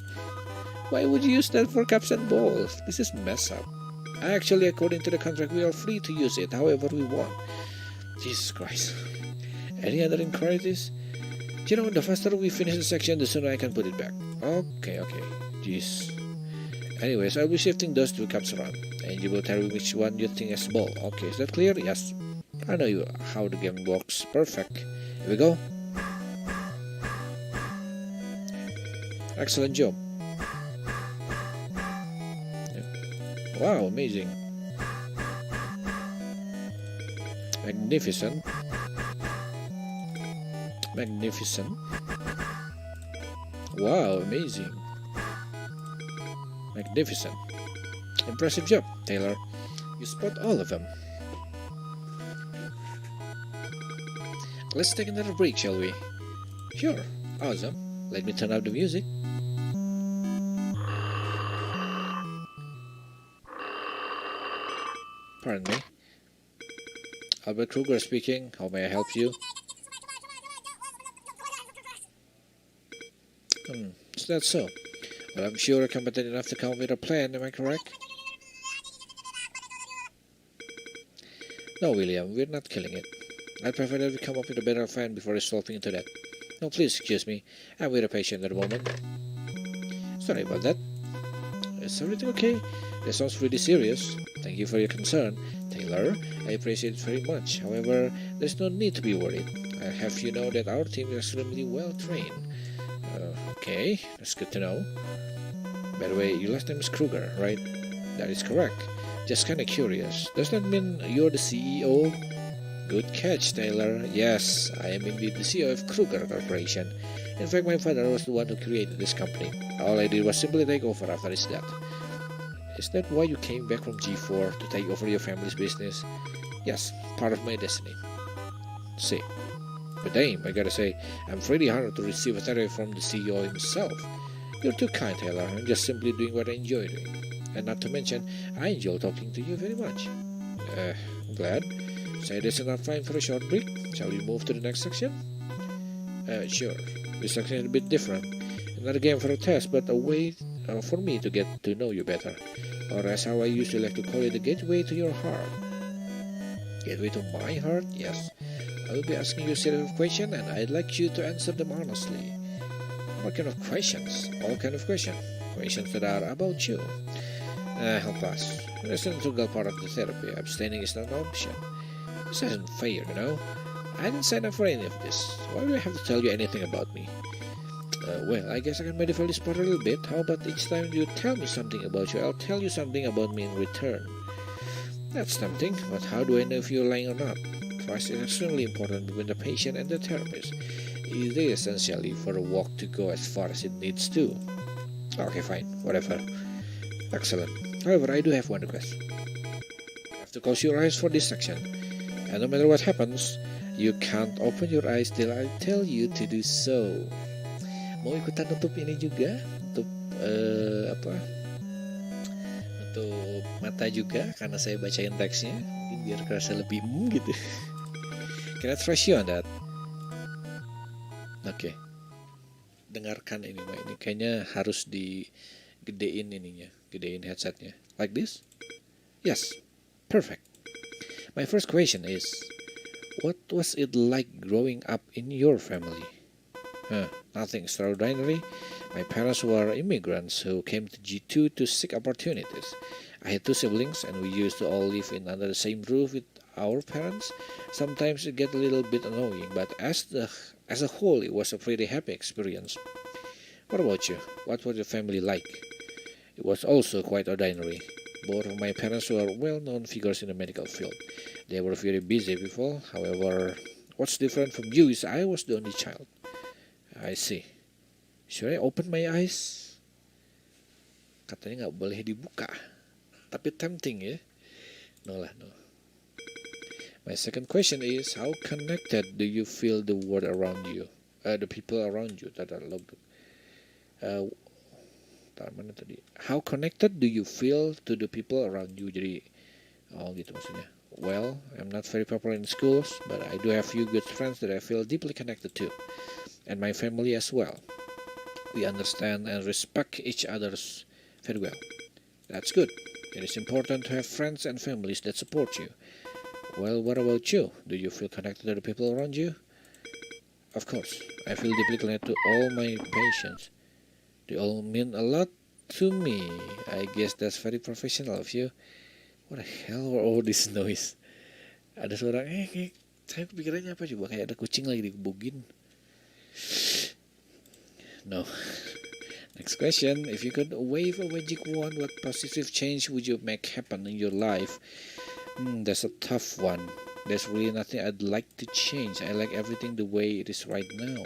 Why would you use that for cups and balls? This is mess up. Actually, according to the contract, we are free to use it however we want. Jesus Christ. Any other inquiries? You know, the faster we finish the section, the sooner I can put it back. Okay. Jeez. Anyways, I'll be shifting those 2 cups around, and you will tell me which one you think is ball. Okay, is that clear? Yes. I know how the game works. Perfect. Here we go. Excellent job. Wow, amazing. Magnificent. Magnificent. Wow, amazing. Magnificent. Impressive job, Taylor. You spot all of them. Let's take another break, shall we? Sure. Awesome. Let me turn up the music. Pardon me. Albert Kruger speaking. How may I help you? Is that so? Well, I'm sure you're competent enough to come up with a plan, am I correct? No, William, we're not killing it. I'd prefer that we come up with a better plan before resolving into that. No, please excuse me. I'm with a patient at the moment. Sorry about that. Is everything okay? That sounds really serious. Thank you for your concern, Taylor. I appreciate it very much. However, there's no need to be worried. I have you know that our team is extremely well trained. Okay, that's good to know. By the way, your last name is Kruger, right? That is correct. Just kinda curious. Does that mean you're the CEO? Good catch, Taylor. Yes, I am indeed the CEO of Kruger Corporation. In fact, my father was the one who created this company. All I did was simply take over after his death. Is that why you came back from G4 to take over your family's business? Yes, part of my destiny. See. But damn, I gotta say, I'm pretty honored to receive a letter from the CEO himself. You're too kind, Taylor. I'm just simply doing what I enjoy doing. And not to mention, I enjoy talking to you very much. I'm glad. Say this is enough time for a short break. Shall we move to the next section? Sure. This section is a bit different. Not a game for a test, but a way for me to get to know you better. Or as how I usually like to call it, the gateway to your heart. Gateway to my heart? Yes. I will be asking you a series of questions, and I'd like you to answer them honestly. What kind of questions? All kind of questions. Questions that are about you. I'll pass. It's an integral part of the therapy. Abstaining is not an option. This isn't fair, you know. I didn't sign up for any of this. Why do I have to tell you anything about me? Well, I guess I can modify this part a little bit. How about each time you tell me something about you, I'll tell you something about me in return. That's tempting, but how do I know if you're lying or not? Trust is extremely important between the patient and the therapist. It is essentially for a walk to go as far as it needs to. Okay, fine, whatever. Excellent. However, I do have one request. You have to close your eyes for this section. And no matter what happens, you can't open your eyes till I tell you to do so. Mau ikutan nutup ini juga? Nutup Nutup mata juga karena saya bacain teksnya biar kerasa lebih gitu. Can I trust you on that? Oke. Dengarkan ini, Mbak. Ini kayaknya harus digedein ininya, gedein headsetnya. Like this? Yes. Perfect. My first question is, what was it like growing up in your family? Nothing extraordinary. My parents were immigrants who came to G2 to seek opportunities. I had two siblings, and we used to all live under the same roof with our parents. Sometimes it get a little bit annoying, but as a whole, it was a pretty happy experience. What about you? What was your family like? It was also quite ordinary. Both of my parents were well-known figures in the medical field. They were very busy people. However, what's different from you is I was the only child. I see. Should I open my eyes? Katanya nggak boleh dibuka. Tapi tempting ya. No lah, no. My second question is, how connected do you feel the world around you? The people around you. Mana tadi? How connected do you feel to the people around you? Jadi, gitu maksudnya. Well, I'm not very popular in schools, but I do have few good friends that I feel deeply connected to, and my family as well. We understand and respect each other's very well. That's good. It is important to have friends and families that support you. Well, what about you? Do you feel connected to the people around you? Of course, I feel deeply connected to all my patients. They all mean a lot to me. I guess that's very professional of you. What the hell were all this noise? Ada suara saya kepikirannya apa coba, kayak ada kucing lagi digebukin. No, Next question. If you could wave a magic wand, what positive change would you make happen in your life? That's a tough one. There's really nothing I'd like to change. I like everything the way it is right now.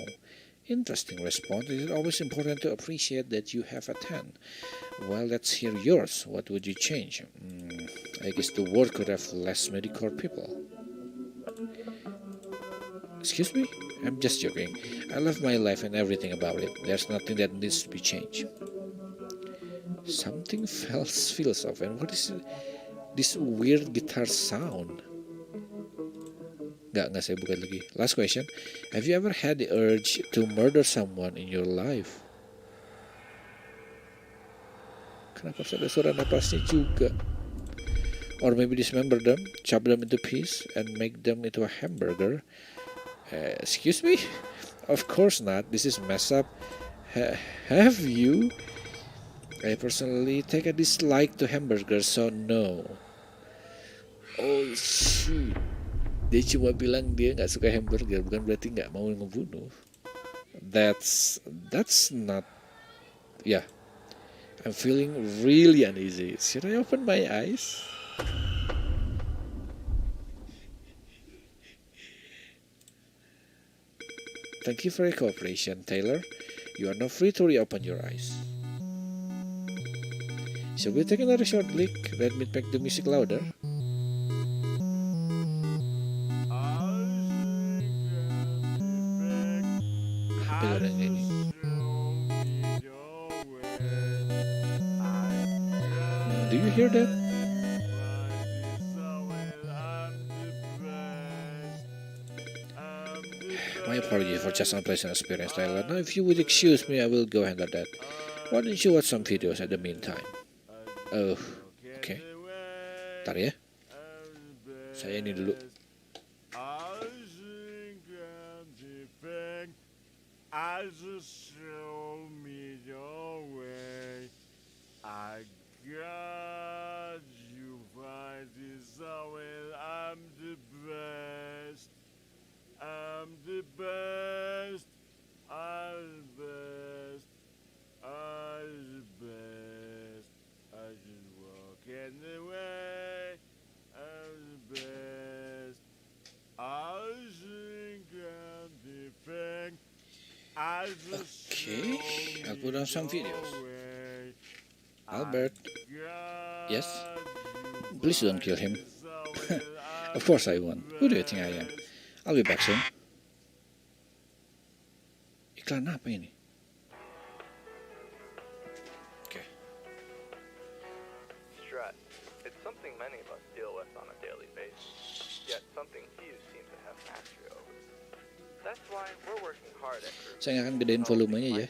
Interesting response. It is always important to appreciate that you have a 10. Well, let's hear yours. What would you change? I guess the world could have less mediocre people. Excuse me? I'm just joking. I love my life and everything about it. There's nothing that needs to be changed. Something feels off. And what is this weird guitar sound? Nggak saya buka lagi. Last question. Have you ever had the urge to murder someone in your life? Kenapa ada suara napasnya juga? Or maybe dismember them, chop them into pieces, and make them into a hamburger? Excuse me? Of course not. This is messed up. Have you? I personally take a dislike to hamburgers, so no. Oh shit. Dia cuma bilang dia nggak suka hamburger, bukan berarti nggak mau ngebunuh. That's not. Yeah, I'm feeling really uneasy. Should I open my eyes? Thank you for your cooperation, Taylor. You are now free to reopen your eyes. Shall we take another short break? Let me make the music louder. Do you hear that? My apologies for just unpleasant experience, Tyler. Now, if you would excuse me, I will go handle that. Why don't you watch some videos at the meantime? Oh, okay. Ntar ya. Saya ini dulu. I'm the best. I'm the best. I'm the best. I just walk in the way. I'm the best. I think I'm the thing. Okay, I'll put on some videos. Albert. Yes? Please don't kill him. Of course I won't. Who do you think I am? I'll be back soon. Iklan apa ini? Okay. Stress. It's something many of us deal with on a daily basis, yet something few seem to have mastery over. That's why we're working hard at Saya akan gedein volumenya ya.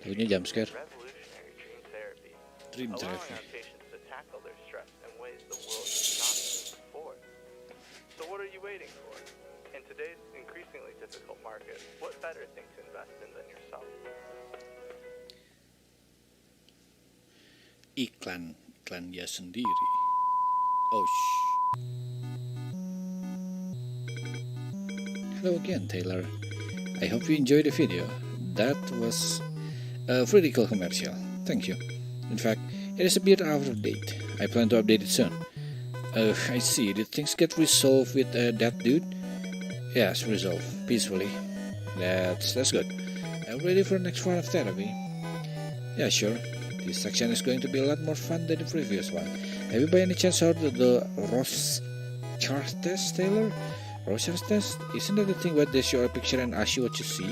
Takutnya jump scare. revolutionary Dream dream therapy, allowing therapy. our patients to tackle their stress in ways the world has not seen before. So what are you waiting for? In today's increasingly difficult market, what better thing to invest in than yourself? Iklan dia sendiri. Oh shh. Hello again, Taylor. I hope you enjoyed the video. That was a pretty cool commercial. Thank you. In fact, it is a bit out of date. I plan to update it soon. I see. Did things get resolved with that dude? Yes, resolved peacefully. That's good. I'm ready for the next round of therapy. Yeah, sure. This section is going to be a lot more fun than the previous one. Have you by any chance heard of the Rorschach test, Taylor? Rorschach test? Isn't that the thing where they show a picture and ask you what you see?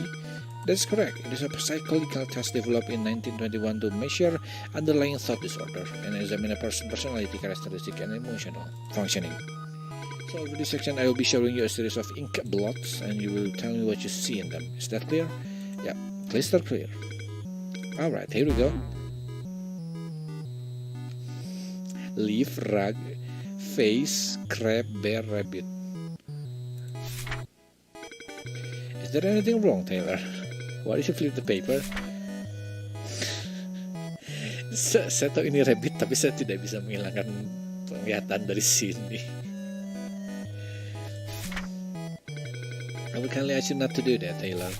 That's correct. It is a psychological test developed in 1921 to measure underlying thought disorder and examine a person's personality characteristic and emotional functioning. So for this section, I will be showing you a series of ink blots, and you will tell me what you see in them. Is that clear? Yeah, crystal clear. Alright, here we go. Leaf, rug, face, crab, bear, rabbit. Is there anything wrong, Taylor? Why did you flip the paper? Saya tahu ini rabbit, tapi saya tidak bisa menghilangkan penglihatan dari sini. I will kindly ask you not to do that, Taylor.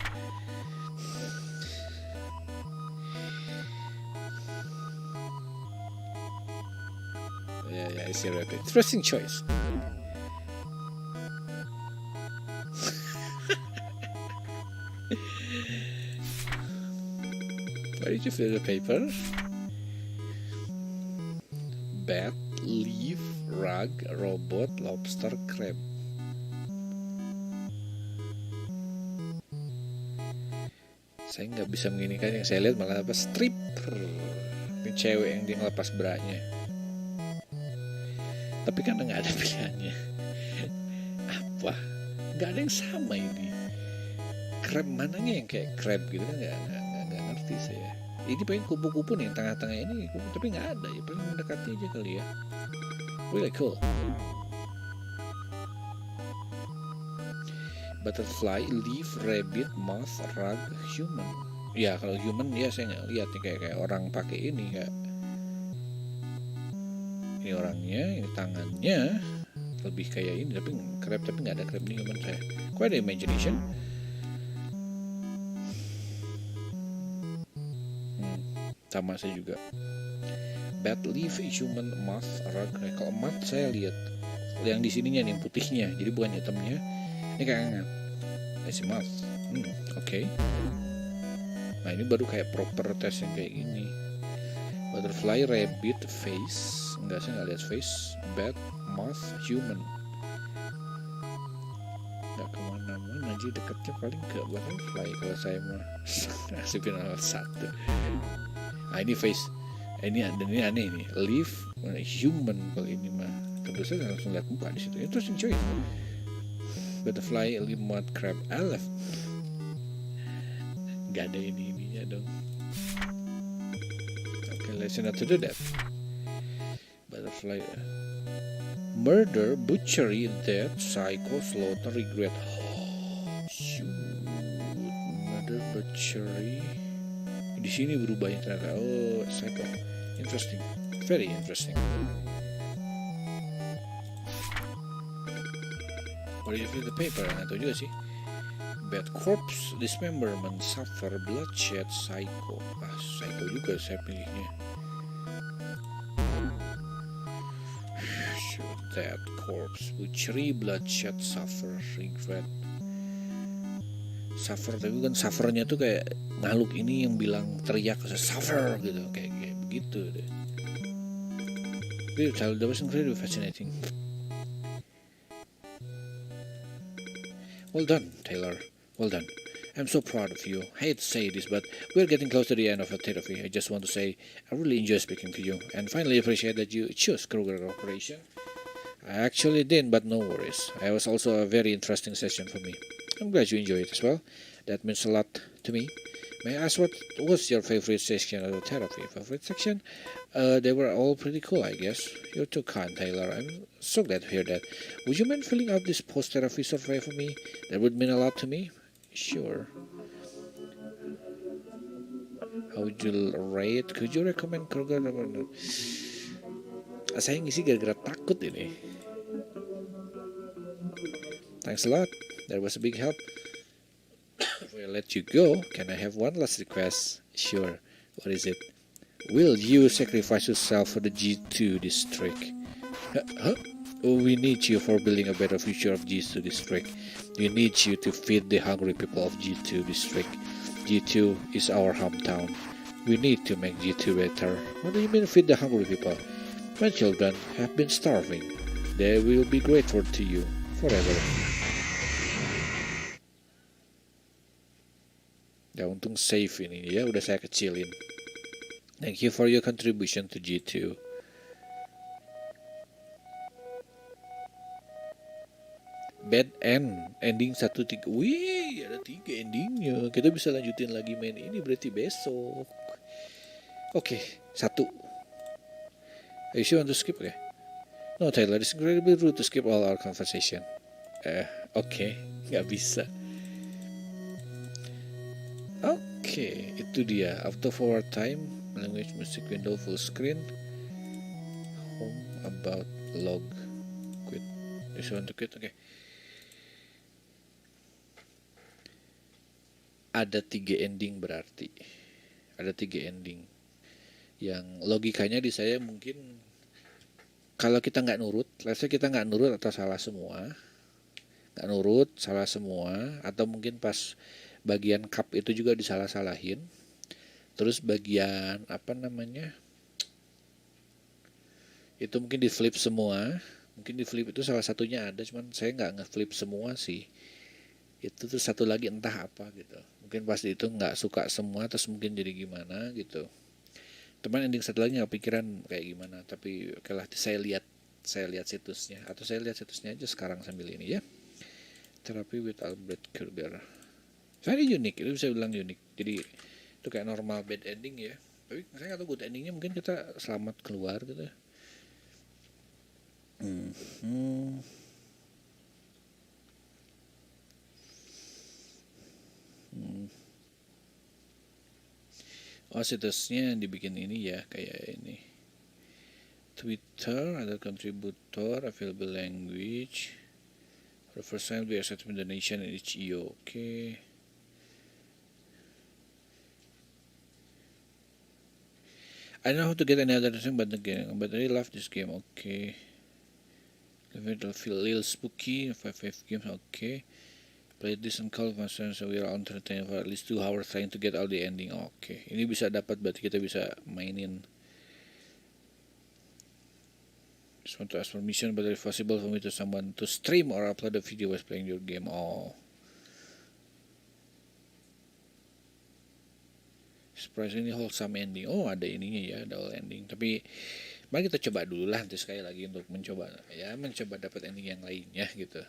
Lazy Rabbit. Interesting choice. Why did you fill the paper? Bat, leaf, rug, robot, lobster, crab. Saya nggak bisa menginginkan, yang saya lihat malah apa, stripper. Ini cewek yang dia ngelepas bra-nya. Tapi kan nggak ada pilihannya. Apa? Nggak ada yang sama ini. Crab mananya yang kayak crab gitu kan, nggak ngerti saya. Ini paling kupu-kupu nih yang tengah-tengah ini, tapi nggak ada ya, paling mendekati aja kali ya. Really cool. Butterfly, leaf, rabbit, moth, rug, human. Ya kalau human ya saya nggak lihat nih, kayak orang pakai ini nggak. Ini orangnya, ini tangannya lebih kayak ini, tapi crab, tapi nggak ada crab nih human saya. Quite ada imagination. Sama saya juga. Bat, leaf, human, moth, rug. Kalau moth saya lihat yang di sininya nih putihnya, jadi bukan hitamnya. Ini kayak hangat. Si moth. Oke. Nah ini baru kayak proper test yang kayak gini. Butterfly, rabbit, face. Enggak, saya nggak lihat face. Bat, moth, human. Nggak kemana-mana aja, dekatnya paling ke butterfly kalau saya mau ngasih final 1. Nah ini face. Ini aneh nih. Leaf, human kalau ini mah. Tentu saja langsung lihat muka di situ. Interesting choice. Butterfly, limot, crab, elef. Gak ada ininya dong. Okay, let's not to do that. Butterfly, murder, butchery, death, psycho, slaughter, regret. Shoot, murder, butchery. Di sini berubahnya ternyata. Oh, psycho. Interesting, very interesting. What do you feel the paper? Nggak tahu juga sih. Bad corpse, dismemberment, suffer, bloodshed, psycho. Psycho juga saya pilihnya. Shoot that corpse, butchery, bloodshed, suffer, regret. Suffer, tapi kan suffernya tuh kayak makhluk ini yang bilang teriak suffer gitu, kayak begitu deh. That was incredibly fascinating. Well done, Taylor. Well done. I'm so proud of you. I hate to say this, but we're getting close to the end of our therapy. I just want to say I really enjoy speaking to you, and finally appreciate that you chose Kruger Corporation. I actually didn't, but no worries. It was also a very interesting session for me. I'm glad you enjoyed it as well. That means a lot to me. May I ask what was your favorite section of the therapy? Favorite section? They were all pretty cool, I guess. You're too kind, Taylor. I'm so glad to hear that. Would you mind filling out this post-therapy survey for me? That would mean a lot to me. Sure. How would you rate? Could you recommend Kruger? Saya ngisi gara-gara takut ini. Thanks a lot. That was a big help. Before I let you go, can I have one last request? Sure. What is it? Will you sacrifice yourself for the G2 district? Huh? Oh, we need you for building a better future of G2 district. We need you to feed the hungry people of G2 district. G2 is our hometown. We need to make G2 better. What do you mean feed the hungry people? My children have been starving. They will be grateful to you forever. Ya untung save ini ya, udah saya kecilin. Thank you for your contribution to G2. Bad end, ending 1-3. Wih, ada 3 endingnya. Kita bisa lanjutin lagi main ini berarti besok. Oke, 1. Are you sure want to skip? Okay. No, Taylor, it's incredibly rude to skip all our conversation. Oke, nggak bisa. Oke, itu dia. Auto forward time, language, music window, full screen, home, about, log, quit. You want to quit? Oke. Ada 3 ending berarti. Ada 3 ending. Yang logikanya di saya mungkin kalau kita nggak nurut, let's say kita nggak nurut atau salah semua, nggak nurut, salah semua, atau mungkin pas bagian cup itu juga disalah-salahin, terus bagian apa namanya itu mungkin di flip semua, mungkin di flip itu salah satunya ada, cuman saya nggak nge-flip semua sih. Itu terus satu lagi entah apa gitu, mungkin pas itu nggak suka semua, terus mungkin jadi gimana gitu. Teman ending satu lagi nggak pikiran kayak gimana, tapi oke lah, saya lihat situsnya, atau saya lihat situsnya aja sekarang sambil ini ya. Therapy with Albert Kruger. Saya ini unik, itu bisa bilang unik. Jadi itu kayak normal bad ending ya. Tapi saya nggak tahu good endingnya, mungkin kita selamat keluar gitu. Hmm. Oh, situsnya dibikin ini ya, kayak ini. Twitter ada kontributor, available language. For the first time we accept donation in each EU. Okay. I don't know how to get any other thing but the game, but I really love this game. Okay. It'll feel a little spooky. 5 games. Okay. Play this on call master, so we are entertained for at least 2 hours trying to get all the ending. Okay. Ini bisa dapat, berarti kita bisa mainin. Just want to ask permission, but it's possible for me to someone to stream or upload a video while playing your game. Oh. Surprisingly wholesome ending. Oh, ada ininya ya, ada all ending. Tapi mari kita coba dulu lah nanti sekali lagi untuk mencoba dapat ending yang lainnya gitu.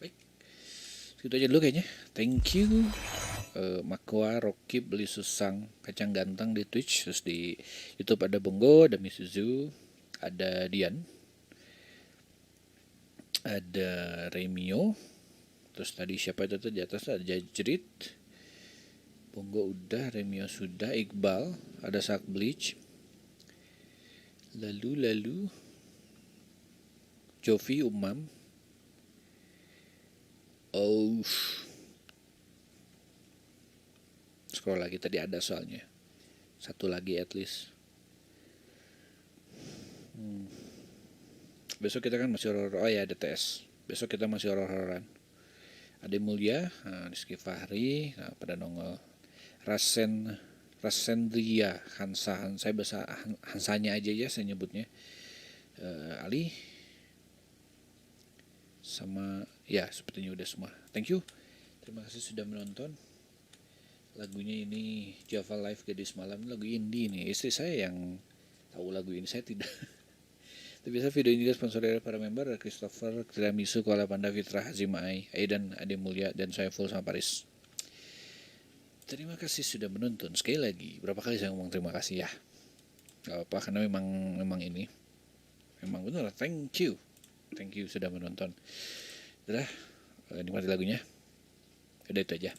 Baik, segitu aja dulu kayaknya. Thank you. Makwa, Rocky, Beli Susang, Kacang Ganteng di Twitch, terus di YouTube ada Bongo, ada Misuzu, ada Dian, ada Remio, terus tadi siapa itu tuh di atas ada Jajrit, Bongo udah, Remio sudah, Iqbal, ada Sak Bleach, lalu Jovi, Umam, scroll lagi, tadi ada soalnya satu lagi at least. Besok kita kan masih horor. Oh ya, ada tes. Besok kita masih horor-hororan. Ada Mulia, Rizky Fahri, pada nongol. Rasendria Hansa, saya bahasa Hansanya aja ya saya nyebutnya. Ali sama ya sepertinya udah semua. Thank you. Terima kasih sudah menonton. Lagunya ini Java Live Gadis Malam, lagu indie nih. Istri saya yang tahu lagu ini, saya tidak. Tapi biasa video ini juga sponsor dari para member, Christopher, Tiramisu, Kuala Panda, Fitra, Hazimai, Aidan, Ade Mulya, dan saya full sama Paris. Terima kasih sudah menonton. Sekali lagi, berapa kali saya ngomong terima kasih ya? Gak apa-apa, karena memang ini memang benar. Thank you sudah menonton. Udah, nikmati lagunya. Udah itu aja.